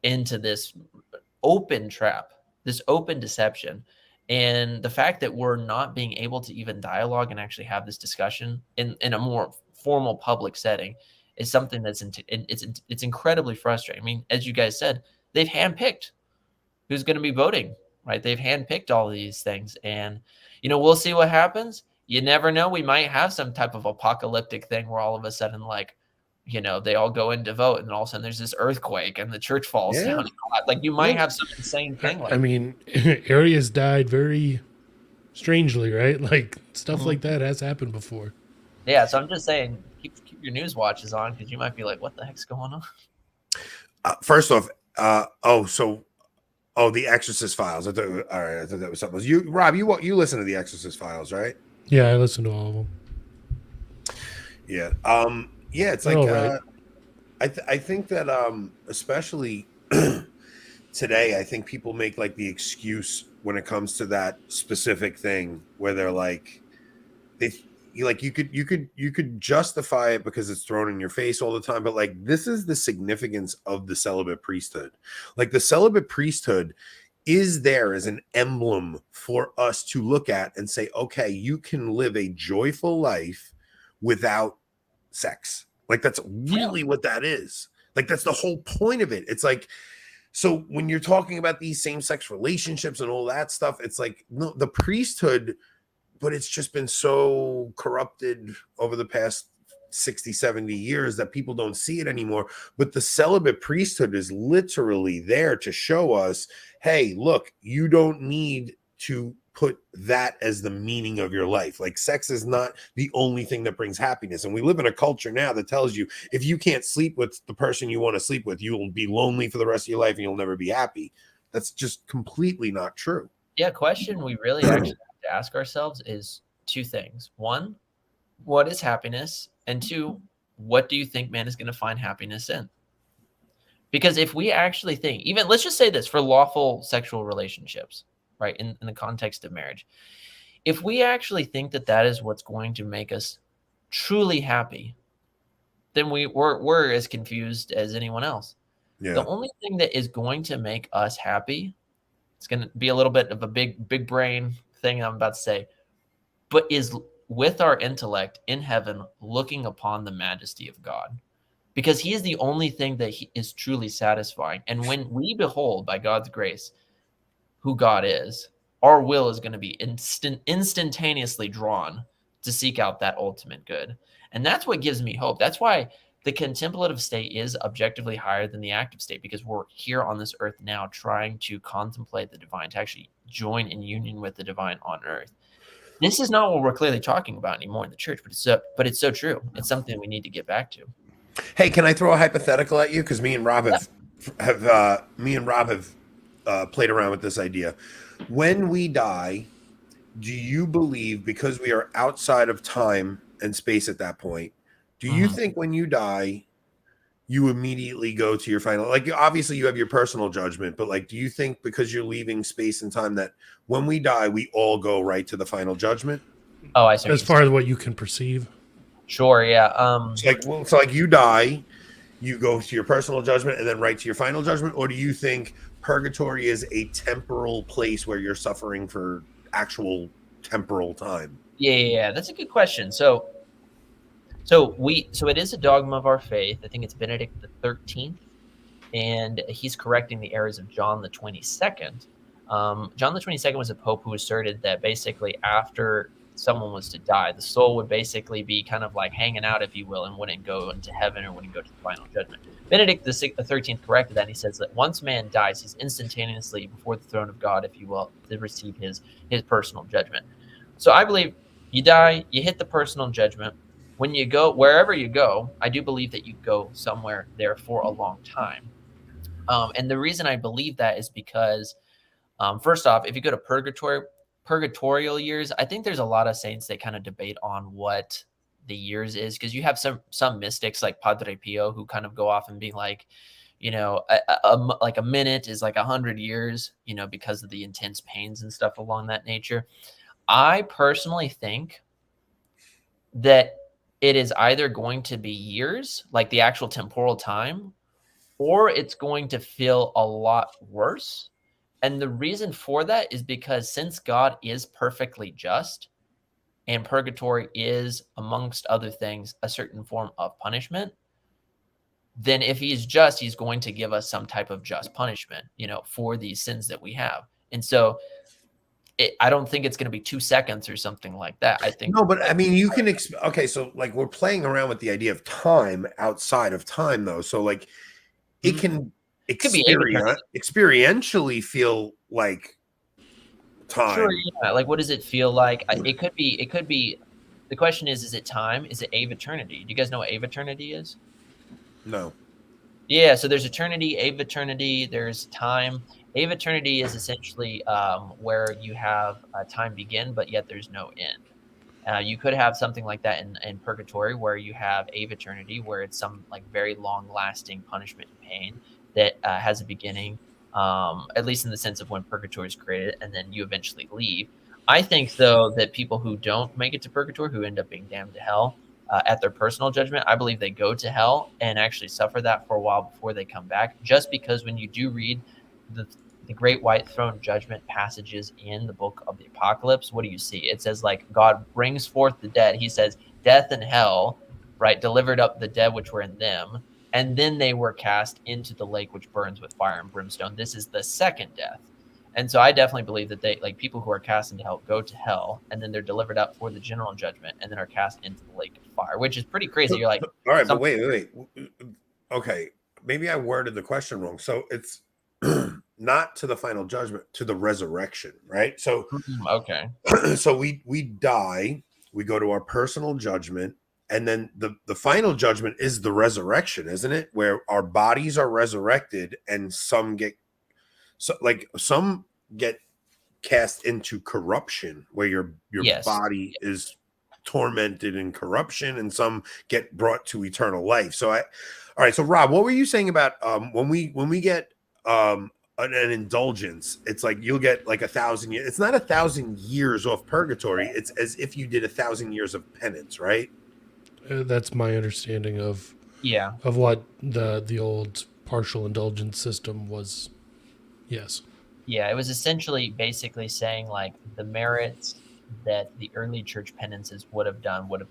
into this open trap, this open deception. And the fact that we're not being able to even dialogue and actually have this discussion in a more formal public setting is something that's it's incredibly frustrating. I mean, as you guys said, they've handpicked who's going to be voting, right? They've handpicked all of these things, and we'll see what happens. You never know. We might have some type of apocalyptic thing where all of a sudden, like, they all go in to vote, and all of a sudden there's this earthquake and the church falls down. Like, you might have some insane thing. I mean, Arius died very strangely, right? Like, stuff like that has happened before. Yeah, so I'm just saying, keep your news watches on, because you might be like, what the heck's going on? First off, the Exorcist Files. I thought that was something. You, Rob, you listen to the Exorcist Files, right? Yeah, I listen to all of them. Yeah. Yeah, it's like right. I think that especially today, I think people make like the excuse when it comes to that specific thing where they're like, you could justify it because it's thrown in your face all the time, but like, this is the significance of the celibate priesthood. Like, the celibate priesthood is there as an emblem for us to look at and say, okay, you can live a joyful life without sex. Like, that's really what that is. Like, that's the whole point of it. It's like, so when you're talking about these same-sex relationships and all that stuff, it's like, no, the priesthood, but it's just been so corrupted over the past 60, 70 years that people don't see it anymore. But the celibate priesthood is literally there to show us, hey, look, you don't need to put that as the meaning of your life. Like, sex is not the only thing that brings happiness. And we live in a culture now that tells you if you can't sleep with the person you want to sleep with, you will be lonely for the rest of your life and you'll never be happy. That's just completely not true. Yeah, question we really actually have to ask ourselves is two things. One, what is happiness? And two, what do you think man is going to find happiness in? Because if we actually think, even let's just say this for lawful sexual relationships, right, in the context of marriage, if we actually think that that is what's going to make us truly happy, then we're as confused as anyone else. Yeah. The only thing that is going to make us happy, it's going to be a little bit of a big brain thing I'm about to say, but is with our intellect in heaven looking upon the majesty of God, because he is the only thing that is truly satisfying. And when we behold by God's grace who God is, our will is going to be instantaneously drawn to seek out that ultimate good. And that's what gives me hope. That's why the contemplative state is objectively higher than the active state, because we're here on this earth now trying to contemplate the divine, to actually join in union with the divine on earth. This is not what we're clearly talking about anymore in the church, but it's so true. It's something we need to get back to. Hey, can I throw a hypothetical at you? Because me and Rob have played around with this idea. When we die, do you believe, because we are outside of time and space at that point, do you think when you die, you immediately go to your final, like, obviously you have your personal judgment, but like, do you think because you're leaving space and time that when we die, we all go right to the final judgment? Oh, I see. As far as what you can perceive. Sure. Yeah. So like you die, you go to your personal judgment and then right to your final judgment. Or do you think purgatory is a temporal place where you're suffering for actual temporal time? Yeah. That's a good question. So it is a dogma of our faith. I think it's Benedict XIII, and he's correcting the errors of John the 22nd. John the 22nd was a pope who asserted that basically after someone was to die, the soul would basically be kind of like hanging out, if you will, and wouldn't go into heaven or wouldn't go to the final judgment. Benedict the 13th corrected that, and he says that once man dies, he's instantaneously before the throne of God, if you will, to receive his personal judgment. So I believe you die, you hit the personal judgment. When you go, wherever you go, I do believe that you go somewhere there for a long time. And the reason I believe that is because, first off, if you go to purgatorial years, I think there's a lot of saints that kind of debate on what the years is, because you have some mystics like Padre Pio who kind of go off and being like, like a minute is like 100 years, because of the intense pains and stuff along that nature. I personally think that it is either going to be years, like the actual temporal time, or it's going to feel a lot worse. And the reason for that is because since God is perfectly just and purgatory is, amongst other things, a certain form of punishment, then if he's just, he's going to give us some type of just punishment, for these sins that we have. And so I don't think it's going to be 2 seconds or something like that. I think No, but I mean, you can okay, so like we're playing around with the idea of time outside of time, though. So like it can could be eternity. experientially feel like time. Sure, yeah. Like, what does it feel like? It could be. The question is it time? Is it ave eternity? Do you guys know what ave eternity is? No. Yeah, so there's eternity, ave eternity, there's time. Ave eternity is essentially where you have time begin, but yet there's no end. You could have something like that in purgatory, where you have ave eternity, where it's some like very long lasting punishment and pain that has a beginning, at least in the sense of when purgatory is created, and then you eventually leave. I think, though, that people who don't make it to purgatory, who end up being damned to hell, at their personal judgment, I believe they go to hell and actually suffer that for a while before they come back. Just because when you do read the great white throne judgment passages in the book of the Apocalypse, what do you see? It says, like, God brings forth the dead. He says, death and hell, right, delivered up the dead which were in them, and then they were cast into the lake which burns with fire and brimstone. This is the second death. And so I definitely believe that they, like, people who are cast into hell, go to hell, and then they're delivered up for the general judgment, and then are cast into the lake of fire, which is pretty crazy. You're like, all right, but wait. Okay, maybe I worded the question wrong. So it's not to the final judgment, to the resurrection, right? So okay. So we die, we go to our personal judgment, and then the final judgment is the resurrection, isn't it? Where our bodies are resurrected, and some get cast into corruption, where your Yes. body is tormented in corruption, and some get brought to eternal life. So all right. So Rob, what were you saying about when we get an indulgence? It's like you'll get like 1,000 years. It's not 1,000 years off purgatory. It's as if you did 1,000 years of penance, right? That's my understanding of what the old partial indulgence system was. Yes. Yeah, it was essentially basically saying, like, the merits that the early church penances would have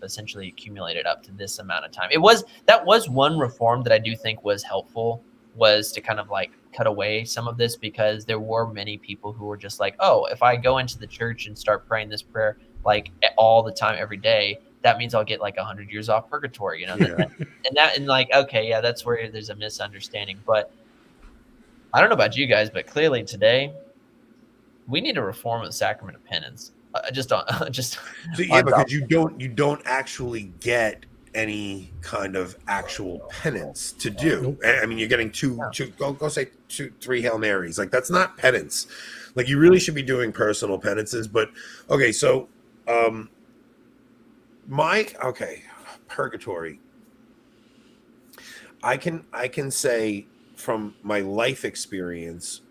essentially accumulated up to this amount of time. That was one reform that I do think was helpful, was to kind of like cut away some of this, because there were many people who were just like, oh, if I go into the church and start praying this prayer like all the time every day, that means I'll get like 100 years off purgatory, and like, okay, yeah, that's where there's a misunderstanding. But I don't know about you guys, but clearly today we need to reform the sacrament of penance. Because you don't actually get any kind of actual penance to do. I mean, you're getting go say 2-3 Hail Marys. Like, that's not penance. Like, you really should be doing personal penances. But okay, so purgatory. I can say from my life experience,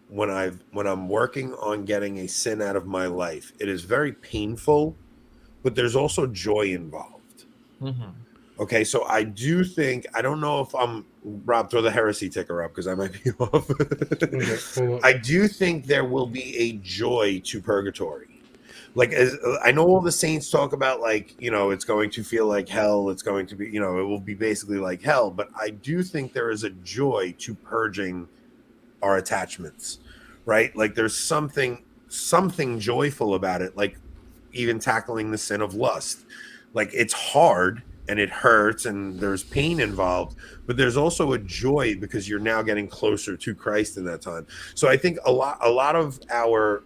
when I'm working on getting a sin out of my life, it is very painful, but there's also joy involved. Mm-hmm. Okay, so I do think, I don't know if Rob, throw the heresy ticker up, because I might be off. I do think there will be a joy to purgatory. Like, as I know all the saints talk about, like, it's going to feel like hell. It's going to be, it will be basically like hell. But I do think there is a joy to purging our attachments, right? Like, there's something joyful about it. Like, even tackling the sin of lust. Like, it's hard and it hurts and there's pain involved, but there's also a joy because you're now getting closer to Christ in that time. So I think a lot of our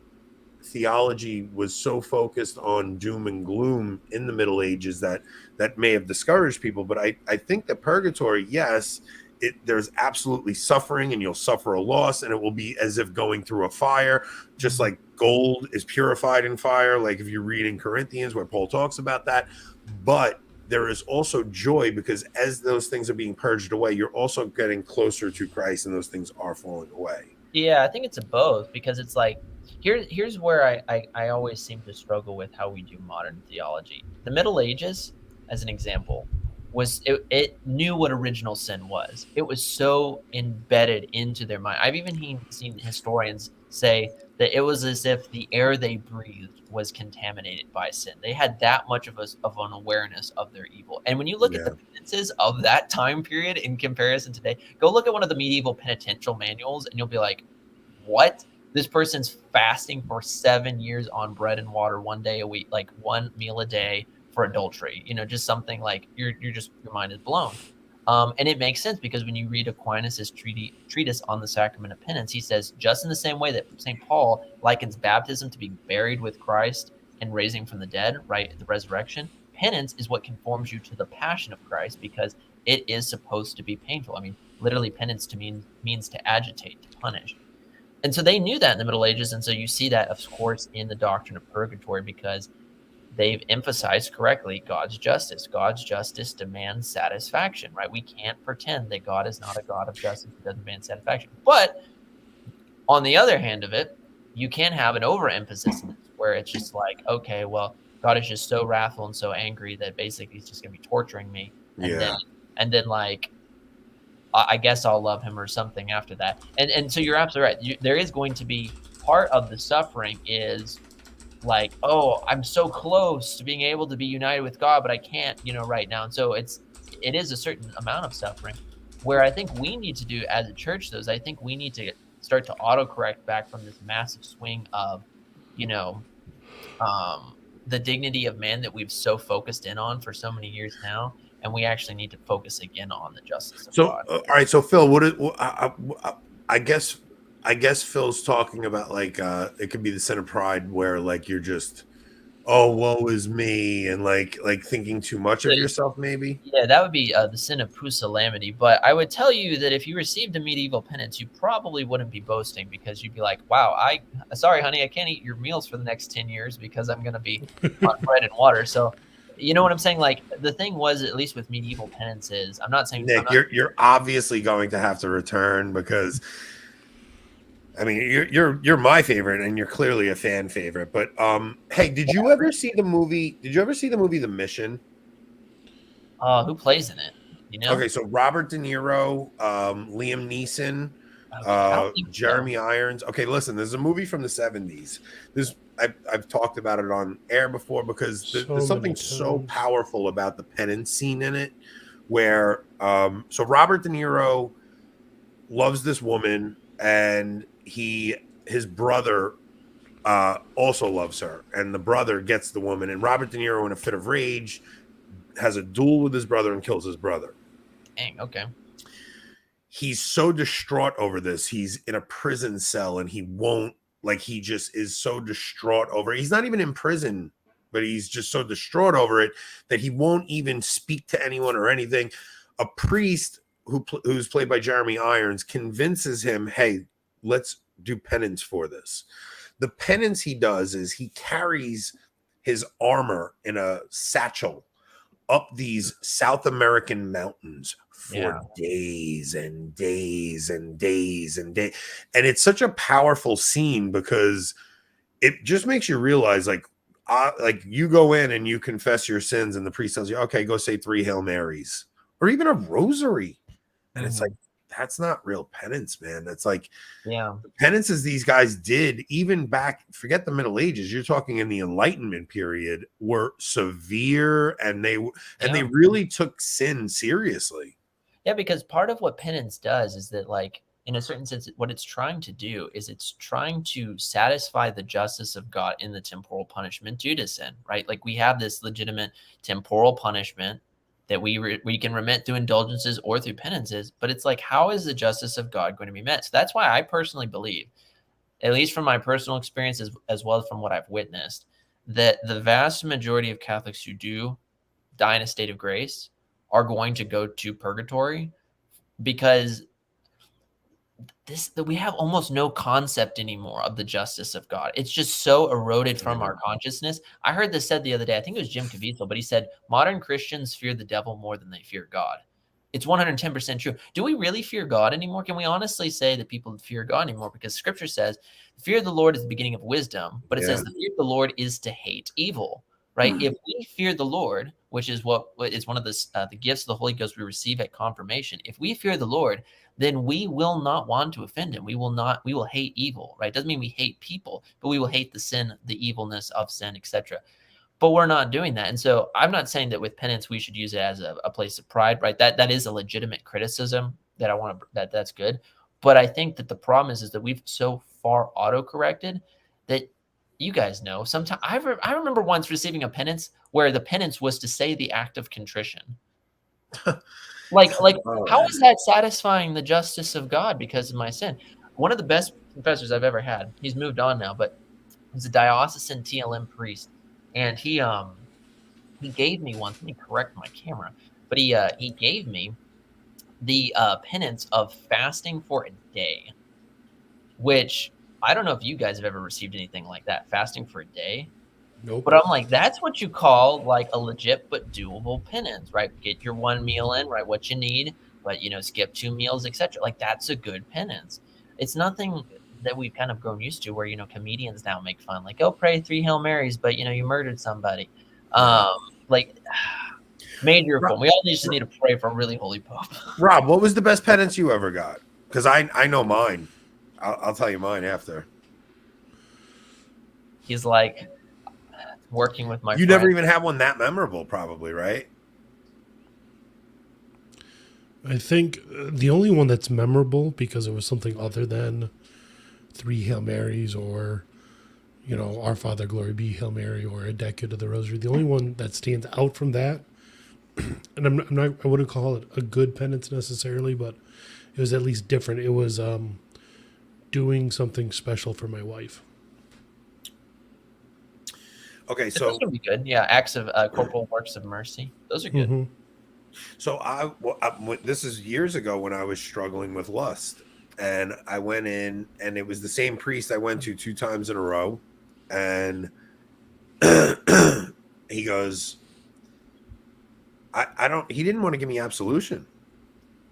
theology was so focused on doom and gloom in the Middle Ages that may have discouraged people. But I think that purgatory, yes, there's absolutely suffering, and you'll suffer a loss, and it will be as if going through a fire, just like gold is purified in fire, like if you read in Corinthians where Paul talks about that. But there is also joy, because as those things are being purged away, you're also getting closer to Christ, and those things are falling away. Yeah, I think it's a both, because it's like, here's where I always seem to struggle with how we do modern theology. The Middle Ages, as an example, it knew what original sin was. It was so embedded into their mind. I've even seen historians say that it was as if the air they breathed was contaminated by sin. They had that much of an awareness of their evil. And when you look at the penances of that time period in comparison today, go look at one of the medieval penitential manuals, and you'll be like, what? This person's fasting for 7 years on bread and water 1 day a week, like one meal a day, for adultery, just something like your mind is blown. And it makes sense, because when you read Aquinas' treatise on the sacrament of penance, he says, just in the same way that St. Paul likens baptism to being buried with Christ and raising from the dead, right, the resurrection, penance is what conforms you to the passion of Christ, because it is supposed to be painful. I mean, literally, penance means to agitate, to punish. And so they knew that in the Middle Ages, and so you see that, of course, in the doctrine of purgatory, because they've emphasized correctly God's justice. God's justice demands satisfaction, right? We can't pretend that God is not a God of justice who doesn't demand satisfaction. But on the other hand of it, you can have an overemphasis in this, where it's just like, okay, well, God is just so wrathful and so angry that basically he's just going to be torturing me. And then like, I guess I'll love him or something after that. And so you're absolutely right. There is going to be part of the suffering is like, oh, I'm so close to being able to be united with God, but I can't, right now. And so it is a certain amount of suffering. Where I think we need to do as a church, though, is I think we need to start to autocorrect back from this massive swing of, the dignity of man that we've so focused in on for so many years now. And we actually need to focus again on the justice of God. All right. So Phil, I guess Phil's talking about like it could be the sin of pride, where like you're just, oh, woe is me, and like thinking too much of yourself, maybe. Yeah, that would be the sin of pusillanimity. But I would tell you that if you received a medieval penance, you probably wouldn't be boasting, because you'd be like, wow, sorry, honey, I can't eat your meals for the next 10 years because I'm going to be on bread and water. So, you know what I'm saying? Like, the thing was, at least with medieval penances, I'm not saying Nick, you're obviously going to have to return, because I mean, you're my favorite, and you're clearly a fan favorite. But hey, did you ever see the movie? The Mission? Who plays in it? Okay, so Robert De Niro, Liam Neeson, Jeremy Irons. Okay, listen, there's a movie from the 70s. I've talked about it on air before, because there's something so powerful about the penance scene in it, where so Robert De Niro loves this woman, and his brother also loves her, and the brother gets the woman, and Robert De Niro, in a fit of rage, has a duel with his brother and kills his brother. Dang, okay. He's so distraught over this. He's in a prison cell, and he just is so distraught over it. He's not even in prison, but he's just so distraught over it that he won't even speak to anyone or anything. A priest who's played by Jeremy Irons convinces him, hey, let's do penance for this. The penance he does is he carries his armor in a satchel up these South American mountains for days and days and days and days. And it's such a powerful scene, because it just makes you realize, like you go in and you confess your sins, and the priest tells you, okay, go say 3 Hail Marys, or even a rosary. And it's like, that's not real penance, man. That's like, the penances these guys did, even back, forget the Middle Ages, you're talking in the Enlightenment period, were severe, and they really took sin seriously. Yeah, because part of what penance does is that, like, in a certain sense, what it's trying to do is it's trying to satisfy the justice of God in the temporal punishment due to sin, right? Like, we have this legitimate temporal punishment that we can remit through indulgences or through penances, but it's like, how is the justice of God going to be met? So that's why I personally believe, at least from my personal experience as well as from what I've witnessed, that the vast majority of Catholics who do die in a state of grace are going to go to purgatory, because we have almost no concept anymore of the justice of God. It's just so eroded from our consciousness. I heard this said the other day, I think it was Jim Caviezel, but he said modern Christians fear the devil more than they fear God. It's 110% true. Do we really fear God anymore? Can we honestly say that people fear God anymore? Because scripture says the fear of the Lord is the beginning of wisdom, but it says the fear of the Lord is to hate evil, right? If we fear the Lord, which is what is one of the gifts of the Holy Ghost we receive at confirmation. If we fear the Lord, then we will not want to offend him. We will hate evil, right? Doesn't mean we hate people, but we will hate the sin, the evilness of sin, etc. But we're not doing that. And so I'm not saying that with penance, we should use it as a place of pride, right? That is a legitimate criticism that's good. But I think that the problem is that we've so far auto-corrected that, you guys know, sometimes I remember once receiving a penance where the penance was to say the act of contrition. Like, how is that satisfying the justice of God because of my sin? One of the best professors I've ever had, he's moved on now, but he's a diocesan TLM priest. And he gave me once, let me correct my camera, but he gave me the penance of fasting for a day, which I don't know if you guys have ever received anything like that, fasting for a day. Nope. But I'm like, that's what you call like a legit but doable penance, right? Get your one meal in, right? What you need, but skip 2 meals, etc. Like, that's a good penance. It's nothing that we've kind of grown used to, where comedians now make fun, like, oh, pray 3 Hail Marys, but you murdered somebody. Like, major reform. We all just need to pray for a really holy pope. Rob, what was the best penance you ever got? Because I know mine. I'll tell you mine after. He's like, working with my You friend. never even had one that memorable, probably, right? I think the only one that's memorable because it was something other than 3 Hail Marys or, Our Father, Glory Be, Hail Mary, or a decade of the Rosary. The only one that stands out from that, and I wouldn't call it a good penance necessarily, but it was at least different. It was doing something special for my wife. Okay, so those would be good. Yeah, acts of corporal works of mercy. Those are good. Mm-hmm. So this is years ago when I was struggling with lust, and I went in, and it was the same priest I went to 2 times in a row, and he goes, he didn't want to give me absolution.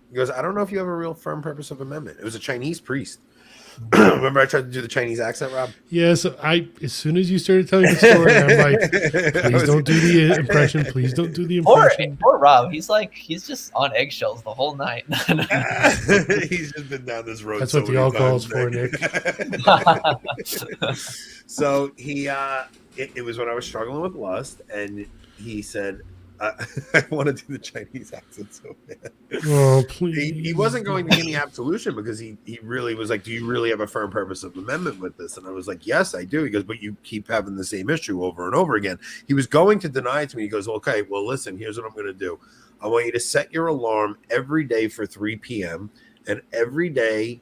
He goes, I don't know if you have a real firm purpose of amendment. It was a Chinese priest. Remember I tried to do the Chinese accent, Rob? Yeah, so as soon as you started telling the story, I'm like, please don't do the impression. Please don't do the impression. Poor Rob. He's just on eggshells the whole night. He's just been down this road. That's what the alcohol's for, Nick. So he, it was when I was struggling with lust, and he said, I want to do the Chinese accent so bad. Oh, please. He wasn't going to give me absolution because he really was like, do you really have a firm purpose of amendment with this? And I was like, yes, I do. He goes, but you keep having the same issue over and over again. He was going to deny it to me. He goes, okay, well, listen, here's what I'm going to do. I want you to set your alarm every day for 3 p.m. And every day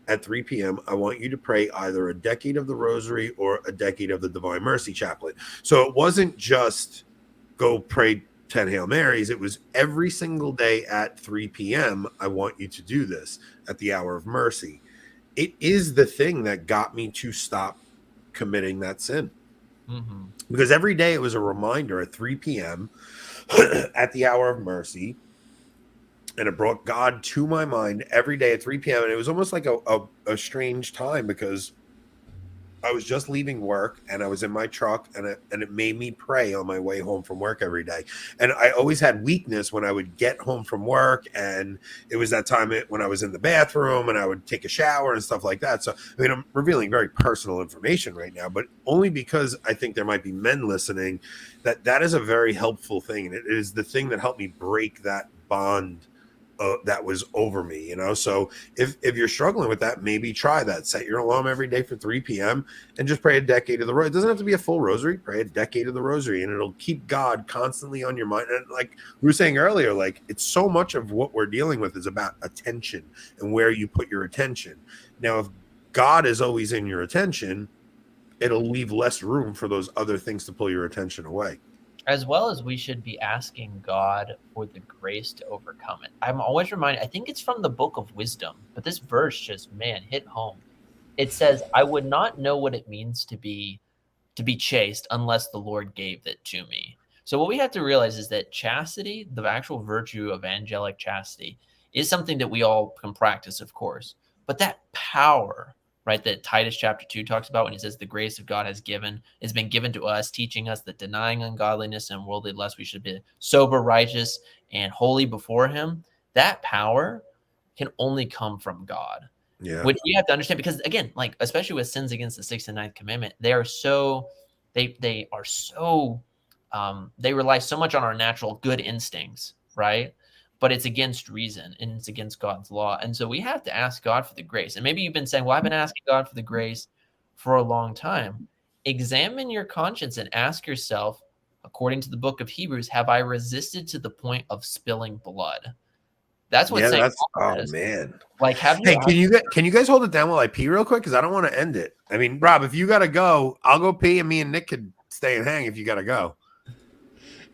at 3 p.m., I want you to pray either a decade of the Rosary or a decade of the Divine Mercy Chaplet. So it wasn't just go pray 10 Hail Marys. It was every single day at 3 p.m. I want you to do this at the hour of mercy. It is the thing that got me to stop committing that sin. Mm-hmm. Because every day it was a reminder at 3 p.m. at the hour of mercy. And it brought God to my mind every day at 3 p.m. And it was almost like a strange time because I was just leaving work and I was in my truck and it made me pray on my way home from work every day. And I always had weakness when I would get home from work, and it was that time when I was in the bathroom and I would take a shower and stuff like that. So, I mean, I'm revealing very personal information right now, but only because I think there might be men listening that is a very helpful thing. And it is the thing that helped me break that bond that was over me, So if you're struggling with that, maybe try that. Set your alarm every day for 3 p.m. and just pray a decade of the Rosary. It doesn't have to be a full Rosary. Pray a decade of the Rosary, and it'll keep God constantly on your mind. And like we were saying earlier, like it's so much of what we're dealing with is about attention and where you put your attention. Now, if God is always in your attention, it'll leave less room for those other things to pull your attention away. As well as we should be asking God for the grace to overcome it. I'm always reminded, I think it's from the Book of Wisdom, but this verse just, man, hit home. It says, I would not know what it means to be chaste unless the Lord gave it to me. So what we have to realize is that chastity, the actual virtue of angelic chastity, is something that we all can practice, of course. But that power, right, that Titus chapter 2 talks about when he says the grace of God has been given to us, teaching us that denying ungodliness and worldly lust, we should be sober, righteous, and holy before him. That power can only come from God. Yeah. Which you have to understand, because again, like especially with sins against the 6th and 9th commandment, they rely so much on our natural good instincts, right? But it's against reason and it's against God's law. And so we have to ask God for the grace. And maybe you've been saying, well, I've been asking God for the grace for a long time. Examine your conscience and ask yourself, according to the book of Hebrews, have I resisted to the point of spilling blood? That's what St. Paul says. Man. Like, have you? Hey, can you guys hold it down while I pee real quick? Because I don't want to end it. I mean, Rob, if you gotta go, I'll go pee, and me and Nick could stay and hang if you gotta go.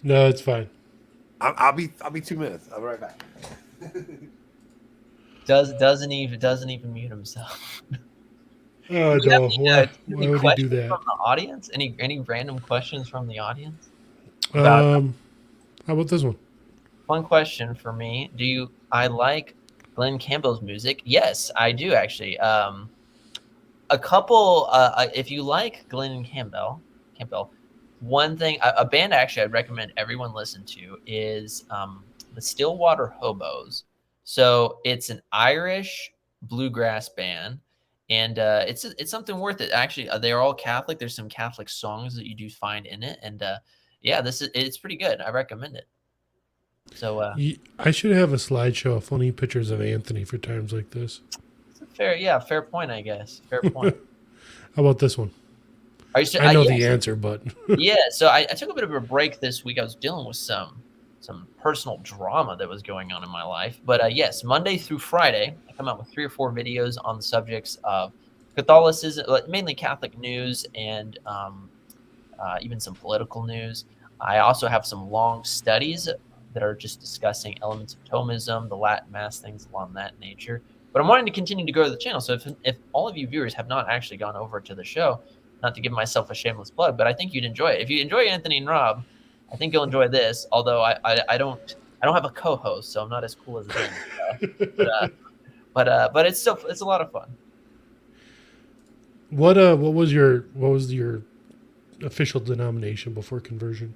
No, it's fine. I'll be 2 minutes. I'll be right back. Doesn't even mute himself. Oh no! Why would he do that? From the audience? Any random questions from the audience? How about this one? One question for me: I like Glenn Campbell's music? Yes, I do actually. A couple. If you like Glenn Campbell, one thing, a band actually I'd recommend everyone listen to is the Stillwater Hobos. So it's an Irish bluegrass band, and it's something worth it. Actually, they're all Catholic. There's some Catholic songs that you do find in it, and it's pretty good. I recommend it. So I should have a slideshow of funny pictures of Anthony for times like this. Fair point, I guess. Fair point. How about this one? I know the answer, but yeah. So I took a bit of a break this week. I was dealing with some personal drama that was going on in my life. But yes, Monday through Friday, I come out with 3 or 4 videos on the subjects of Catholicism, mainly Catholic news, and even some political news. I also have some long studies that are just discussing elements of Thomism, the Latin Mass, things along that nature. But I'm wanting to continue to grow the channel. So if all of you viewers have not actually gone over to the show, not to give myself a shameless plug, but I think you'd enjoy it. If you enjoy Anthony and Rob, I think you'll enjoy this. Although I don't have a co-host, so I'm not as cool as them. But it's a lot of fun. What was your official denomination before conversion?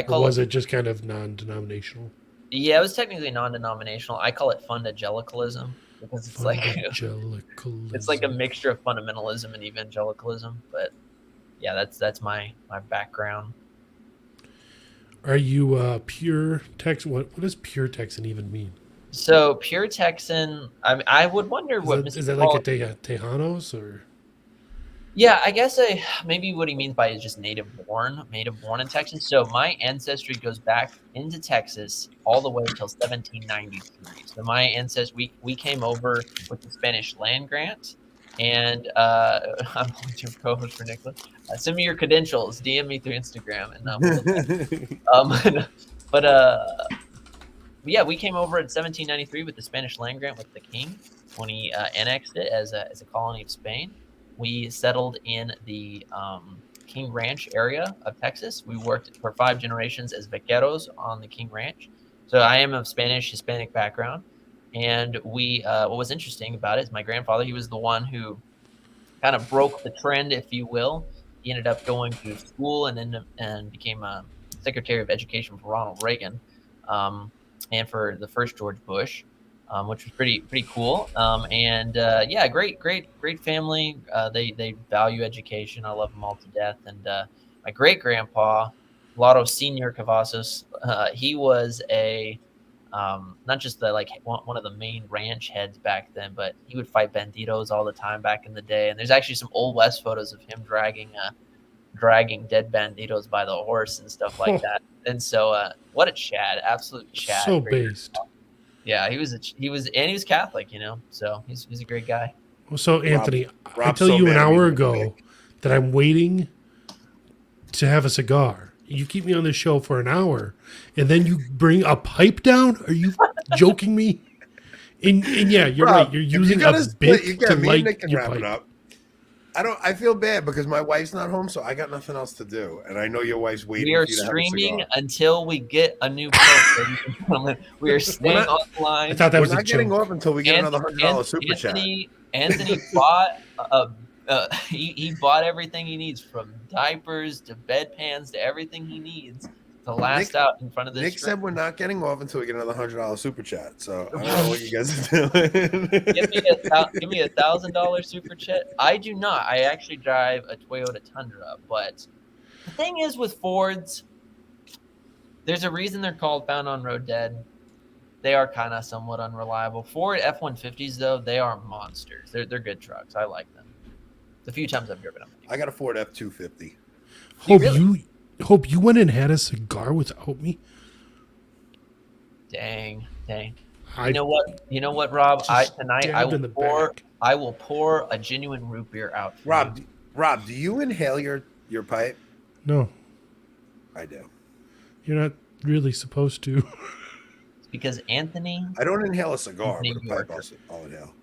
Or was it just kind of non-denominational? Yeah, it was technically non-denominational. I call it fundagelicalism because it's like a mixture of fundamentalism and evangelicalism. But yeah, that's my background. Are you pure Texan? What does pure Texan even mean? So pure Texan, I would wonder is that like a Tejanos or? Yeah, I guess maybe what he means by is just native born in Texas. So my ancestry goes back into Texas all the way until 1793. So my ancestry, we came over with the Spanish land grant, and I'm going to co-host for Nicholas. Send me your credentials, DM me through Instagram, and yeah, we came over in 1793 with the Spanish land grant with the king when he annexed it as a colony of Spain. We settled in the King Ranch area of Texas. We worked for 5 generations as vaqueros on the King Ranch. So I am of Spanish, Hispanic background. And what was interesting about it is my grandfather, he was the one who kind of broke the trend, if you will. He ended up going to school and became a Secretary of Education for Ronald Reagan and for the first George Bush. Which was pretty cool. Yeah, great family. They value education. I love them all to death. And my great grandpa, Lotto Senior Cavazos, he was not just one of the main ranch heads back then, but he would fight banditos all the time back in the day. And there's actually some old West photos of him dragging dead banditos by the horse and stuff like that. And so, what a Chad, absolute Chad. So based. Yeah, he was Catholic, so he's a great guy. So, Anthony, I Rob's tell so you an mad at me hour with ago that I'm waiting to have a cigar. You keep me on this show for an hour, and then you bring a pipe down? Are you joking me? And yeah, you're right. Rob, You're if you using a gotta split, you Bic to get me and light Nick can your wrap it pipe. up. I feel bad because my wife's not home, so I got nothing else to do. And I know your wife's waiting We are for you to have a streaming cigar. until we get a new pope, ladies and gentlemen. We are We're staying not, I online. thought that we're was a not getting joke. off until we get another $100 super chat. Anthony bought he bought everything he needs, from diapers to bedpans to everything he needs to last out in front of this. Nick said we're not getting off until we get another $100 super chat. So I don't know what you guys are doing. Give me $1,000 super chat. I do not. I actually drive a Toyota Tundra, but the thing is with Fords, there's a reason they're called found on road dead. They are kind of somewhat unreliable. Ford F-150s, though, they are monsters. They're good trucks. I like them. The few times I've driven them. I got a Ford F-250. Hope you went and had a cigar without me. Dang. You know what, Rob? Tonight I will pour a genuine root beer out for you. Rob, do you inhale your pipe? No, I do. you're not really supposed to. It's because Anthony. I don't inhale a cigar, New but a pipe I'll inhale.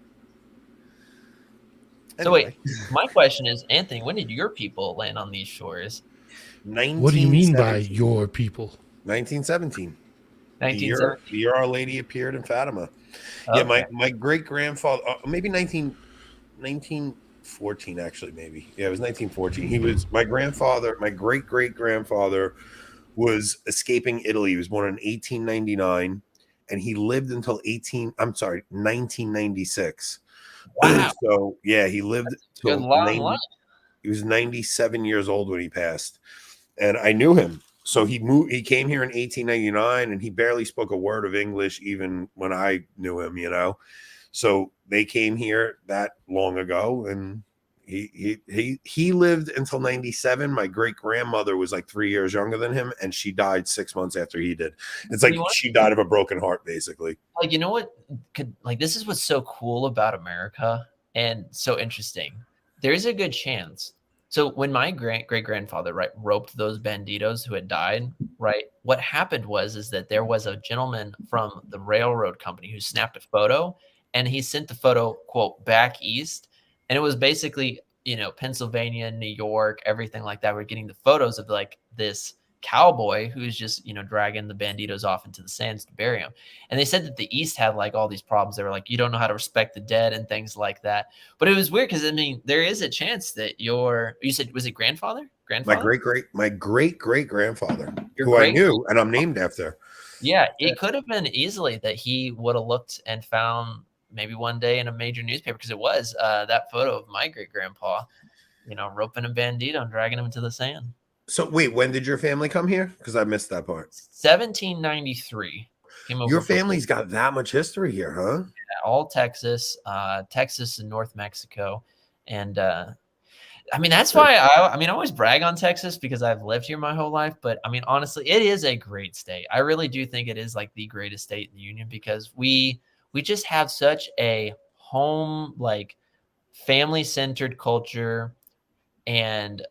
So wait, my question is, Anthony, when did your people land on these shores? What do you mean by your people? 1917. 1917. The year Our Lady appeared in Fatima. Okay. Yeah, my great grandfather, maybe 1914 actually, maybe. Yeah, it was 1914. He was my grandfather. My great great grandfather was escaping Italy. He was born in 1899, and he lived until 1996. Wow. So yeah, he lived till 90, he was 97 years old when he passed, and I knew him. So he came here in 1899, and he barely spoke a word of English even when I knew him, So they came here that long ago, and he lived until 97. My great grandmother was like 3 years younger than him, and she died 6 months after he did. It's like she died of a broken heart, basically. Like, you know what? This is what's so cool about America and so interesting. There's a good chance. So when my great grandfather roped those banditos who had died, what happened is that there was a gentleman from the railroad company who snapped a photo, and he sent the photo, quote, back east. And it was basically, Pennsylvania, New York, everything like that. We're getting the photos of like this cowboy who's just, dragging the banditos off into the sands to bury them. And they said that the East had like all these problems. They were like, you don't know how to respect the dead and things like that. But it was weird because, there is a chance that you said, was it grandfather? My great great grandfather, who I knew, and I'm named after. Yeah, it could have been easily that he would have looked and found maybe one day in a major newspaper, because it was that photo of my great grandpa, roping a bandito and dragging him into the sand. So wait, when did your family come here? Because I missed that part. 1793. Your family's got that much history here, huh? Yeah, all Texas, Texas and North Mexico. And that's why I always brag on Texas because I've lived here my whole life. But honestly, it is a great state. I really do think it is like the greatest state in the union, because we just have such a home, like family-centered culture. And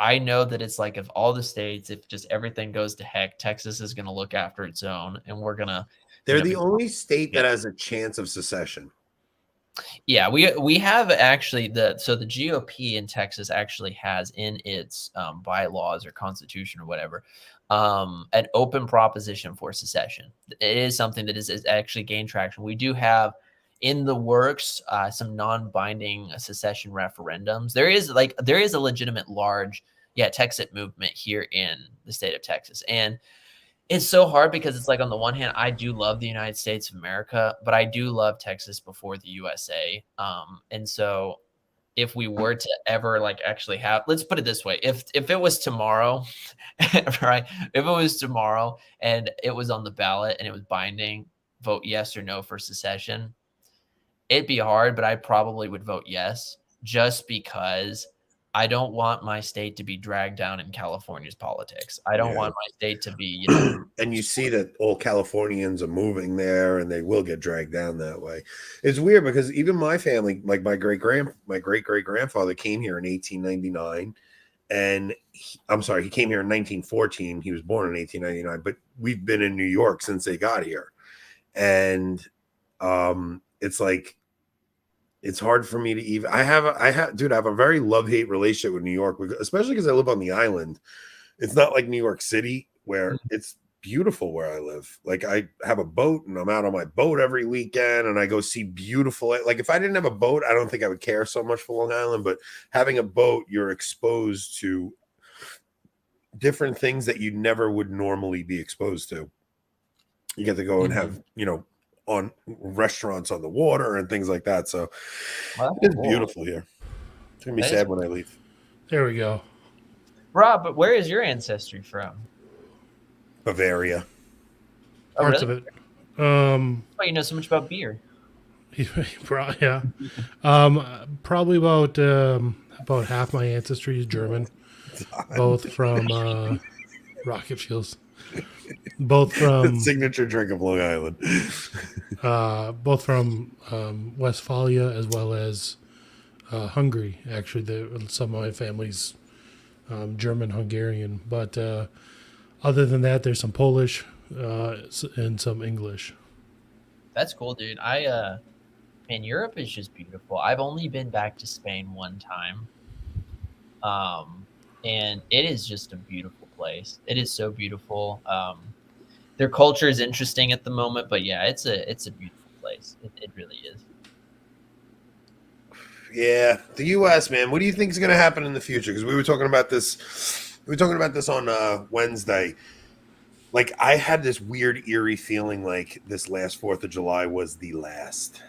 I know that it's like, of all the states, if just everything goes to heck, Texas is going to look after its own, and we're going to. They're the only state that has a chance of secession. Yeah, we have actually the GOP in Texas actually has in its bylaws or constitution or whatever an open proposition for secession. It is something that is actually gained traction. We do have in the works some non-binding secession referendums. There is a legitimate large Texas movement here in the state of Texas. And it's so hard because it's like, on the one hand, I do love the United States of America, but I do love Texas before the USA. And so if we were to ever like actually have, let's put it this way, if it was tomorrow, right? If it was tomorrow and it was on the ballot and it was binding, vote yes or no for secession, it'd be hard, but I probably would vote yes, just because I don't want my state to be dragged down in California's politics. I don't Yeah. want my state to be, you know. And you see that all Californians are moving there, and they will get dragged down that way. It's weird because even my family, like my great great grandfather came here in 1899, and I'm sorry, he came here in 1914. He was born in 1899, but we've been in New York since they got here, and it's like it's hard for me to even. I have a very love-hate relationship with New York, especially because I live on the island. It's not like New York City where it's beautiful where I live. Like I have a boat and I'm out on my boat every weekend and I go see beautiful. Like if I didn't have a boat, I don't think I would care so much for Long Island, but having a boat, you're exposed to different things that you never would normally be exposed to. You get to go and have, on restaurants on the water and things like that. So it's beautiful here. It's going to be sad when I leave. There we go. Rob, but where is your ancestry from? Bavaria. Oh, Parts really? of it. Oh, you know so much about beer. Yeah. Probably about half my ancestry is German. Both from rocket fuels. Both from the signature drink of Long Island. Both from Westphalia as well as Hungary. Actually, some of my family's German-Hungarian, but other than that, there's some Polish and some English. That's cool, dude. Man, Europe is just beautiful. I've only been back to Spain one time, and it is just a beautiful place. It is so beautiful. Their culture is interesting at the moment, but yeah, it's a beautiful place. It really is. Yeah, the U.S., man. What do you think is going to happen in the future? Because we were talking about this. We were talking about this on Wednesday. Like, I had this weird, eerie feeling like this last 4th of July was the last.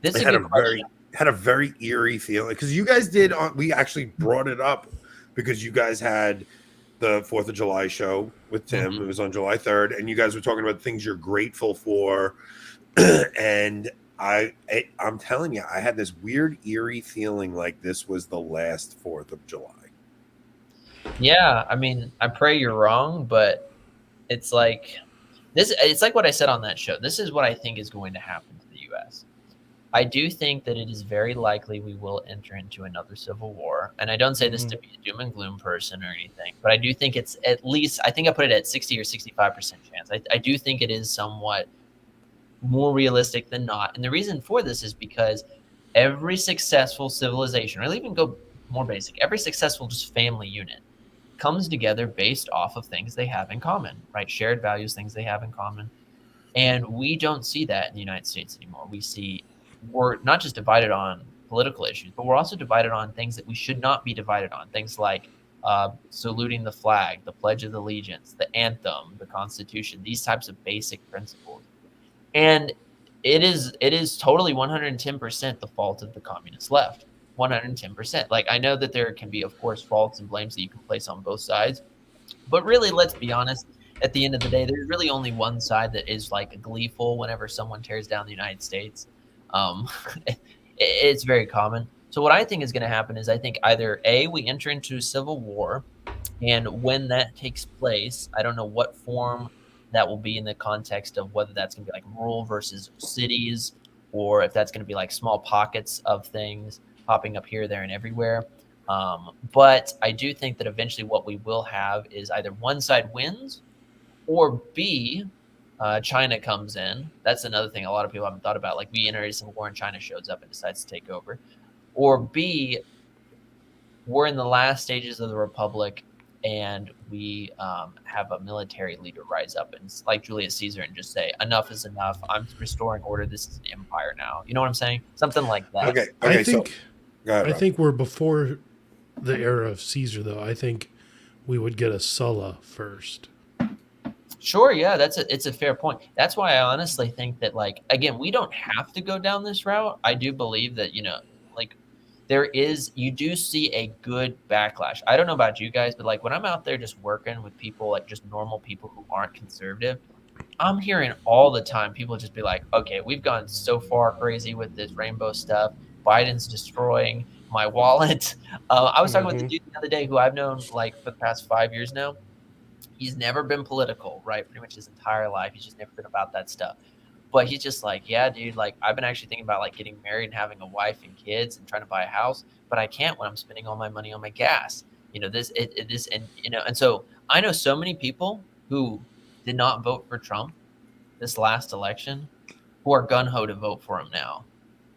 This is had a very eerie feeling because you guys did. We actually brought it up because you guys had the 4th of July show with Tim. It was on July 3rd, and you guys were talking about things you're grateful for, and I'm telling you, I had this weird, eerie feeling like this was the last 4th of July. Yeah, I mean, I pray you're wrong, but it's like this. It's like what I said on that show. This is what I think is going to happen to the U.S. I do think that it is very likely we will enter into another civil war, and I don't say this to be a doom and gloom person or anything, but I do think it's at least. I think I put it at 60 or 65% chance. I do think it is somewhat more realistic than not. And the reason for this is because every successful civilization, or I'll even go more basic, every successful just family unit comes together based off of things they have in common, right? Shared values, things they have in common. And we don't see that in the United States anymore. We're not just divided on political issues, but we're also divided on things that we should not be divided on. Things like saluting the flag, the Pledge of Allegiance, the anthem, the Constitution, these types of basic principles. And it is totally 110% the fault of the communist left. 110%. Like, I know that there can be, of course, faults and blames that you can place on both sides, but really, let's be honest. At the end of the day, there's really only one side that is like gleeful whenever someone tears down the United States. It's very common. So what I think is going to happen is I think either A, we enter into a civil war, and when that takes place, I don't know what form that will be in the context of whether that's going to be like rural versus cities, or if that's going to be like small pockets of things popping up here, there, and everywhere. But I do think that eventually what we will have is either one side wins, or B, China comes in. That's another thing a lot of people haven't thought about. Like, we enter a civil war and China shows up and decides to take over. Or B, we're in the last stages of the Republic and we have a military leader rise up and, like Julius Caesar, and just say, enough is enough. I'm restoring order. This is an empire now. You know what I'm saying? Something like that. Okay. I think we're before the era of Caesar, though. I think we would get a Sulla first. Sure, yeah, it's a fair point. That's why I honestly think that, like, again, we don't have to go down this route. I do believe that, like, you do see a good backlash. I don't know about you guys, but like when I'm out there just working with people, like just normal people who aren't conservative, I'm hearing all the time people just be like, okay, we've gone so far crazy with this rainbow stuff. Biden's destroying my wallet. I was talking with the Mhm. dude the other day who I've known like for the past 5 years now. He's never been political, right? Pretty much his entire life. He's just never been about that stuff. But he's just like, yeah, dude, like I've been actually thinking about like getting married and having a wife and kids and trying to buy a house, but I can't when I'm spending all my money on my gas. This, and and so I know so many people who did not vote for Trump this last election who are gun ho to vote for him now.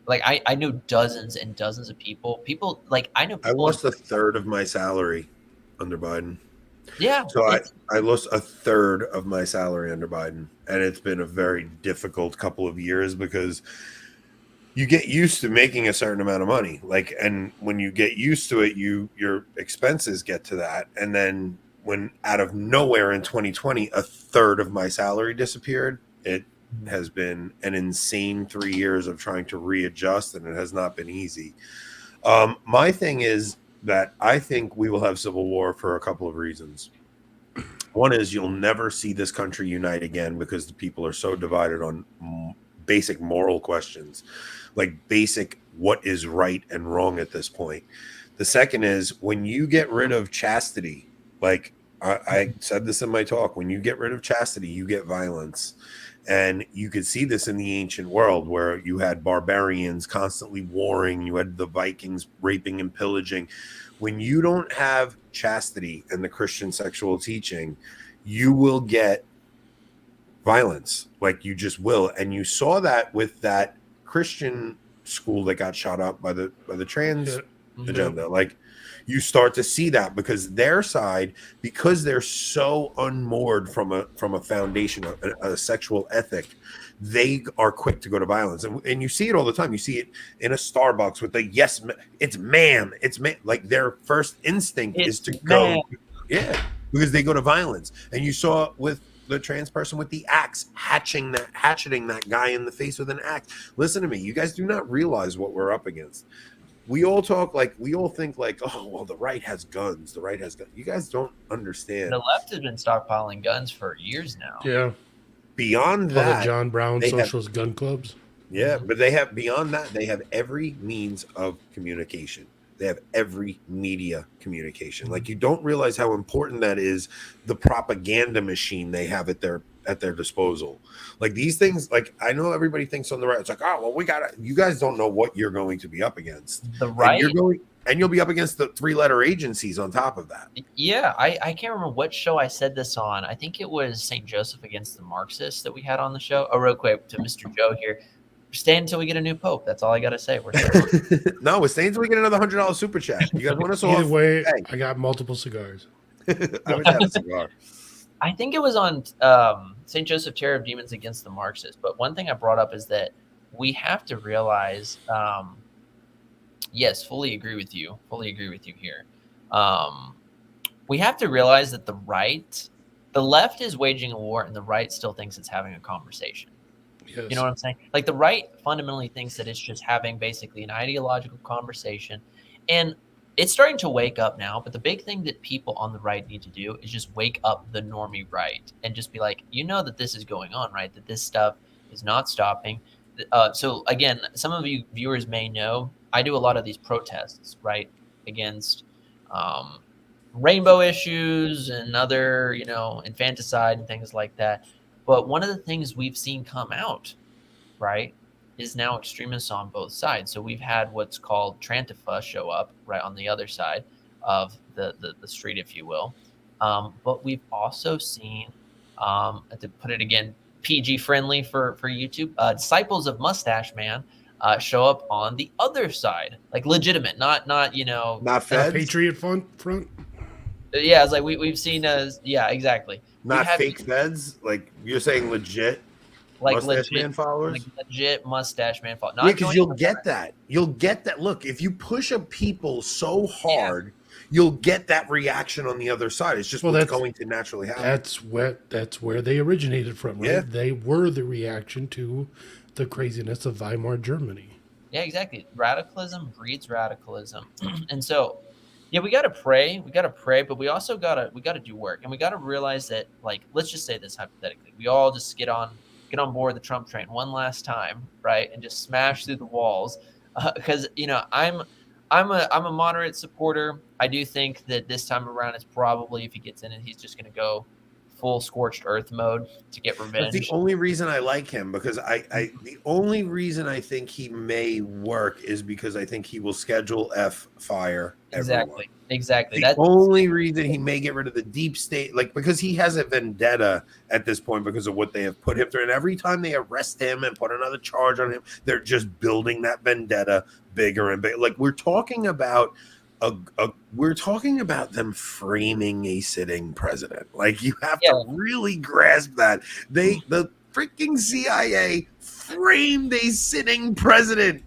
Like I know dozens and dozens of people. People like I know I people. lost a third of my salary under Biden. Yeah, So I lost a third of my salary under Biden, and it's been a very difficult couple of years because you get used to making a certain amount of money, like, and when you get used to it, your expenses get to that, and then when out of nowhere in 2020 a third of my salary disappeared, it has been an insane 3 years of trying to readjust, and it has not been easy. My thing is that I think we will have civil war for a couple of reasons. One is you'll never see this country unite again because the people are so divided on basic moral questions, like basic what is right and wrong at this point. The second is when you get rid of chastity, like I said this in my talk, when you get rid of chastity, you get violence. And you could see this in the ancient world where you had barbarians constantly warring, you had the Vikings raping and pillaging. When you don't have chastity and the Christian sexual teaching, you will get violence, like you just will. And you saw that with that Christian school that got shot up by the trans agenda. Like you start to see that because their side, because they're so unmoored from a foundation, a sexual ethic, they are quick to go to violence. And you see it all the time. You see it in a Starbucks with the yes, it's ma'am, it's man. Like their first instinct is to go, yeah, because they go to violence. And you saw with the trans person with the axe hatcheting that guy in the face with an axe. Listen to me, you guys do not realize what we're up against. We all talk like, we all think like, oh, well, the right has guns. The right has guns. You guys don't understand. The left has been stockpiling guns for years now. Yeah. Beyond All that, the John Brown socialist gun clubs. Yeah, but they have, beyond that, they have every means of communication. They have every media communication. Like you don't realize how important that is, the propaganda machine they have at their disposal. Like these things, like I know everybody thinks on the right, it's like, oh well, you guys don't know what you're going to be up against. The right, and you'll be up against the 3-letter agencies on top of that. Yeah, I can't remember what show I said this on. I think it was St. Joseph against the Marxists that we had on the show. Oh, real quick to Mr. Joe here. Stay until we get a new pope. That's all I got to say. We're no, we're staying until we get another $100 super chat. You guys want us Either off? way, hey. I got multiple cigars. I would have a cigar. I think it was on St. Joseph, Terror of Demons Against the Marxists. But one thing I brought up is that we have to realize, yes, fully agree with you here. We have to realize that the left is waging a war and the right still thinks it's having a conversation. Yes. You know what I'm saying? Like the right fundamentally thinks that it's just having basically an ideological conversation. And it's starting to wake up now. But the big thing that people on the right need to do is just wake up the normie right and just be like, you know that this is going on, right? That this stuff is not stopping. So again, some of you viewers may know, I do a lot of these protests, right? Against rainbow issues and other, infanticide and things like that. But one of the things we've seen come out, right, is now extremists on both sides. So we've had what's called Trantifa show up right on the other side of the street, if you will. But we've also seen, to put it again, PG friendly for YouTube, disciples of Mustache Man show up on the other side, like legitimate, not feds? Patriot front. Yeah, it's like we've seen yeah, exactly. Not fake feds, like you're saying legit, like Mustache Man followers, like legit Mustache Man followers. Yeah, because you'll get that. You'll get that. Look, if you push a people so hard, you'll get that reaction on the other side. It's just what's going to naturally happen. That's where they originated from, right? Yeah. They were the reaction to the craziness of Weimar Germany. Yeah, exactly. Radicalism breeds radicalism, and so. Yeah, we gotta pray, but we also gotta do work, and we gotta realize that, like, let's just say this hypothetically, we all just get on board the Trump train one last time, right, and just smash through the walls. because I'm a moderate supporter. I do think that this time around, it's probably, if he gets in it, he's just going to go full scorched earth mode to get That's the revenge. only reason I like him, because the only reason I think he may work is because I think he will schedule F fire everyone. Exactly. The That's only reason he may get rid of the deep state, like, because he has a vendetta at this point because of what they have put him through. And every time they arrest him and put another charge on him, they're just building that vendetta bigger and bigger. Like, we're talking about them framing a sitting president. Like, you have to really grasp that. The freaking CIA framed a sitting president.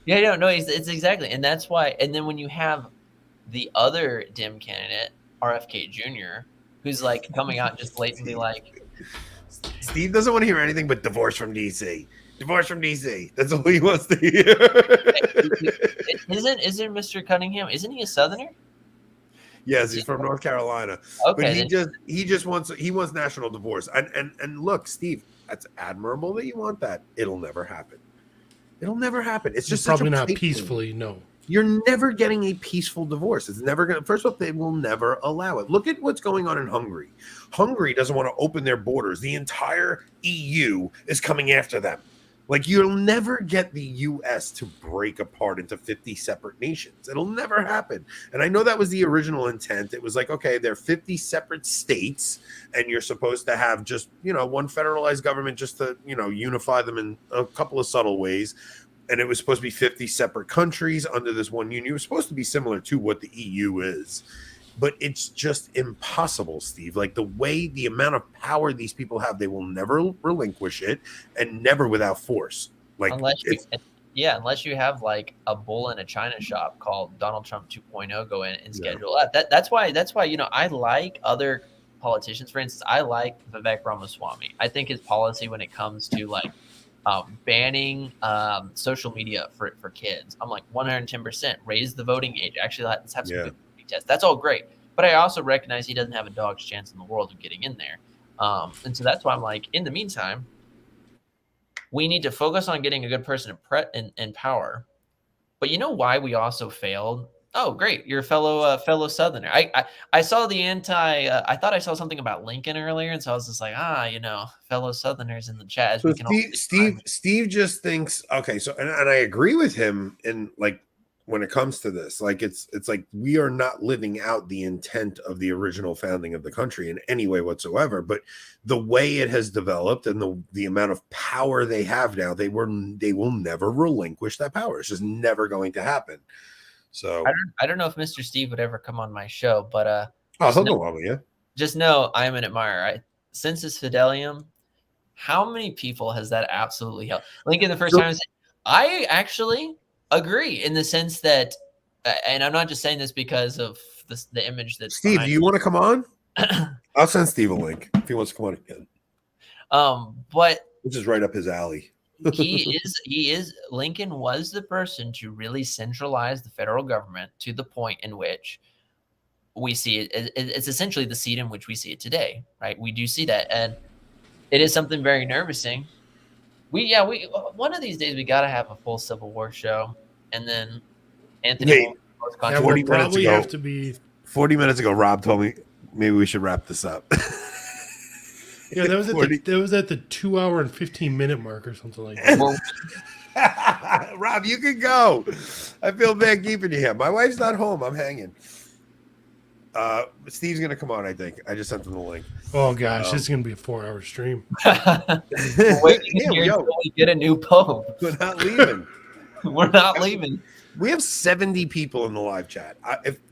Yeah, no, it's exactly. And that's why. And then when you have the other dim candidate, RFK Jr., who's like coming out just blatantly like, Steve doesn't want to hear anything but divorce from DC. Divorce from DC. That's all he wants to hear. Isn't Mr. Cunningham? Isn't he a Southerner? Yes, he's from North Carolina. Okay, but he just wants national divorce. And look, Steve, that's admirable that you want that. It'll never happen. It'll never happen. It's just probably not peacefully. No. You're never getting a peaceful divorce. It's never going to. First of all, they will never allow it. Look at what's going on in Hungary. Hungary doesn't want to open their borders. The entire EU is coming after them. Like, you'll never get the U.S. to break apart into 50 separate nations. It'll never happen. And I know that was the original intent. It was like, okay, they're 50 separate states, and you're supposed to have just, one federalized government just to, unify them in a couple of subtle ways. And it was supposed to be 50 separate countries under this one union. It was supposed to be similar to what the EU is. But it's just impossible, Steve. Like, the amount of power these people have, they will never relinquish it, and never without force. Like, unless you have like a bull in a china shop called Donald Trump 2.0 go in and schedule that. That's why I like other politicians. For instance, I like Vivek Ramaswamy. I think his policy when it comes to like banning social media for kids, I'm like 110%. Raise the voting age. Actually, let's have some good test. That's all great, but I also recognize he doesn't have a dog's chance in the world of getting in there, and so that's why I'm like, in the meantime, we need to focus on getting a good person in power. But you know why we also failed? Oh, great, you're a fellow Southerner. I saw the I thought I saw something about Lincoln earlier, and so I was just like, fellow Southerners in the chat. So Steve just thinks, okay, so and I agree with him in like, when it comes to this, like, it's like we are not living out the intent of the original founding of the country in any way whatsoever. But the way it has developed and the amount of power they have now, they will never relinquish that power. It's just never going to happen. So I don't know if Mr. Steve would ever come on my show, but he'll go on with you. Just know I am an admirer. Sensus Fidelium. How many people has that absolutely helped? Lincoln, the first time, I actually agree in the sense that, and I'm not just saying this because of the image that Steve, do you want to come on? I'll send Steve a link if he wants to come on again. But which is right up his alley. he is Lincoln was the person to really centralize the federal government to the point in which we see it. It's essentially the seat in which we see it today, right? We do see that, and it is something very nervousing. We one of these days we got to have a full Civil War show, and then Anthony. 40 minutes ago. 40 minutes ago, Rob told me maybe we should wrap this up. Yeah, that was at the 2 hour and 15-minute mark or something like that. Rob, you can go. I feel bad keeping you here. My wife's not home. I'm hanging. Steve's gonna come on, I think. I just sent him the link. Oh gosh, this is gonna be a 4-hour stream. Waiting here until we get a new pope. We're not leaving. We're not leaving. We have 70 people in the live chat.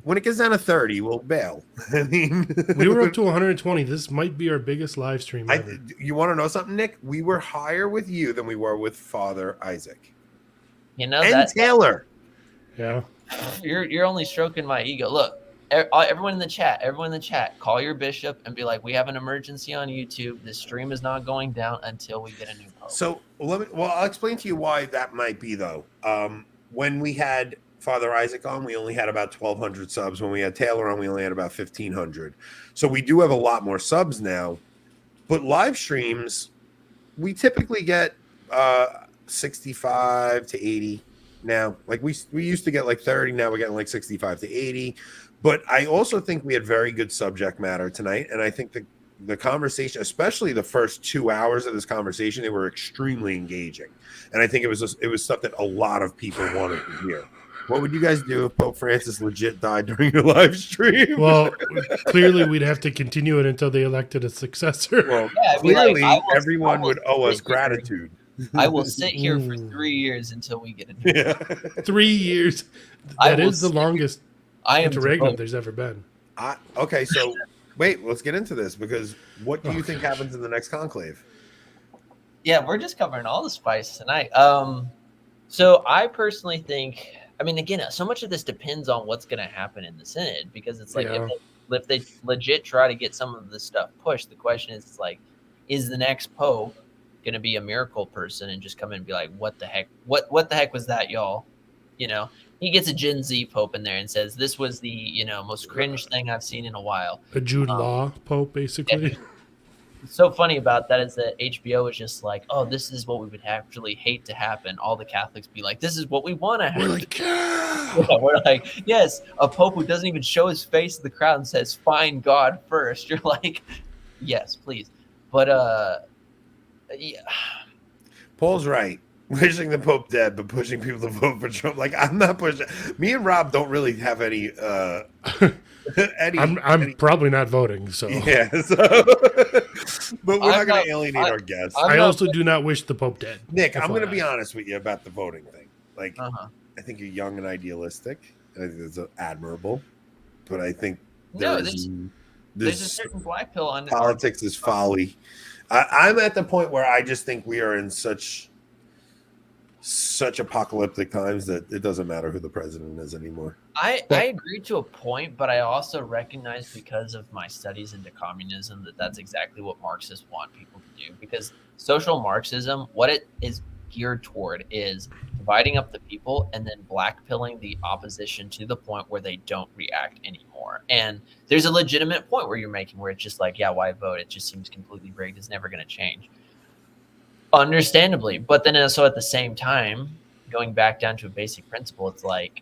When it gets down to 30, we'll bail. I mean, we were up to 120. This might be our biggest live stream ever. You want to know something, Nick? We were higher with you than we were with Father Isaac. You know, and Taylor. Yeah. You're only stroking my ego. Look, everyone in the chat, call your bishop and be like, we have an emergency on YouTube. This stream is not going down until we get a new pope. So I'll explain to you why that might be, though. When we had Father Isaac on, we only had about 1,200 subs. When we had Taylor on, we only had about 1,500. So we do have a lot more subs now. But live streams, we typically get 65 to 80. now. Like we used to get like 30, now we're getting like 65 to 80. But I also think we had very good subject matter tonight, and I think the conversation, especially the first 2 hours of this conversation, they were extremely engaging, and I think it was stuff that a lot of people wanted to hear. What would you guys do if Pope Francis legit died during your live stream? Well, clearly we'd have to continue it until they elected a successor. Well, Yeah, I'd be like, clearly everyone would owe us sit here. gratitude. I will sit here for Ooh. 3 years until we get it. Yeah. 3 years. I That will is the sit- longest I am interregnum devoted. there's ever been. Okay, so wait, let's get into this, because what do you think happens in the next conclave? Yeah, we're just covering all the spice tonight. So I personally think, I mean, again, so much of this depends on what's going to happen in the Synod, because it's like Yeah. if they legit try to get some of this stuff pushed, the question is like, is the next Pope going to be a miracle person and just come in and be like, what the heck? What the heck was that, y'all? You know, he gets a Gen Z Pope in there and says, this was the, most cringe thing I've seen in a while. A Jude Law Pope, basically. What's so funny about that is that HBO is just like, oh, this is what we would actually hate to happen. All the Catholics be like, this is what we want to happen. We're like, yeah. Yeah, we're like, yes, a Pope who doesn't even show his face to the crowd and says, find God first. You're like, yes, please. But, yeah. Paul's right. Wishing the Pope dead, but pushing people to vote for Trump. Like, I'm not pushing. Me and Rob don't really have any. I'm probably not voting, so. Yeah. So, but we're not going to alienate our guests. I also do not wish the Pope dead. Nick, I'm going to FYI. be honest with you about the voting thing. Like, Uh-huh. I think you're young and idealistic. I think it's admirable, but I think No, there's a certain black pill on politics is folly. I'm at the point where I just think we are in such apocalyptic times that it doesn't matter who the president is anymore. I agree to a point, but I also recognize, because of my studies into communism, that's exactly what Marxists want people to do. Because social Marxism, what it is geared toward is dividing up the people and then blackpilling the opposition to the point where they don't react anymore. And there's a legitimate point where you're making where it's just like, yeah, why vote? It just seems completely rigged. It's never going to change. Understandably. But then also at the same time, going back down to a basic principle, it's like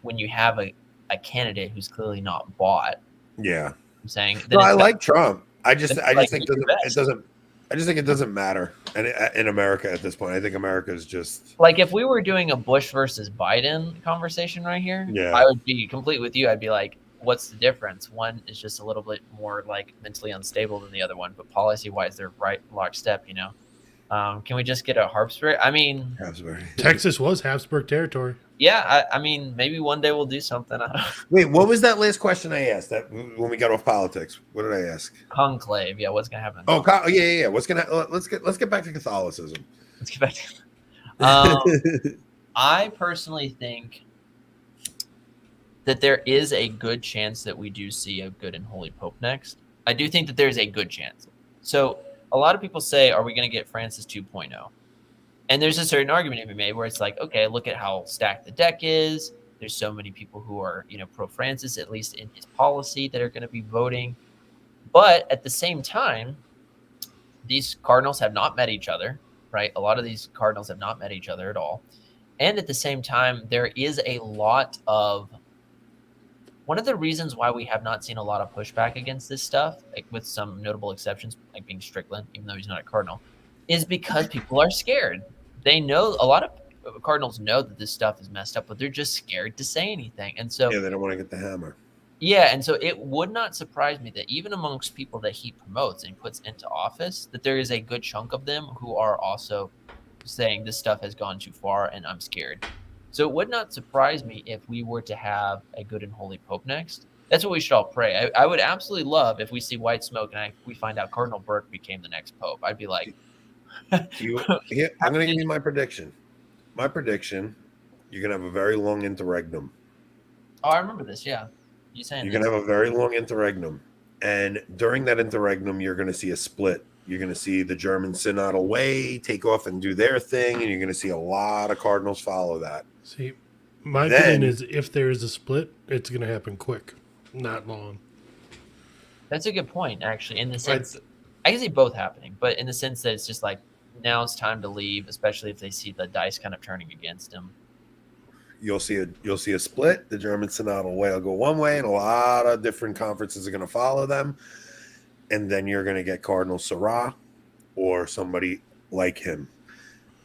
when you have a candidate who's clearly not bought. Yeah. I'm saying No, I like Trump. I just think it doesn't matter. And in America at this point, I think America is just like, if we were doing a Bush versus Biden conversation right here, Yeah. I would be complete with you. I'd be like, what's the difference? One is just a little bit more like mentally unstable than the other one, but policy wise, they're right lockstep, Can we just get a Habsburg? I mean, Texas was Habsburg territory. yeah, I mean, maybe one day we'll do something. Wait, what was that last question I asked? That when we got off politics, what did I ask? Conclave, yeah. What's gonna happen? Oh, yeah. What's gonna? Let's get back to Catholicism. Let's get back to. I personally think that there is a good chance that we do see a good and holy Pope next. I do think that there's a good chance. So a lot of people say, are we going to get Francis 2.0? And there's a certain argument to be made where it's like, okay, look at how stacked the deck is. There's so many people who are, pro-Francis, at least in his policy, that are going to be voting. But at the same time, these cardinals have not met each other, right? A lot of these cardinals have not met each other at all. And at the same time, there is a lot of, one of the reasons why we have not seen a lot of pushback against this stuff, like with some notable exceptions, like being Strickland, even though he's not a cardinal, is because people are scared. They know, a lot of cardinals know that this stuff is messed up, but they're just scared to say anything. And so, Yeah, they don't want to get the hammer. yeah, and so it would not surprise me that even amongst people that he promotes and puts into office, that there is a good chunk of them who are also saying this stuff has gone too far and I'm scared. So it would not surprise me if we were to have a good and holy Pope next. That's what we should all pray. I would absolutely love if we see white smoke and we find out Cardinal Burke became the next Pope. I'd be like, I'm going to give you my prediction. My prediction, you're going to have a very long interregnum. oh, I remember this. Yeah. You saying You're going to have a very long interregnum. And during that interregnum, you're going to see a split. You're going to see the German synodal way take off and do their thing. And you're going to see a lot of cardinals follow that. See, my opinion is if there is a split, it's going to happen quick, not long. That's a good point, actually, in the sense, I can see both happening, but in the sense that it's just like, now it's time to leave, especially if they see the dice kind of turning against him. you'll see a split. The German synodal way will go one way, and a lot of different conferences are going to follow them. And then you're going to get Cardinal Sarah or somebody like him,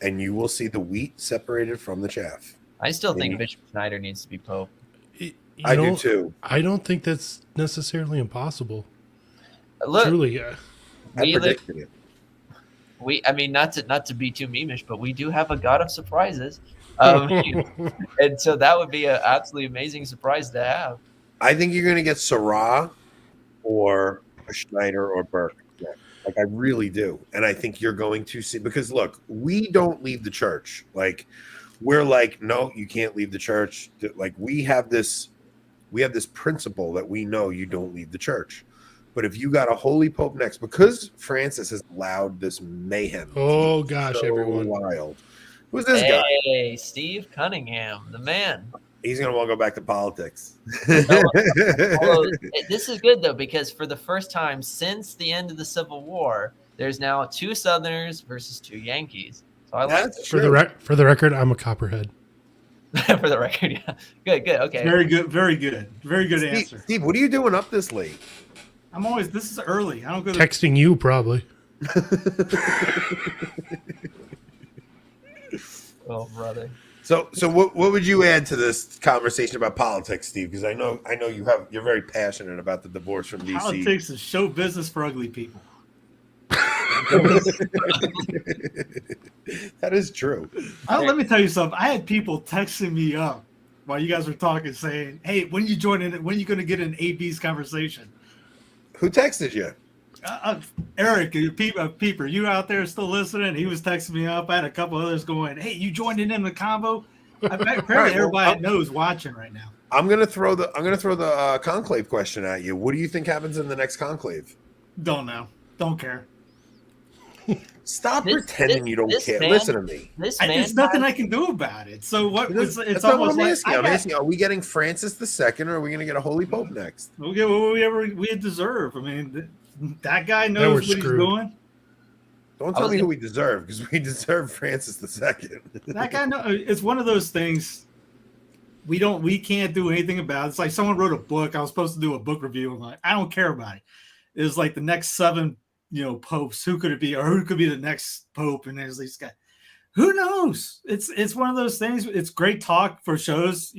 and you will see the wheat separated from the chaff. I still think Bishop Schneider needs to be Pope. I do too. I don't think that's necessarily impossible. Look, truly, I predicted it. I mean, not to be too memeish, but we do have a God of surprises, and so that would be an absolutely amazing surprise to have. I think you're going to get Sarah or a Schneider or Burke. Yeah. Like, I really do. And I think you're going to see, because look, we don't leave the church. Like, we're like, no, you can't leave the church. Like, we have this principle that we know you don't leave the church. But if you got a holy pope next, because Francis has allowed this mayhem. Oh gosh, so everyone. Wild. Who's this guy? Hey, Steve Cunningham, the man. He's going to want to go back to politics. Although, this is good, though, because for the first time since the end of the Civil War, there's now 2 Southerners versus 2 Yankees. So I like that. For the record, I'm a Copperhead. For the record, yeah. Good, okay. Very good answer. Steve, what are you doing up this late? This is early. I don't go to Texting you, probably. Oh, brother. So what would you add to this conversation about politics, Steve? Because I know you're very passionate about the divorce from DC. Politics is show business for ugly people. That is true. Let me tell you something. I had people texting me up while you guys were talking, saying, "Hey, when are you joining it? When are you going to get in AB's conversation?" Who texted you? Eric, Peeper, you out there still listening? He was texting me up. I had a couple others going, "Hey, you joining in the combo?" Apparently, everybody knows watching right now. I'm gonna throw the conclave question at you. What do you think happens in the next conclave? Don't know. Don't care. Stop pretending you don't care. Listen to me. There's nothing I can do about it. So what? It's not almost what I'm like asking. I'm asking: are we getting Francis II, or are we going to get a holy pope next? We'll get whatever we deserve. I mean, that guy knows what he's doing. Don't tell me who we deserve, because we deserve Francis II. That guy knows. It's one of those things. We can't do anything about it. It's like someone wrote a book. I was supposed to do a book review. I'm like, I don't care about it. It was like the next 7. Popes, who could it be, or who could be the next pope? And there's these guys. Who knows? It's one of those things. It's great talk for shows.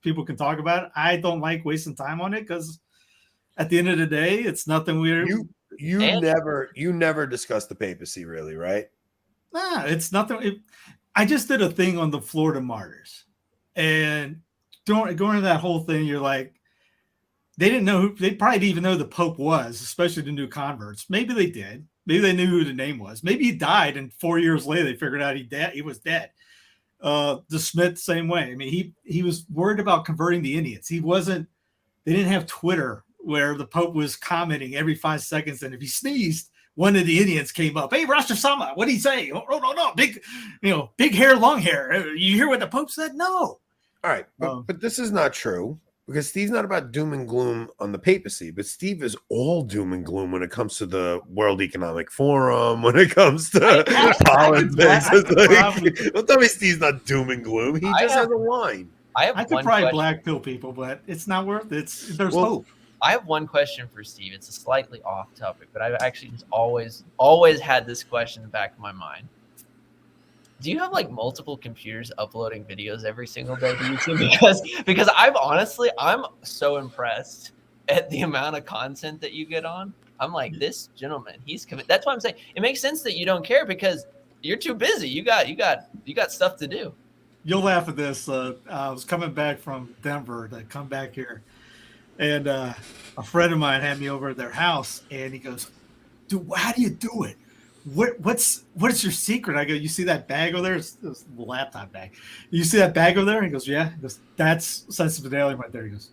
People can talk about it. I don't like wasting time on it, because at the end of the day, it's nothing weird. You never discussed the papacy, really, right? Nah, it's nothing. I just did a thing on the Florida martyrs, and going to that whole thing, you're like, they didn't know they probably didn't even know the Pope was, especially the new converts. Maybe they did. Maybe they knew who the name was. Maybe he died, and 4 years later they figured out he was dead. The Smith, same way. I mean, he was worried about converting the Indians. They didn't have Twitter where the Pope was commenting every 5 seconds, and if he sneezed, one of the Indians came up. Hey, Rosh Hashanah, what did he say? Oh, no, big hair, long hair. You hear what the Pope said? No. All right, but this is not true. Because Steve's not about doom and gloom on the papacy, but Steve is all doom and gloom when it comes to the World Economic Forum, when it comes to politics. Don't tell me Steve's not doom and gloom. He just has a line. I could probably black pill people, but it's not worth it. There's hope. I have one question for Steve. It's a slightly off topic, but I've actually just always had this question in the back of my mind. Do you have like multiple computers uploading videos every single day to YouTube? Because I'm so impressed at the amount of content that you get on. I'm like, this gentleman, he's committed. That's why I'm saying it makes sense that you don't care, because you're too busy. You got stuff to do. You'll laugh at this. I was coming back from Denver to come back here, and a friend of mine had me over at their house, and he goes, "Dude, how do you do it? What's your secret?" I go, "You see that bag over there? It's the laptop bag. You see that bag over there?" He goes, "Yeah." He goes, "That's sensitive alien right there." He goes,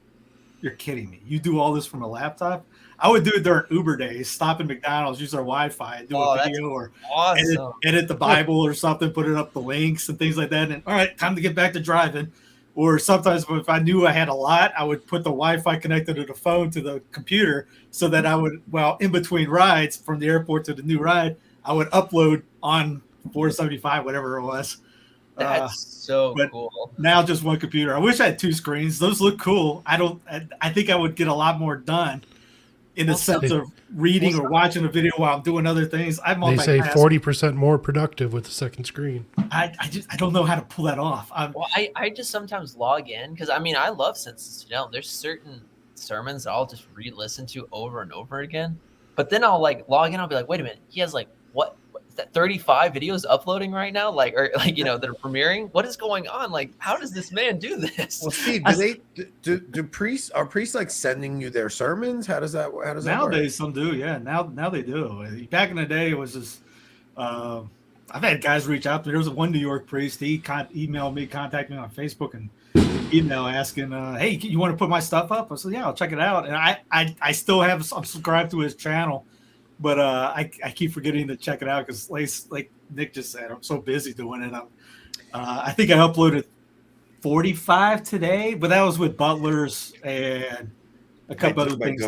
"You're kidding me. You do all this from a laptop?" I would do it during Uber days, stop at McDonald's, use their Wi-Fi, and do a video, or awesome. edit the Bible or something, put it up the links and things like that. And all right, time to get back to driving. Or sometimes if I knew I had a lot, I would put the Wi-Fi connected to the phone to the computer, so that I would, in between rides from the airport to the new ride, I would upload on 475, whatever it was. That's so but cool. now just one computer. I wish I had 2 screens. Those look cool. I think I would get a lot more done in the sense of reading or watching a video while I'm doing other things. I They say multitask. 40% more productive with the second screen. I don't know how to pull that off. Well, I just sometimes log in because I mean I love Census. There's certain sermons that I'll just re-listen to over and over again. But then I'll like log in. I'll be like, wait a minute, he has like what is that 35 videos uploading right now? That are premiering. What is going on? Like, how does this man do this? Well, Steve, do priests like sending you their sermons? How does that work? Nowadays some do, yeah. Now they do. Back in the day, it was just. I've had guys reach out to me. There was one New York priest. He emailed me, contacted me on Facebook, and email asking, "Hey, you want to put my stuff up?" I said, "Yeah, I'll check it out." And I still have subscribed to his channel, but I keep forgetting to check it out because, like Nick just said, I'm so busy doing it. I think I uploaded 45 today, but that was with butlers and a couple other things.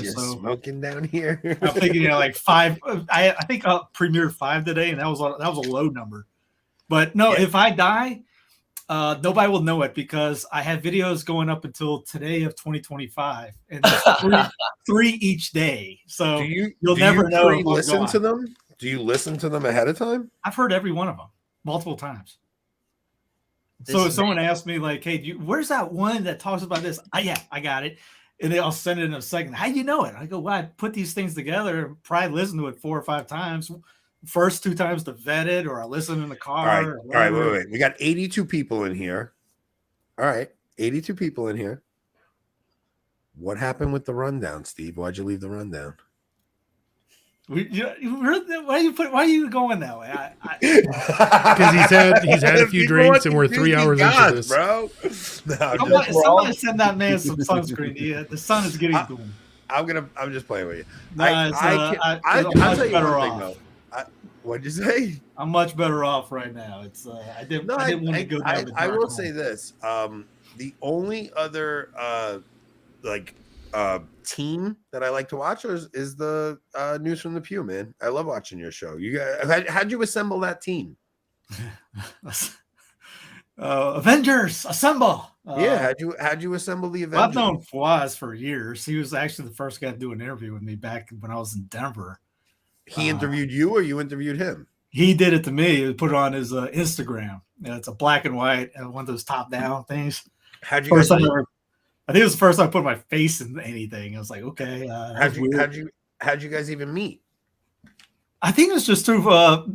You're smoking down here. I'm thinking, like 5. I think I premiered 5 today, and that was a low number. But no, if I die, nobody will know it because I have videos going up until today of 2025, and three each day. So you'll never know. Listen to them? Do you listen to them ahead of time? I've heard every one of them multiple times. So if someone asks me, like, "Hey, where's that one that talks about this?" Yeah, I got it. And I'll send it in a second. How do you know it? I go, well, I put these things together and probably listen to it 4 or 5 times. First 2 times to vet it, or I listen in the car. All right, wait. We got 82 people in here. All right, 82 people in here. What happened with the rundown, Steve? Why'd you leave the rundown? Why are you going that way? Because he's had a few drinks and we're 3 hours into this, bro. Somebody send that man some sunscreen. Yeah, the sun is getting to him. I'm just playing with you. I'll tell you one thing though. What'd you say? I'm much better off right now. It's I didn't want to go down the dark I will hole. say this. The only other team that I like to watch is the News from the Pew, man. I love watching your show. You guys, how'd you assemble that team? Avengers, assemble! How'd you assemble the Avengers? I've known Fawaz for years. He was actually the first guy to do an interview with me back when I was in Denver. He interviewed you, or you interviewed him? He did it to me. He put it on his Instagram. It's a black and white, one of those top-down things. How'd you guys? I think it was the first time I put my face in anything. I was like, okay. How'd you guys even meet? I think it was just through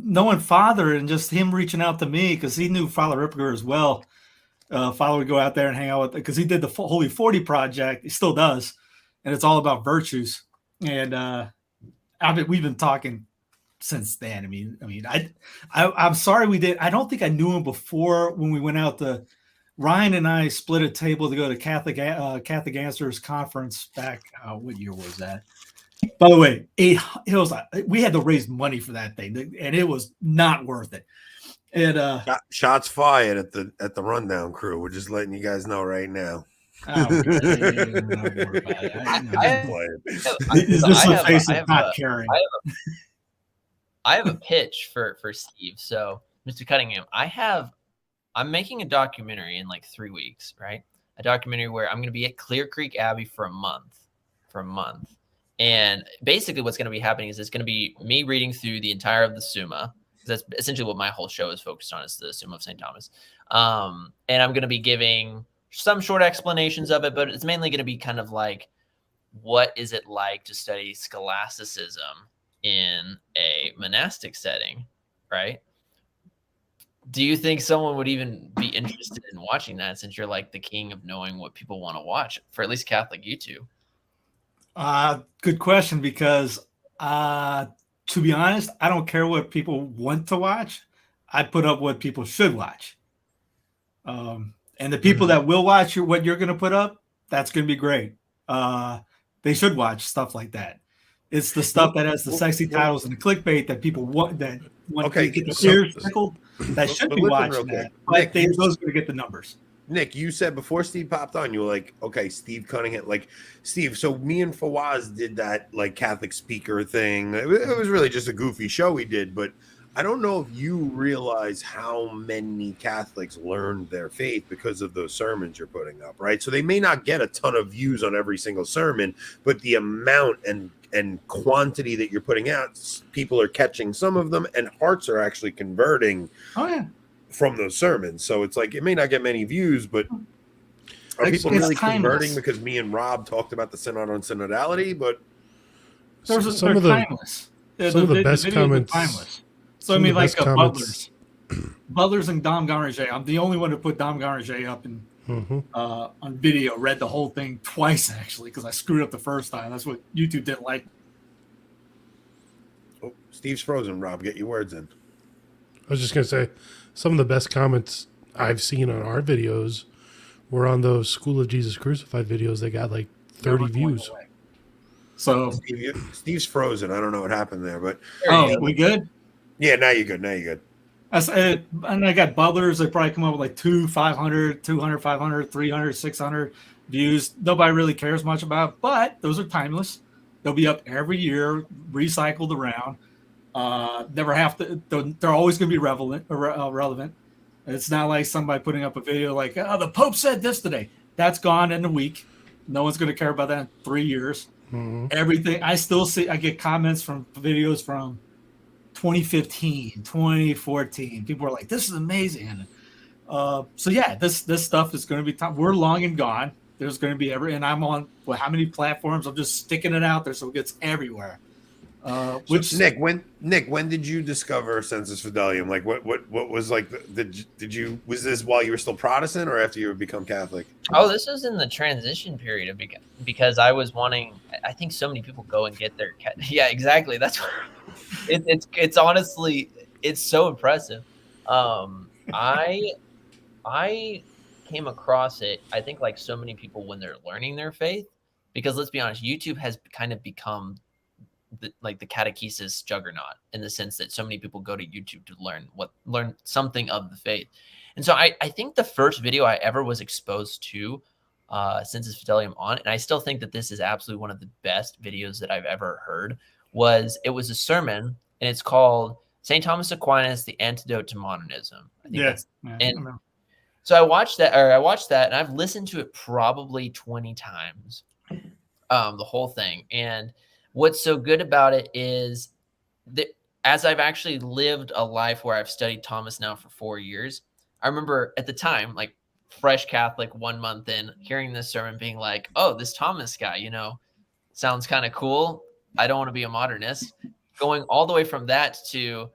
knowing Father and just him reaching out to me because he knew Father Ripper as well. Father would go out there and hang out with, because he did the Holy 40 project. He still does. And it's all about virtues. And we've been talking since then. I'm sorry we did. I don't think I knew him before when we went out to. Ryan and I split a table to go to Catholic Answers Conference back. What year was that? By the way, we had to raise money for that thing, and it was not worth it. And shots fired at the rundown crew. We're just letting you guys know right now. I have a pitch for Steve. So, Mr. Cunningham, I'm making a documentary in like 3 weeks, right? A documentary where I'm going to be at Clear Creek Abbey for a month. And basically what's going to be happening is it's going to be me reading through the entire of the Summa. That's essentially what my whole show is focused on, is the Summa of St. Thomas. And I'm going to be giving some short explanations of it, but it's mainly going to be kind of like, what is it like to study scholasticism in a monastic setting, right? Do you think someone would even be interested in watching that, since you're like the king of knowing what people want to watch for at least Catholic YouTube? Good question, because to be honest, I don't care what people want to watch. I put up what people should watch. And the people that will watch what you're going to put up, that's going to be great. They should watch stuff like that. It's the stuff that has the sexy titles and the clickbait that people want, to get their ears tickled. That should be watching that. But those are going to get the numbers. Nick, you said before Steve popped on, you were like, okay, Steve Cunningham, like Steve. So me and Fawaz did that like Catholic speaker thing. It was really just a goofy show we did, but I don't know if you realize how many Catholics learned their faith because of those sermons you're putting up, right? So they may not get a ton of views on every single sermon, but the amount and quantity that you're putting out, people are catching some of them, and hearts are actually converting from those sermons. So it's like, it may not get many views, but are people really converting because me and Rob talked about the Synod on synodality? But they're timeless. Some of the best comments. So I mean, like Butlers and Dom Garnier. I'm the only one to put Dom Garnier up in on video. Read the whole thing twice actually because I screwed up the first time. That's what YouTube didn't like. Oh, Steve's frozen. Rob, get your words in. I was just gonna say, some of the best comments I've seen on our videos were on those School of Jesus Crucified videos. They got like 30 views. So Steve's frozen. I don't know what happened there, but we good? Yeah, now you're good. Now you're good. And I got Butlers. They probably come up with like 500, 500, 300, 600 views. Nobody really cares much about, but those are timeless. They'll be up every year, recycled around. Never have to. They're always going to be relevant. It's not like somebody putting up a video like, "Oh, the Pope said this today." That's gone in a week. No one's going to care about that in 3 years. Everything I still see. I get comments from videos from 2015, 2014. People are like, "This is amazing." So yeah, this stuff is going to be. We're long and gone. There's going to be and I'm on how many platforms? I'm just sticking it out there so it gets everywhere. Nick, when did you discover Sensus Fidelium? Like, what was like? Was this while you were still Protestant or after you had become Catholic? Oh, this was in the transition period of because I was wanting. I think so many people go and get their. Yeah, exactly. That's what, it's honestly it's so impressive. I came across it. I think like so many people when they're learning their faith, because let's be honest, YouTube has kind of become the catechesis juggernaut in the sense that so many people go to YouTube to learn something of the faith. And so I think the first video I ever was exposed to Sensus Fidelium on, and I still think that this is absolutely one of the best videos that I've ever heard, it was a sermon, and it's called St. Thomas Aquinas, the Antidote to Modernism. I think so I watched that, and I've listened to it probably 20 times, the whole thing. And what's so good about it is that as I've actually lived a life where I've studied Thomas now for 4 years, I remember at the time, like fresh Catholic, 1 month in, hearing this sermon being like, oh, this Thomas guy, sounds kind of cool. I don't want to be a modernist. Going all the way from that to,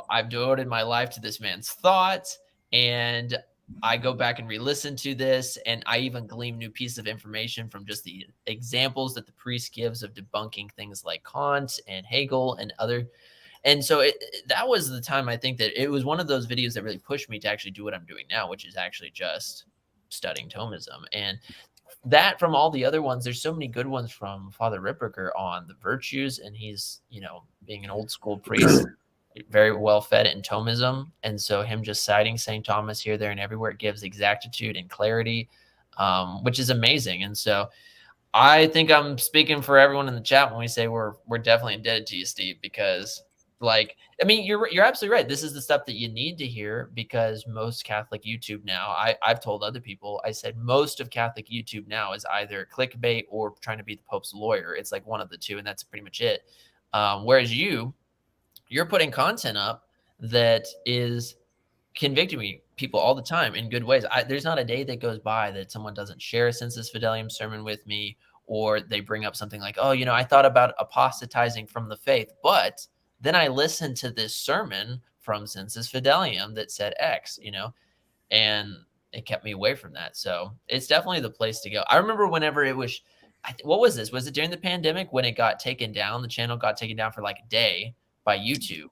I've devoted my life to this man's thoughts, and I go back and re-listen to this, and I even glean new pieces of information from just the examples that the priest gives of debunking things like Kant and Hegel and other. And so that was the time I think that it was one of those videos that really pushed me to actually do what I'm doing now, which is actually just studying Thomism. And that from all the other ones, there's so many good ones from Father Ripperger on the virtues, and he's, being an old school priest, very well fed in Thomism. And so him just citing St. Thomas here, there, and everywhere, it gives exactitude and clarity, which is amazing. And so I think I'm speaking for everyone in the chat when we say we're definitely indebted to you, Steve, because you're absolutely right. This is the stuff that you need to hear, because most Catholic YouTube now, I've told other people, I said most of Catholic YouTube now is either clickbait or trying to be the Pope's lawyer. It's like one of the two, and that's pretty much it. Whereas you're putting content up that is convicting people all the time in good ways. There's not a day that goes by that someone doesn't share a Sensus Fidelium sermon with me, or they bring up something like, oh, I thought about apostatizing from the faith, but then I listened to this sermon from Sensus Fidelium that said X, and it kept me away from that. So it's definitely the place to go. I remember whenever it was, what was this? Was it during the pandemic when it got taken down? The channel got taken down for like a day by YouTube.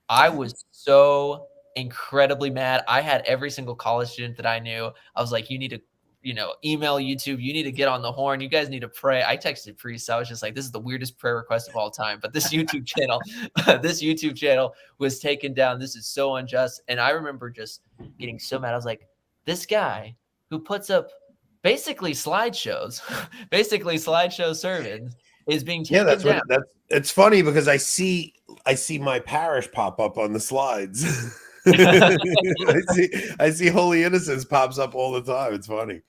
I was so incredibly mad. I had every single college student that I knew. I was like, you need to, email YouTube. You need to get on the horn. You guys need to pray. I texted priests. I was just like, this is the weirdest prayer request of all time. But this YouTube channel, was taken down. This is so unjust. And I remember just getting so mad. I was like, this guy who puts up basically slideshow sermons is being Yeah, taken down. It's funny because I see my parish pop up on the slides. I see Holy Innocents pops up all the time. It's funny.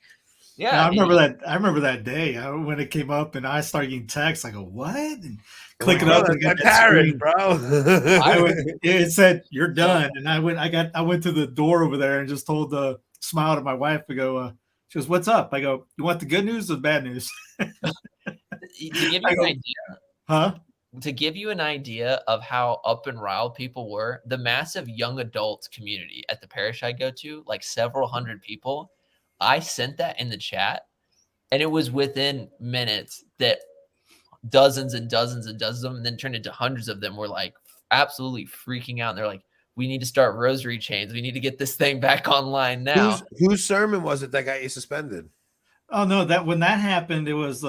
Yeah, Yeah, I remember that. I remember that day when it came up, and I started getting texts. I go, "What?" And click it Bro, up, and that's my get that parish, screen. bro. It said you're done, and I went to the door over there and just smiled at my wife. I go, she goes, "What's up?" I go, "You want the good news or the bad news?" to give you an idea, huh? To give you an idea of how up and riled people were, the massive young adult community at the parish I go to, like several hundred people, I sent that in the chat, and it was within minutes that dozens and dozens and dozens of them, and then turned into hundreds of them, were like absolutely freaking out. And they're like, we need to start rosary chains. We need to get this thing back online now. Whose sermon was it that got you suspended? Oh no, that when that happened, it was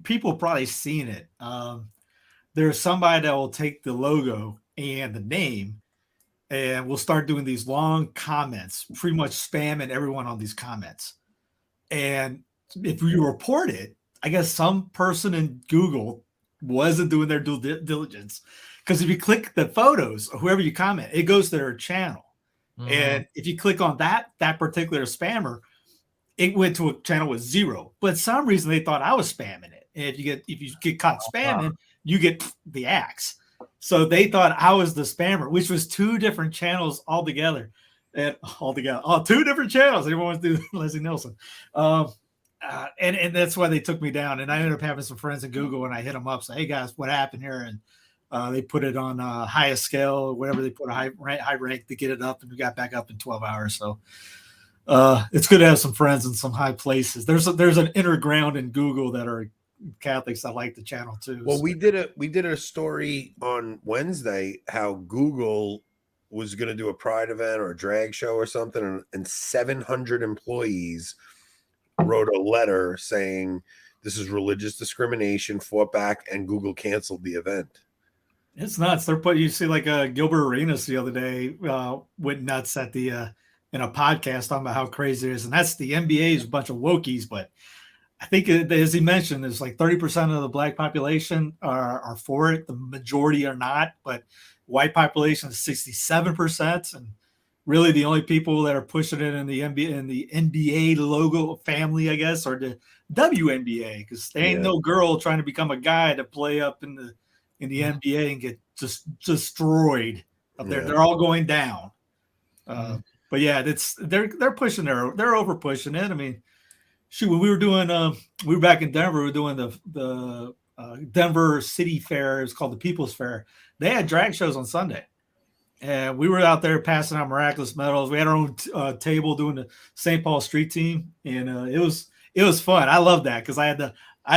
people probably seen it. There's somebody that will take the logo and the name, and we'll start doing these long comments, pretty much spamming everyone on these comments. And if you report it, I guess some person in Google wasn't doing their due diligence, because if you click the photos or whoever you comment, it goes to their channel. Mm-hmm. And if you click on that particular spammer, it went to a channel with 0. But for some reason they thought I was spamming it. And if you get caught spamming, you get the axe. So they thought I was the spammer, which was 2 different channels altogether. And 2 different channels. Everyone's doing Leslie Nielsen. And that's why they took me down. And I ended up having some friends in Google, and I hit them up, say, hey guys, what happened here? And they put it on highest scale, whatever they put a high rank to get it up, and we got back up in 12 hours. So it's good to have some friends in some high places. There's an inner ground in Google that are Catholics that like the channel too. Well, so. we did a story on Wednesday how Google was going to do a pride event or a drag show or something, and 700 employees wrote a letter saying this is religious discrimination, fought back, and Google canceled the event. It's nuts. You see like Gilbert Arenas the other day went nuts at the in a podcast talking about how crazy it is. And that's the NBA is a bunch of wokies, but I think as he mentioned, there's like 30% of the Black population are for it. The majority are not, but white population is 67%. And really the only people that are pushing it in the NBA logo family, I guess, are the WNBA, because there ain't no girl trying to become a guy to play up in the NBA and get just destroyed up there. They're all going down. But yeah, they're pushing they're over pushing it. I mean, shoot, when we were back in Denver, we were doing the Denver City Fair. It's called the People's Fair. They had drag shows on Sunday, and we were out there passing out miraculous medals. We had our own table doing the St. Paul Street Team, and it was fun. I love that because I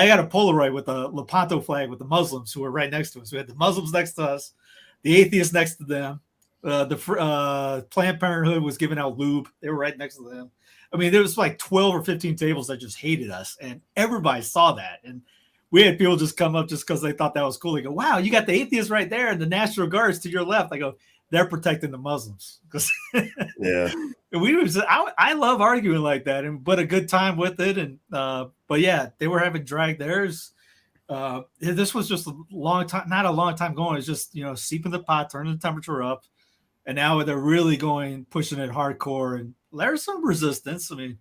got a Polaroid with the Lepanto flag with the Muslims who were right next to us. We had the Muslims next to us, the atheists next to them. The Planned Parenthood was giving out lube. They were right next to them. I mean, there was like 12 or 15 tables that just hated us, and everybody saw that. And we had people just come up just because they thought that was cool. They go, wow, you got the atheists right there and the National Guards to your left. I go, they're protecting the Muslims. Yeah. I love arguing like that, but a good time with it. And but yeah, they were having drag theirs. This was just a long time, not a long time going. It's just, steeping the pot, turning the temperature up. And now they're really pushing it hardcore. And there's some resistance. I mean,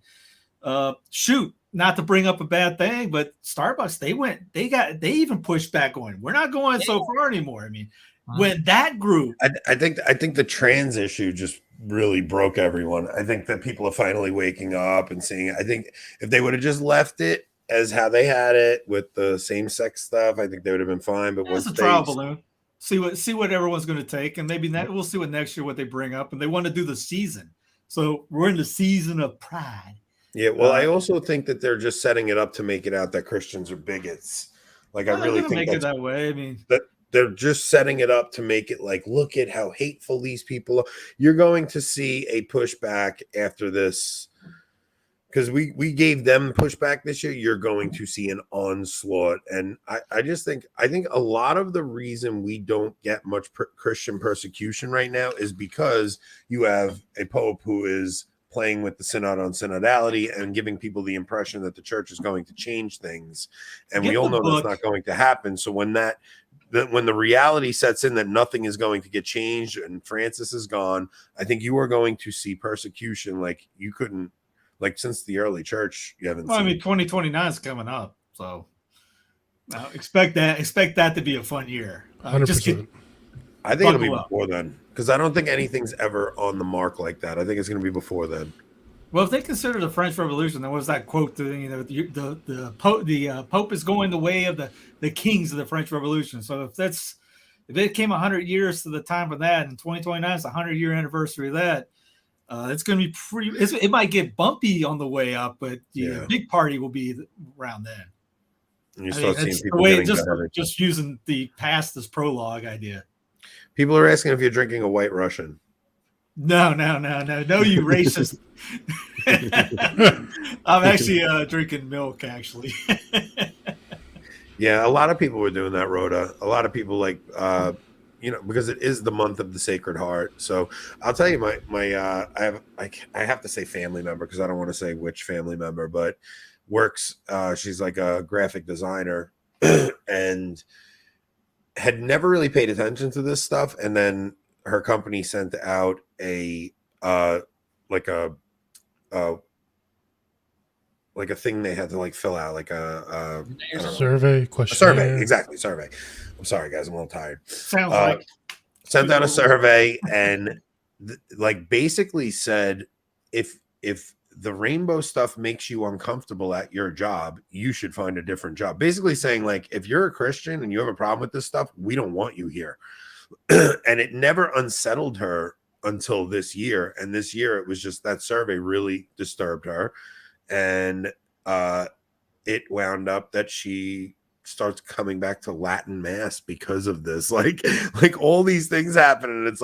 not to bring up a bad thing, but Starbucks, they even pushed back going, we're not going so far anymore. I mean, when that group, I think the trans issue just really broke everyone. I think that people are finally waking up and seeing it. I think if they would have just left it as how they had it with the same-sex stuff, I think they would have been fine. But it's a trial balloon. See what everyone's going to take, and maybe we'll see what next year what they bring up. And they want to do the season, so we're in the season of Pride. Yeah, well, I also think that they're just setting it up to make it out that Christians are bigots. Like, I really think it that way. I mean, that they're just setting it up to make it like, look at how hateful these people are. You're going to see a pushback after this. Because we gave them pushback this year, you're going to see an onslaught. And I think a lot of the reason we don't get much Christian persecution right now is because you have a pope who is playing with the synod on synodality and giving people the impression that the church is going to change things, and we all know that's not going to happen. So when when the reality sets in that nothing is going to get changed and Francis is gone, I think you are going to see persecution like you couldn't, like since the early church, you haven't. Well, I mean, 2029 is coming up, so expect that to be a fun year. 100%. I think it'll be before then, because I don't think anything's ever on the mark like that. I think it's going to be before then. Well, if they consider the French Revolution, there was that quote that, you know, the Pope is going the way of the kings of the French Revolution. So if it came 100 years to the time of that, and 2029 is the 100-year anniversary of that, it's going to be it might get bumpy on the way up, but the big party will be around then. And you start seeing people getting just using the past as prologue idea. People are asking if you're drinking a White Russian. No, you racist. I'm actually drinking milk, actually. Yeah, a lot of people were doing that, Rhoda. A lot of people because it is the month of the Sacred Heart. So I'll tell you, I have to say family member, because I don't want to say which family member, but works. She's like a graphic designer and had never really paid attention to this stuff, and then her company sent out a thing they had to fill out, like a survey, questionnaire. Survey, exactly, survey. I'm sorry, guys, I'm a little tired. Sounds like sent out a survey and basically said if the rainbow stuff makes you uncomfortable at your job, you should find a different job. Basically saying, if you're a Christian and you have a problem with this stuff, we don't want you here. And it never unsettled her until this year. And this year it was just that survey really disturbed her. And it wound up that she starts coming back to Latin Mass because of this. All these things happen, and it's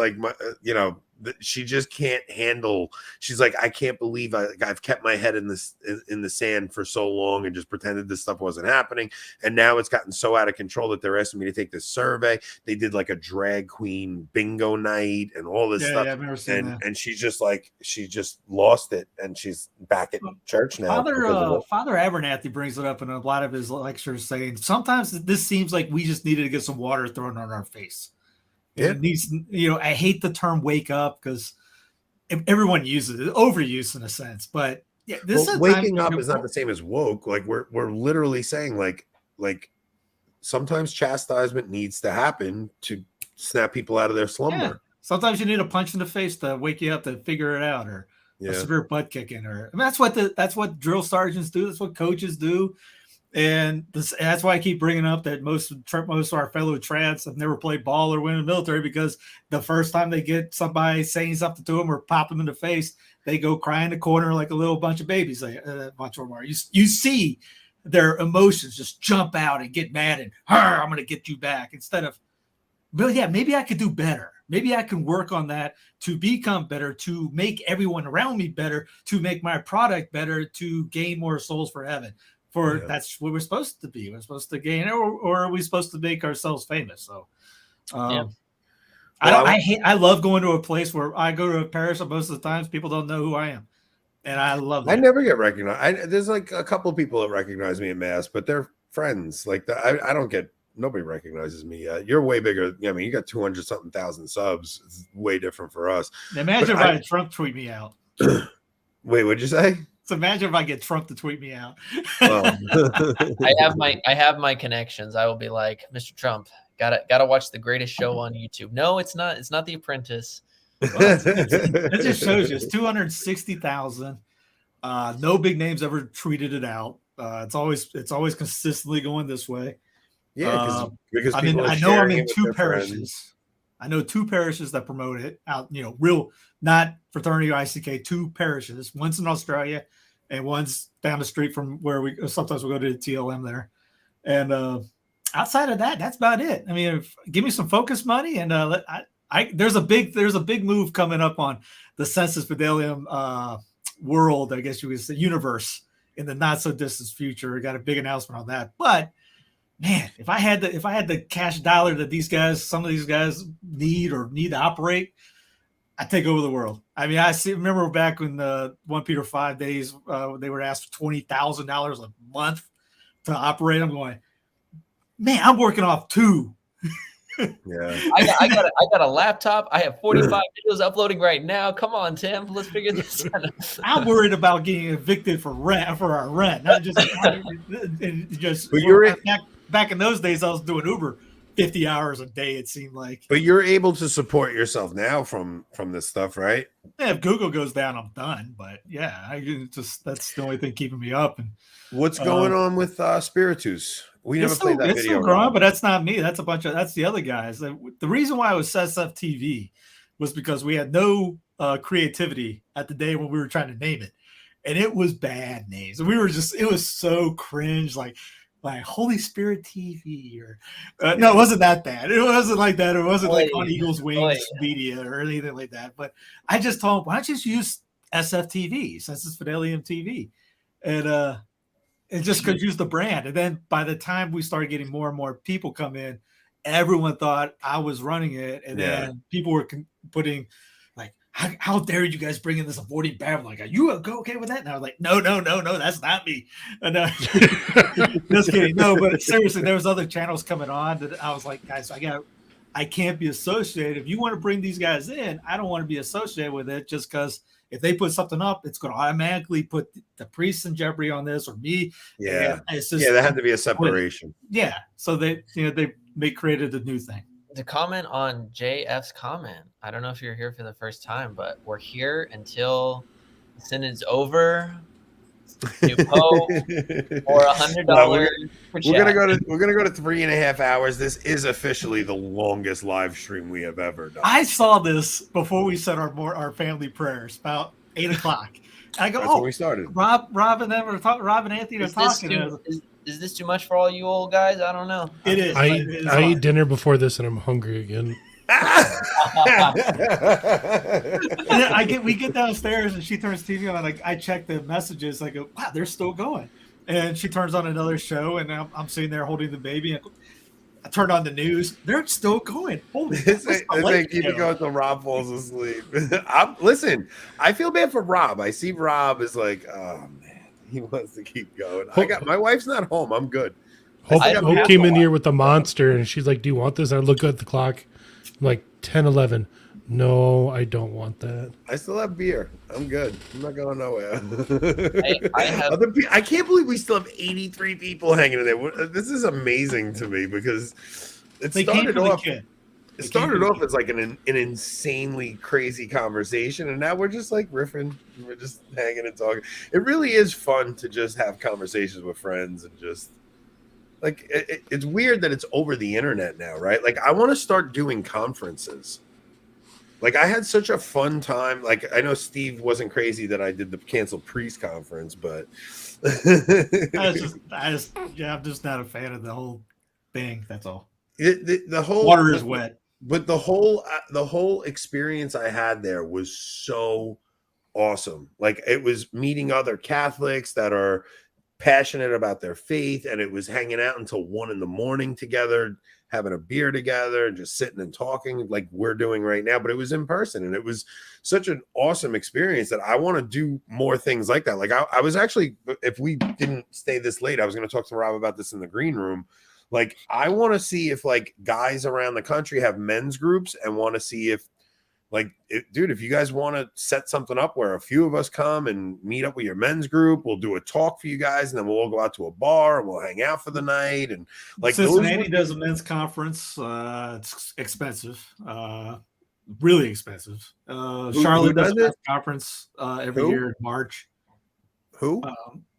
she just can't handle. She's like, I can't believe I've kept my head in the sand for so long and just pretended this stuff wasn't happening. And now it's gotten so out of control that they're asking me to take this survey. They did a drag queen bingo night and all this stuff. Yeah, I've never seen that. And she's just she just lost it, and she's back at church now. Father Abernathy brings it up in a lot of his lectures, saying sometimes this seems like we just needed to get some water thrown on our face. Yeah. It needs, I hate the term "wake up" because everyone uses it, overuse in a sense. But yeah, waking up is not the same as woke. We're literally saying sometimes chastisement needs to happen to snap people out of their slumber. Yeah. Sometimes you need a punch in the face to wake you up to figure it out, or a severe butt kicking, that's what drill sergeants do. That's what coaches do. And that's why I keep bringing up that most of our fellow trads have never played ball or went in the military, because the first time they get somebody saying something to them or pop them in the face, they go cry in the corner like a little bunch of babies. A bunch of them are. You see their emotions just jump out and get mad and, I'm going to get you back, instead of, well, yeah, maybe I could do better. Maybe I can work on that to become better, to make everyone around me better, to make my product better, to gain more souls for heaven. That's what we're supposed to be. We're supposed to gain, or are we supposed to make ourselves famous? So, I love going to a place where I go to a parish, and most of the times people don't know who I am, and I love that. I never get recognized. There's a couple of people that recognize me at Mass, but they're friends. I don't get. Nobody recognizes me yet. You're way bigger. I mean, you got 200-something thousand subs. It's way different for us. Imagine if I had Trump tweet me out. Wait, what'd you say? So imagine if I get Trump to tweet me out. I have my connections. I will be like, Mr. Trump, gotta watch the greatest show on YouTube. No, it's not. It's not The Apprentice. Well, it just shows you it's 260,000. No big names ever tweeted it out. It's always consistently going this way. Yeah, because I know I'm in two parishes. Friends. I know two parishes that promote it out. Real, not fraternity or ICK. Two parishes. One's in Australia, and one's down the street from where we sometimes we'll go to the TLM there. And outside of that, that's about it. I mean, give me some focus money, and there's a big move coming up on the Sensus Fidelium world. I guess you would say universe in the not so distant future. We got a big announcement on that, but. Man, if I had the cash dollar that some of these guys need to operate, I take over the world. I mean, remember back when the 1 Peter 5 days, they were asked for $20,000 a month to operate. I'm going, man, I'm working off 2. Yeah. I got a laptop. I have 45 videos uploading right now. Come on, Tim. Let's figure this out. I'm worried about getting evicted for our rent, not just But you're back in those days. I was doing Uber 50 hours a day. It seemed like. But you're able to support yourself now from this stuff, right? Yeah, if Google goes down, I'm done. But yeah, that's the only thing keeping me up. And what's going on with Spiritus? We never played that it's video. Still growing, but that's not me. That's that's the other guys. The reason why it was SFTV was because we had no creativity at the day when we were trying to name it, and it was bad names. And it was so cringe, like Holy Spirit TV or no, it wasn't that bad. It wasn't like that. It wasn't like On Eagle's Wings Media or anything like that. But I just told them, why don't you just use SFTV, Sensus Fidelium TV, and just could use the brand. And then by the time we started getting more and more people come in, everyone thought I was running it. And then people were putting like, how dare you guys bring in this aborting Babylon? Like, are you okay with that? And I was like, no, that's not me. And just kidding. No, but seriously, there was other channels coming on that I was like, guys, I can't be associated. If you want to bring these guys in, I don't want to be associated with it just because if they put something up, it's going to automatically put the priests in jeopardy on this or me. Yeah. It's just, there had to be a separation. Yeah. So they created a new thing. To comment on JF's comment, I don't know if you're here for the first time, but we're here until the synod's over. New pope or $100. We're gonna go to 3.5 hours. This is officially the longest live stream we have ever done. I saw this before we said our family prayers about 8:00. I go, That's when we started. Rob and Anthony are talking. Is this too much for all you old guys? I don't know. It is. I eat dinner before this and I'm hungry again. We get downstairs and she turns TV on. Like I check the messages. I go, wow, they're still going. And she turns on another show, and I'm sitting there holding the baby. I turned on the news. They're still going. Holy! They keep it going until Rob falls asleep. Listen, I feel bad for Rob. I see Rob is like, oh man, he wants to keep going. My wife's not home. I'm good. Hope came in here with the monster, and she's like, "Do you want this?" And I look at the clock, I'm like 10:11. No, I don't want that. I still have beer. I'm good. I'm not going nowhere. I can't believe we still have 83 people hanging in there. This is amazing to me because it started off as like an insanely crazy conversation, and now we're just like riffing. We're just hanging and talking. It really is fun to just have conversations with friends and just like it's weird that it's over the internet now, right? Like I want to start doing conferences. Like I had such a fun time. Like I know Steve wasn't crazy that I did the canceled priest conference, but I'm just not a fan of the whole thing. That's all. The whole water is wet, but the whole experience I had there was so awesome. Like it was meeting other Catholics that are passionate about their faith, and it was hanging out until 1 a.m. together, having a beer together and just sitting and talking like we're doing right now, but it was in person, and it was such an awesome experience that I want to do more things like that. Like I was actually, if we didn't stay this late, I was going to talk to Rob about this in the green room. Like I want to see if like guys around the country have men's groups and want to see if dude, if you guys want to set something up where a few of us come and meet up with your men's group, we'll do a talk for you guys, and then we'll all go out to a bar and we'll hang out for the night. And like Cincinnati does a men's conference. It's expensive, really expensive. Charlotte does a men's conference every year in March.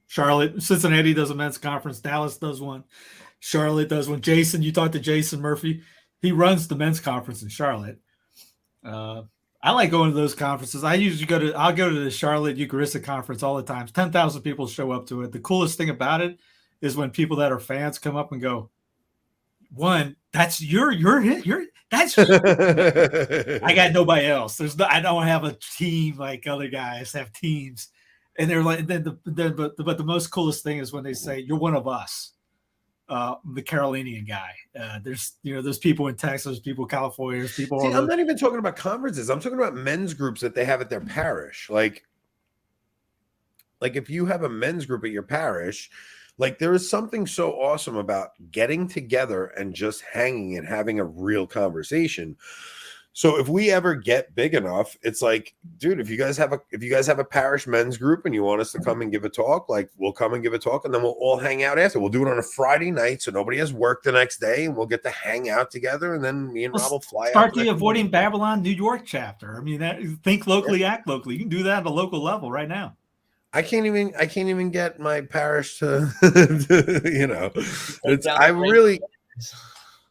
Charlotte, Cincinnati does a men's conference. Dallas does one. Charlotte does one. Jason, you talked to Jason Murphy. He runs the men's conference in Charlotte. I like going to those conferences. I'll go to the Charlotte Eucharistic Conference all the time. 10,000 people show up to it. The coolest thing about it is when people that are fans come up and go, one, that's your that's I got nobody else. I don't have a team like other guys have teams. And they're like, but the most coolest thing is when they say, you're one of us. the Carolinian guy. There's people in Texas, people in California, there's people. See, I'm not even talking about conferences. I'm talking about men's groups that they have at their parish. Like if you have a men's group at your parish, like there is something so awesome about getting together and just hanging and having a real conversation. So if we ever get big enough, it's like, dude, if you guys have a parish men's group and you want us to come and give a talk, like we'll come and give a talk and then we'll all hang out after. We'll do it on a Friday night so nobody has work the next day and we'll get to hang out together and then me and Rob will fly out. Start the Avoiding Babylon New York chapter. I mean, think locally, act locally. You can do that at a local level right now. I can't even get my parish to,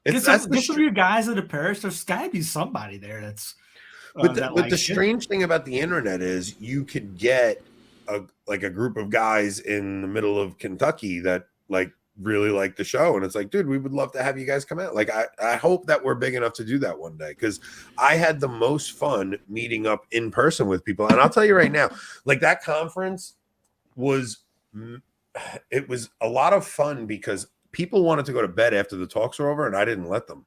Get some of your guys at the parish. There's got to be somebody there that's. But the strange thing about the internet is you could get a group of guys in the middle of Kentucky that like really like the show, and it's like, dude, we would love to have you guys come out. Like I hope that we're big enough to do that one day, because I had the most fun meeting up in person with people, and I'll tell you right now, like that conference was a lot of fun because people wanted to go to bed after the talks were over, and I didn't let them.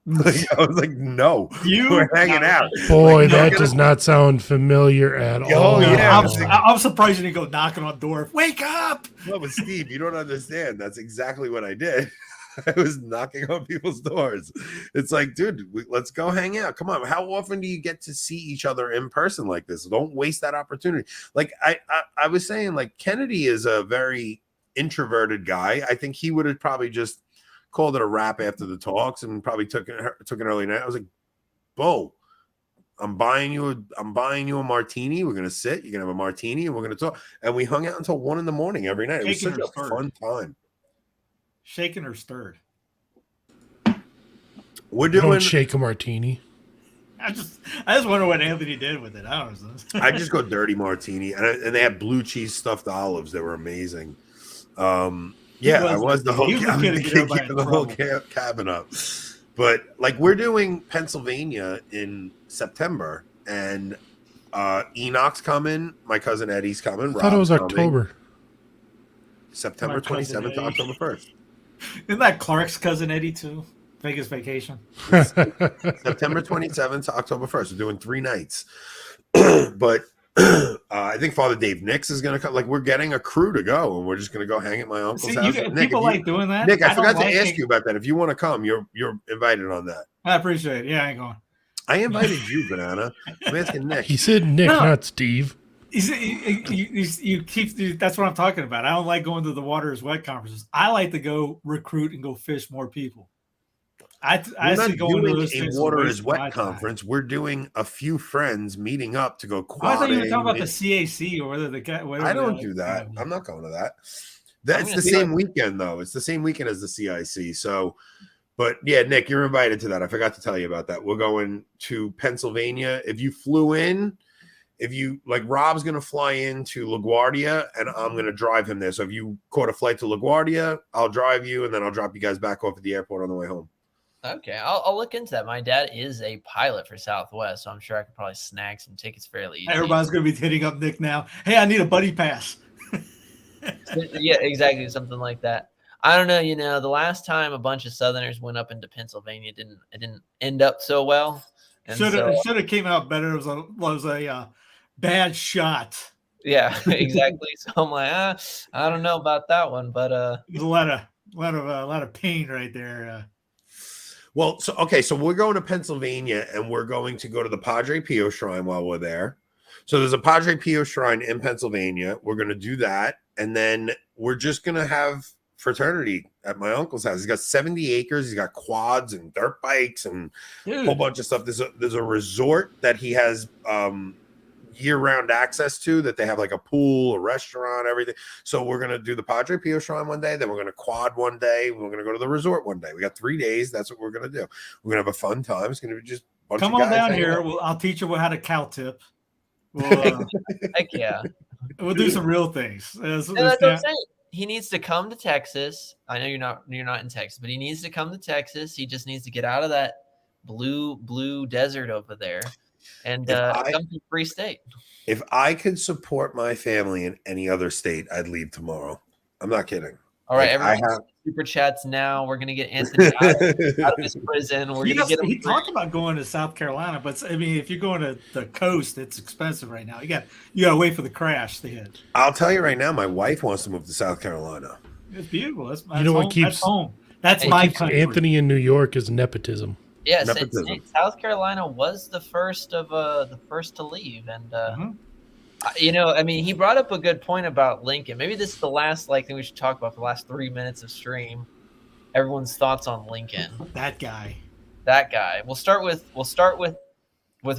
Like, I was like, no, we're hanging out. Boy, that does not sound familiar at all. Oh, yeah. I'm surprised you didn't go knocking on the door. Wake up! No, but Steve, you don't understand. That's exactly what I did. I was knocking on people's doors. It's like, dude, let's go hang out. Come on. How often do you get to see each other in person like this? Don't waste that opportunity. Like I was saying, like Kennedy is a very introverted guy. I think he would have probably just called it a wrap after the talks and probably took an early night. I was like, Bo, I'm buying you a martini. We're gonna sit. You're gonna have a martini, and we're gonna talk. And we hung out until 1 a.m. every night. It was such a fun time. Shaken or stirred? We're doing. Don't shake a martini. I just wonder what Anthony did with it. I don't know. I just go dirty martini, and they had blue cheese stuffed olives. They were amazing. I was the whole keeping the whole cabin up. But like we're doing Pennsylvania in September, and Enoch's coming. My cousin Eddie's coming. I thought it was October. September 27th to October 1st. Isn't that Clark's cousin Eddie too? Vegas vacation. September 27th to October 1st. We're doing 3 nights. But I think Father Dave Nix is going to come. Like we're getting a crew to go, and we're just going to go hang at my uncle's house. Nick, people like doing that. Nick, I forgot to ask you about that. If you want to come, you're invited on that. I appreciate it. Yeah, I ain't going. I invited you, Banana. I'm asking Nick. He said Nick, not Steve. You keep. That's what I'm talking about. I don't like going to the Water is Wet conferences. I like to go recruit and go fish more people. We're not doing a Water is Wet conference. We're doing a few friends meeting up to go quadding. I thought you were talking about the CAC or whether the. I don't do that. I'm not going to that. That's the same weekend, though. It's the same weekend as the CIC. So, but yeah, Nick, you're invited to that. I forgot to tell you about that. We're going to Pennsylvania. If you flew in, Rob's going to fly into LaGuardia and I'm going to drive him there. So if you caught a flight to LaGuardia, I'll drive you and then I'll drop you guys back off at the airport on the way home. Okay, I'll look into that. My dad is a pilot for Southwest, so I'm sure I could probably snag some tickets fairly easy. Everybody's going to be hitting up Nick now. Hey, I need a buddy pass. Yeah, exactly, something like that. I don't know. The last time a bunch of Southerners went up into Pennsylvania, it didn't end up so well. Should have came out better. It was a bad shot. Yeah, exactly. So I'm like, I don't know about that one, but there's a lot of pain right there. Well, so we're going to Pennsylvania and we're going to go to the Padre Pio Shrine while we're there. So there's a Padre Pio Shrine in Pennsylvania. We're going to do that. And then we're just going to have fraternity at my uncle's house. He's got 70 acres. He's got quads and dirt bikes and a whole bunch of stuff. There's a resort that he has year-round access to, that they have like a pool, a restaurant, everything. So we're going to do the Padre Pio Shrine one day, then we're going to quad one day, we're going to go to the resort one day. We got 3 days. That's what we're going to do. We're going to have a fun time. It's going to be just a bunch come of on guys down here. I'll teach you how to cow tip. Heck yeah. We'll do some real things. That's what I'm saying. He needs to come to Texas. I know you're not in Texas, but he needs to come to Texas. He just needs to get out of that blue desert over there and come to Free State. If I could support my family in any other state, I'd leave tomorrow. I'm not kidding. All right, Like, I everyone, have- super chats now. We're gonna get Anthony out of his prison. We're gonna get him. He talked about going to South Carolina, but I mean, if you're going to the coast, it's expensive right now. You got to wait for the crash to hit. I'll tell you right now, my wife wants to move to South Carolina. It's beautiful. That's You know what home. keeps- That's home. That's It my Keeps country. Anthony in New York is nepotism. Yes, Nepotism. South Carolina was the first to leave, and Mhm. you know, I mean, he brought up a good point about Lincoln. Maybe this is the last thing we should talk about for the last 3 minutes of stream. Everyone's thoughts on Lincoln. That guy. That guy. We'll start with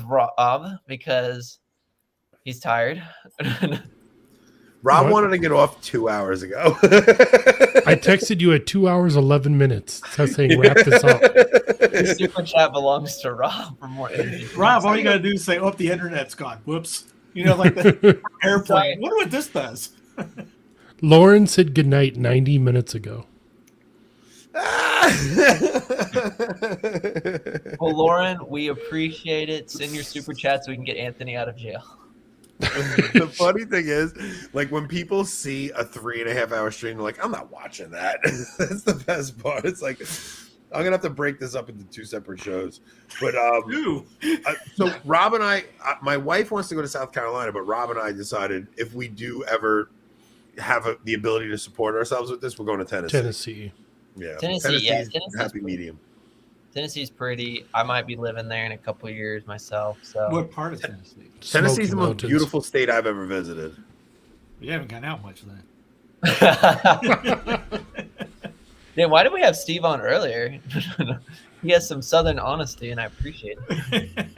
Rob because he's tired. Rob What? wanted to get off 2 hours ago. I texted you at 2 hours 11 minutes. That's saying wrap this up. The super chat belongs to Rob for more energy. Rob, all you got to do is say, "Oh, the internet's gone." Whoops. You know, like the airplane. Wonder what this does. Lauren said goodnight 90 minutes ago. Well, Lauren, we appreciate it. Send your super chat so we can get Anthony out of jail. The funny thing is, like, when people see a 3.5 hour stream, they're like, I'm not watching that. That's the best part. It's like, I'm gonna have to break this up into 2 separate shows. But Ooh. so Rob and I, my wife wants to go to South Carolina, but Rob and I decided if we do ever have the ability to support ourselves with this, we're going to Tennessee. Tennessee. Yeah, Tennessee's happy medium. Tennessee's pretty. I might be living there in a couple of years myself. So What part of Tennessee? Tennessee's the Smoky most Mountains. beautiful state I've ever visited. You haven't gone out much then. Yeah, why did we have Steve on earlier? He has some Southern honesty, and I appreciate it.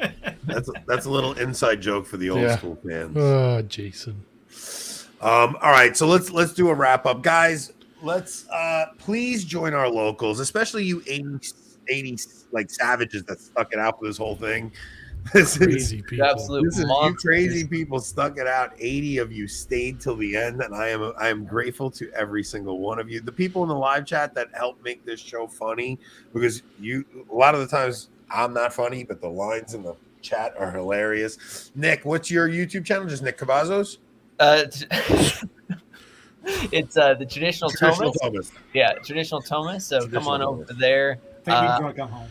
That's a little inside joke for the old Yeah. school fans. Oh, Jason. All right, so let's do a wrap up, guys. Let's please join our locals, especially you 80 like savages that stuck it out for this whole thing. This is Crazy people. Absolute this is you monsters. crazy people stuck it out. 80 of you stayed till the end, and I am grateful to every single one of you. The people in the live chat that helped make this show funny, because a lot of the times I'm not funny, but the lines in the chat are hilarious. Nick, what's your YouTube channel? Just Nick Cavazos? It's the traditional Thomas. Thomas. Yeah, traditional Thomas. So come Traditional on over Thomas. there. Take me drunk, I'm home.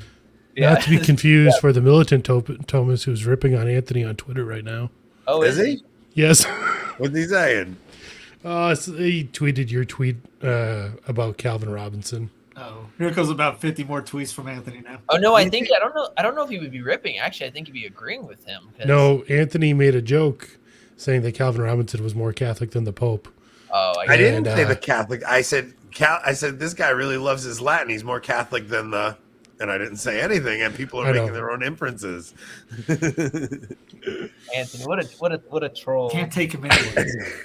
Not to be confused for the militant Thomas who's ripping on Anthony on Twitter right now. Oh, Is he? Yes. What's he saying? So he tweeted your tweet about Calvin Robinson. Oh, here comes about 50 more tweets from Anthony now. Oh no, I don't know if he would be ripping. Actually, I think he'd be agreeing with him. 'Cause- No, Anthony made a joke saying that Calvin Robinson was more Catholic than the Pope. Oh, I didn't And, say the Catholic. I said this guy really loves his Latin. He's more Catholic than the. And I didn't say anything, and people are I know. making their own inferences. Anthony, what a troll. Can't take him anywhere.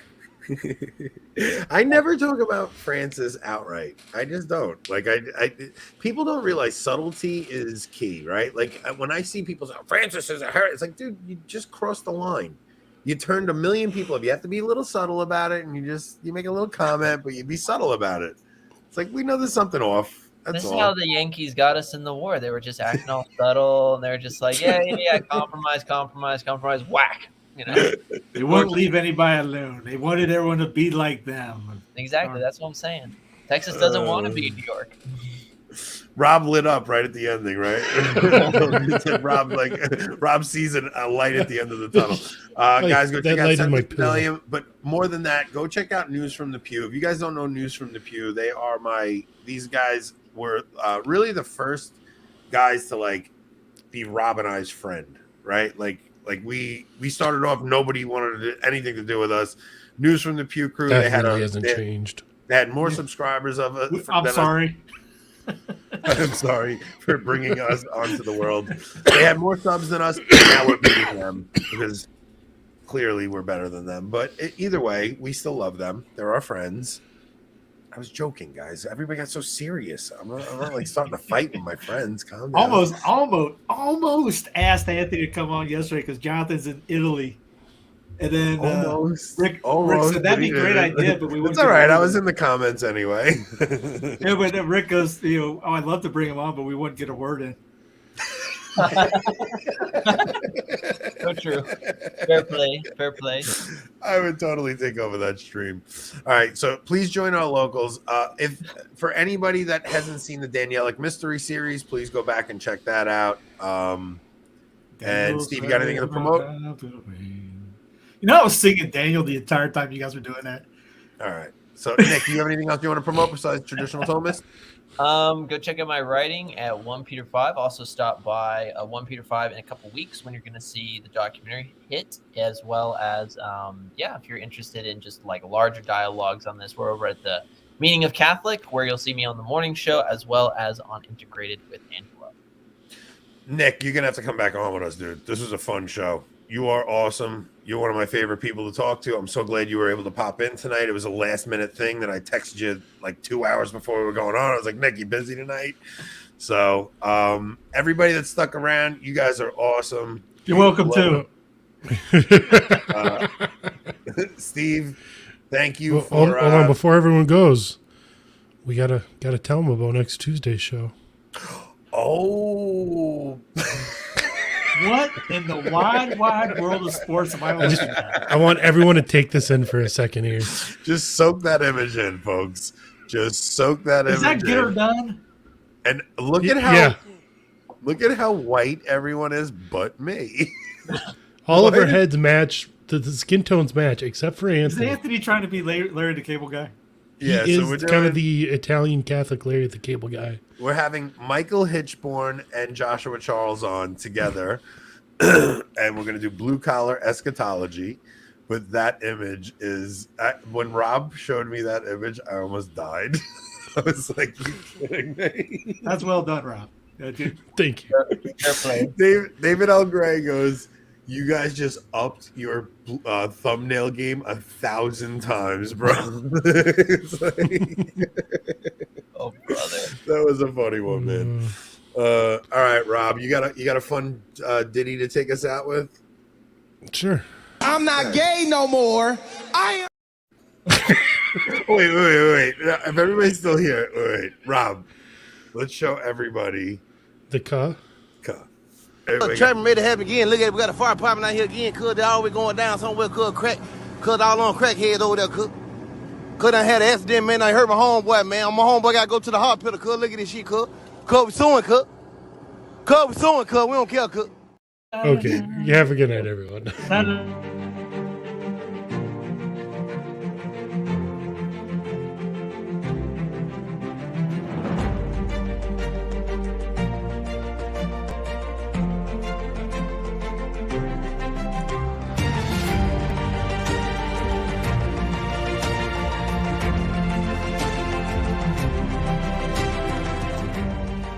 I never talk about Francis outright. I just don't. Like I people don't realize subtlety is key, right? Like when I see people say Francis is a heretic, it's like, dude, you just crossed the line. You turned 1 million people up. You have to be a little subtle about it, and you make a little comment, but you be subtle about it. It's like, we know there's something off. That's This is all. how the Yankees got us in the war. They were just acting all subtle, and they're just like, yeah, compromise, whack. You know, They won't leave anybody alone. They wanted everyone to be like them. exactly. That's what I'm saying. Texas doesn't want to be New York. Rob lit up right at the ending, right? Rob sees a light at the end of the tunnel. Guys, go that check out light in my Sentence pillow. Rebellion. But more than that, go check out News from the Pew. If you guys don't know News from the Pew, these guys were really the first guys to like be Rob and I's friend, right? Like we started off, nobody wanted anything to do with us. News from the Pew crew, That really hasn't changed. They had more subscribers of it. I'm sorry. I'm sorry for bringing us onto the world. They had more subs than us. Now we're beating them because clearly we're better than them. But either way, we still love them. They're our friends. I was joking, guys. Everybody got so serious. I'm not like starting to fight with my friends. Calm down. Almost asked Anthony to come on yesterday because Jonathan's in Italy. And then Rick said that'd be a great idea, but we wouldn't. It's all right. I was in the comments anyway. Yeah, but then Rick goes, I'd love to bring him on, but we wouldn't get a word in. So true. Fair play. Fair play. I would totally take over that stream. All right, so please join our locals. If for anybody that hasn't seen the Danielic Mystery series, please go back and check that out. And Steve, you got anything to promote? You know, I was singing Daniel the entire time you guys were doing that. All right. So, Nick, do you have anything else you want to promote besides traditional Thomists? Go check out my writing at 1 Peter 5. Also stop by 1 Peter 5 in a couple weeks when you're going to see the documentary Hit, as well as, if you're interested in just like larger dialogues on this, we're over at the Meaning of Catholic, where you'll see me on the morning show, as well as on Integrated with Angela. Nick, you're going to have to come back on with us, dude. This was a fun show. You are awesome. You're one of my favorite people to talk to. I'm so glad you were able to pop in tonight. It was a last-minute thing that I texted you like 2 hours before we were going on. I was like, Nick, you busy tonight? So everybody that stuck around, you guys are awesome. You're welcome, too. Steve, thank you Well, for... hold on, before everyone goes, we gotta tell them about next Tuesday's show. Oh... What in the wide world of sports am I looking at? I want everyone to take this in for a second here. Just soak that image in, folks. Just soak that image in. Is that get her done? And look at how white everyone is but me. All of our heads match, the skin tones match, except for Anthony. Is Anthony trying to be Larry the Cable Guy? Yeah, he so is we're kind of the Italian Catholic Larry the Cable Guy. We're having Michael Hitchborn and Joshua Charles on together, and we're going to do blue collar eschatology. But that image is when Rob showed me that image, I almost died. I was like, "You kidding me?" That's well done, Rob. Thank you. Fair play. David L. Gray goes, "You guys just upped your thumbnail game 1,000 times, bro." It's like, Oh, brother. that was a funny one, man. All right, Rob, you got a fun ditty to take us out with? Sure. I'm not gay no more. I am. Wait. If everybody's still here, wait. Rob, let's show everybody. The ka. Traffic made it happen again. Look at it. We got a fire department out here again. Cause they always going down somewhere. Cause all on crackheads over there. Cause I had an accident, man. I hurt my homeboy, man. My homeboy got to go to the hospital. Cause look at this shit, cuz. Cuz we suing, cuz. Cuz we suing, cuz. We don't care, cuz. Okay. You have a good night, everyone.